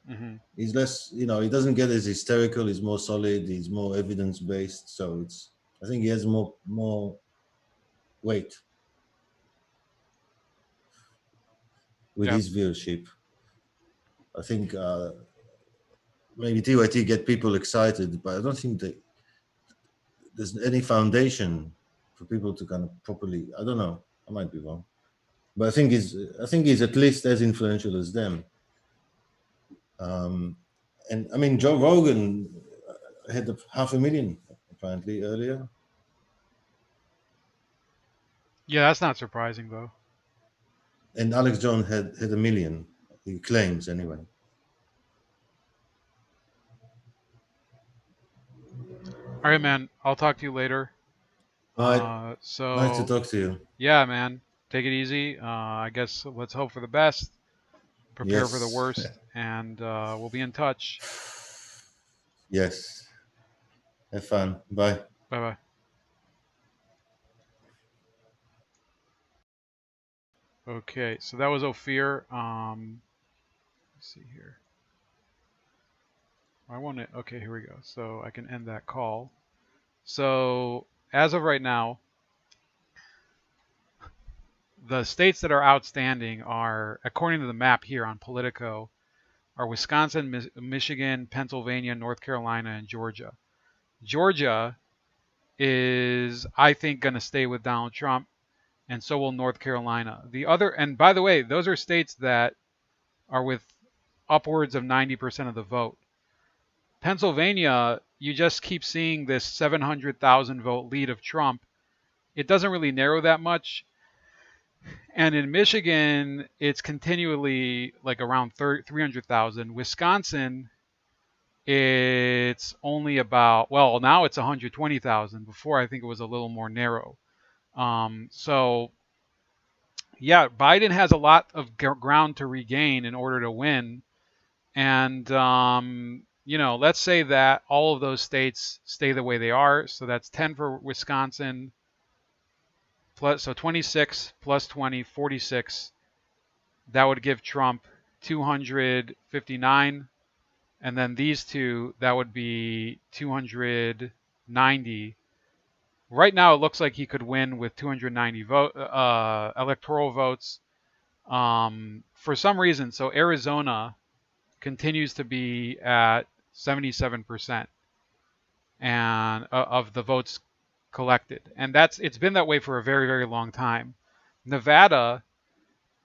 Hmm. He's less, he doesn't get as hysterical. He's more solid. He's more evidence based. So I think he has more weight with Yeah. his viewership. I think maybe TYT get people excited, but I don't think there's any foundation for people to kind of properly. I don't know. I might be wrong, but I think he's at least as influential as them. And I mean, Joe Rogan had 500,000 apparently earlier. Yeah, that's not surprising though. And Alex Jones had 1 million. He claims anyway. All right, man. I'll talk to you later. All right, nice to So talk to you. yeah, man. Take it easy. I guess let's hope for the best, prepare for the Yes, worst, and we'll be in touch. yes. Have fun. Bye. Bye bye. Okay, so that was Ophir. Let's see here. I want to. Okay, here we go. So I can end that call. So as of right now, the states that are outstanding are, according to the map here on Politico, are Wisconsin, Michigan, Pennsylvania, North Carolina, and Georgia. Georgia is, I think, going to stay with Donald Trump, and so will North Carolina. The other, and by the way, those are states that are with upwards of 90% of the vote. Pennsylvania, you just keep seeing this 700,000 vote lead of Trump. It doesn't really narrow that much. And in Michigan, it's continually like around 300,000. Wisconsin, it's only about, well, now it's 120,000. Before, I think it was a little more narrow. So, yeah, Biden has a lot of ground to regain in order to win. And, let's say that all of those states stay the way they are. So that's 10 for Wisconsin, so 26 plus 20, 46. That would give Trump 259. And then these two, that would be 290. Right now, it looks like he could win with 290 electoral votes. For some reason, so Arizona continues to be at 77% and of the votes collected, and it's been that way for a very, very long time. Nevada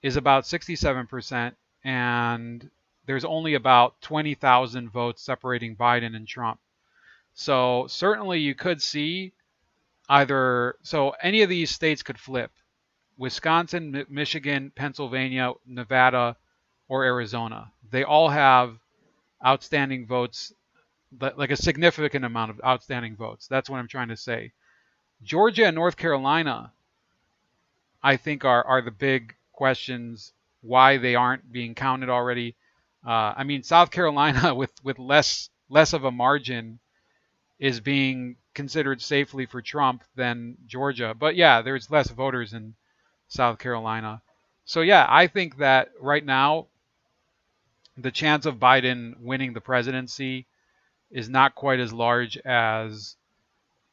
is about 67%, and there's only about 20,000 votes separating Biden and Trump. So certainly you could see so any of these states could flip: Wisconsin, Michigan, Pennsylvania, Nevada, or Arizona. They all have outstanding votes, like a significant amount of outstanding votes. That's what I'm trying to say. Georgia and North Carolina, I think, are the big questions why they aren't being counted already. I mean, South Carolina with less of a margin is being considered safely for Trump than Georgia. But yeah, there's less voters in South Carolina. So yeah, I think that right now the chance of Biden winning the presidency is not quite as large as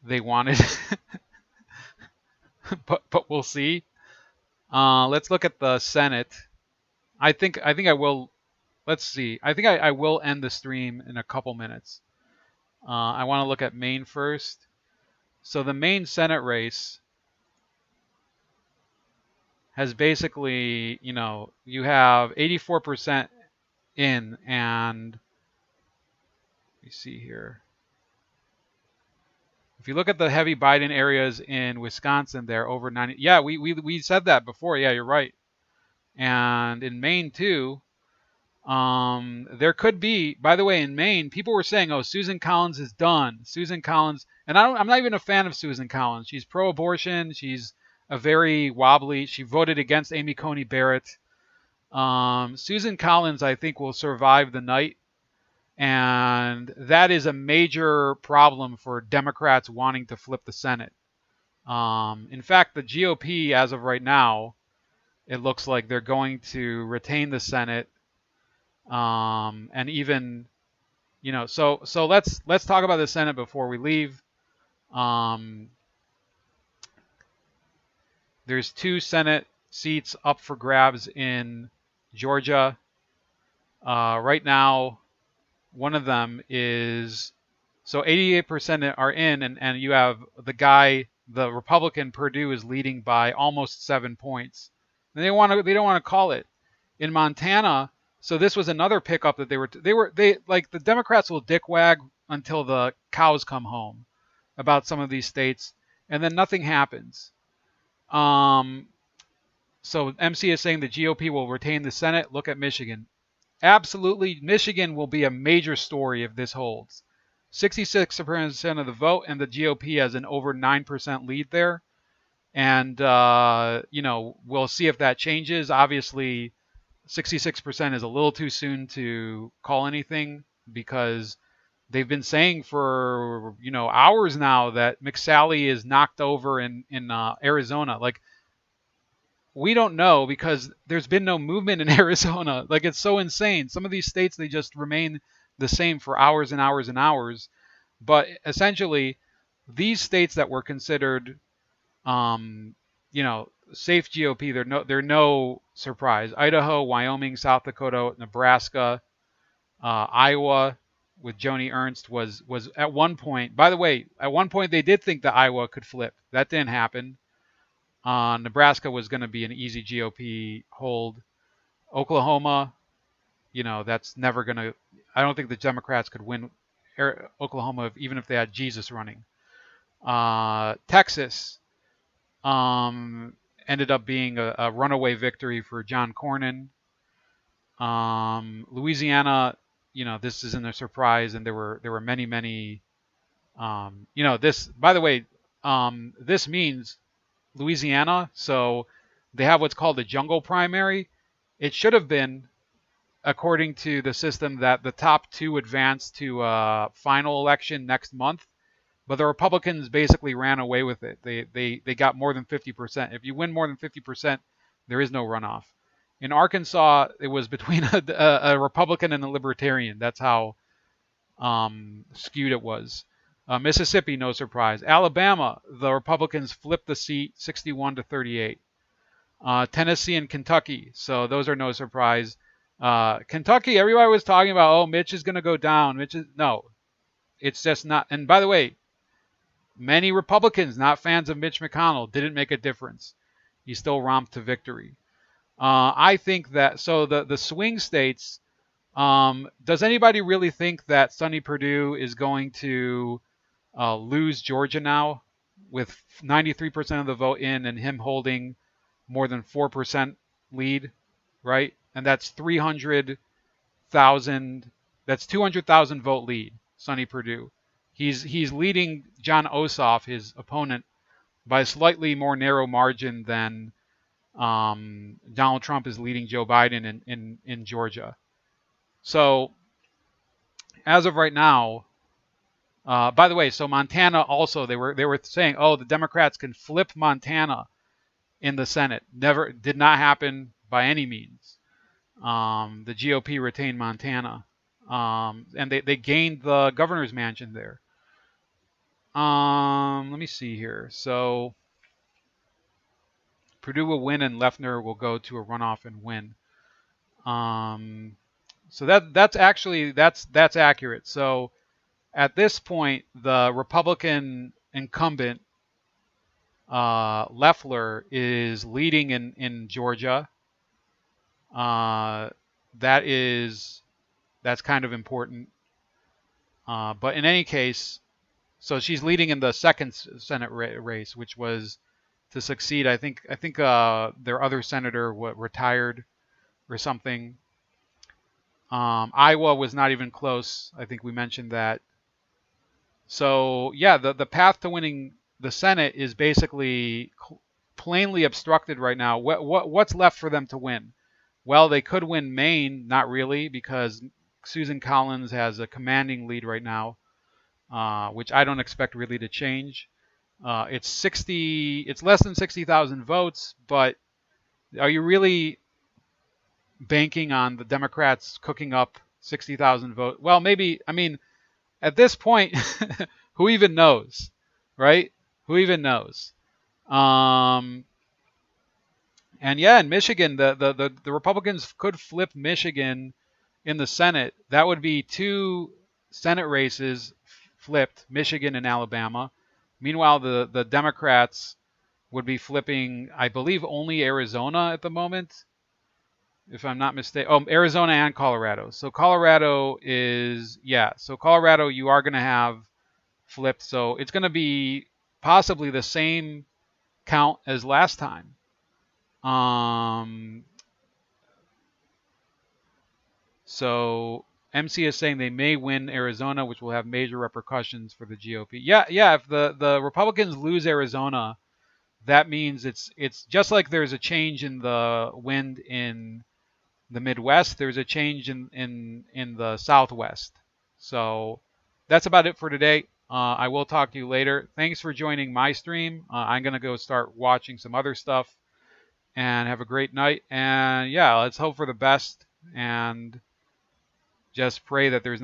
they wanted. but we'll see. Let's look at the Senate. I think I will. Let's see. I think I will end the stream in a couple minutes. I want to look at Maine first. So the Maine Senate race has basically, you have 84% in, and let me see here. If you look at the heavy Biden areas in Wisconsin, they're over 90. Yeah, we said that before. Yeah, you're right. And in Maine too, there could be. By the way, in Maine, people were saying, "Oh, Susan Collins is done." Susan Collins, and I'm not even a fan of Susan Collins. She's pro-abortion. She's a very wobbly. She voted against Amy Coney Barrett. Susan Collins, I think, will survive the night. And that is a major problem for Democrats wanting to flip the Senate. In fact, the GOP, as of right now, it looks like they're going to retain the Senate. And even, so let's talk about the Senate before we leave. There's 2 Senate seats up for grabs in Georgia. Right now, one of them is, so 88% are in, and you have the Republican Perdue is leading by almost 7 points. And they don't want to call it. In Montana, so this was another pickup that they like, the Democrats will dickwag until the cows come home about some of these states, and then nothing happens. So MC is saying the GOP will retain the Senate. Look at Michigan. Absolutely, Michigan will be a major story if this holds. 66% of the vote, and the GOP has an over 9% lead there. And, we'll see if that changes. Obviously, 66% is a little too soon to call anything, because they've been saying for, hours now that McSally is knocked over in Arizona. Like, we don't know, because there's been no movement in Arizona. Like, it's so insane. Some of these states, they just remain the same for hours and hours and hours. But essentially, these states that were considered, safe GOP, they're no surprise. Idaho, Wyoming, South Dakota, Nebraska, Iowa with Joni Ernst was at one point. By the way, at one point they did think that Iowa could flip. That didn't happen. Nebraska was going to be an easy GOP hold. Oklahoma, that's never going to. I don't think the Democrats could win Oklahoma even if they had Jesus running. Texas ended up being a runaway victory for John Cornyn. Louisiana, this isn't a surprise, and there were many. This, by the way, this means Louisiana, so they have what's called a jungle primary. It should have been, according to the system, that the top 2 advance to a final election next month, but the Republicans basically ran away with it. They got more than 50%. If you win more than 50%, there is no runoff. In Arkansas, it was between a Republican and a Libertarian. That's how skewed it was. Mississippi, no surprise. Alabama, the Republicans flipped the seat 61-38. Tennessee and Kentucky, so those are no surprise. Kentucky, everybody was talking about, oh, Mitch is going to go down. No, it's just not. And by the way, many Republicans, not fans of Mitch McConnell, didn't make a difference. He still romped to victory. I think that, so the swing states, does anybody really think that Sonny Perdue is going to lose Georgia now, with 93% of the vote in and him holding more than 4% lead, right? And that's 300,000. That's 200,000 vote lead, Sonny Perdue. He's leading John Ossoff, his opponent, by a slightly more narrow margin than Donald Trump is leading Joe Biden in Georgia. So as of right now, by the way, so Montana also, they were saying, oh, the Democrats can flip Montana in the Senate. Never, did not happen by any means. The GOP retained Montana, and they gained the governor's mansion there. Let me see here. So Perdue will win and Lefner will go to a runoff and win. So that's accurate. So at this point, the Republican incumbent Loeffler is leading in Georgia. That's kind of important. But in any case, so she's leading in the second Senate race, which was to succeed. I think their other senator retired or something. Iowa was not even close. I think we mentioned that. So yeah, the path to winning the Senate is basically plainly obstructed right now. What's left for them to win? Well, they could win Maine, not really, because Susan Collins has a commanding lead right now, which I don't expect really to change. It's less than 60,000 votes, but are you really banking on the Democrats cooking up 60,000 votes? Well, maybe. I mean, at this point, who even knows, right? Who even knows? And yeah, in Michigan, the Republicans could flip Michigan in the Senate. That would be 2 Senate races flipped, Michigan and Alabama. Meanwhile, the Democrats would be flipping, I believe, only Arizona at the moment, if I'm not mistaken. Oh, Arizona and Colorado. So Colorado you are going to have flipped. So it's going to be possibly the same count as last time. So MC is saying they may win Arizona, which will have major repercussions for the GOP. Yeah. If the Republicans lose Arizona, that means it's just like there's a change in the wind in the Midwest. There's a change in the Southwest. So that's about it for today. I will talk to you later. Thanks for joining my stream. I'm gonna go start watching some other stuff. And have a great night. And yeah, let's hope for the best and just pray that there's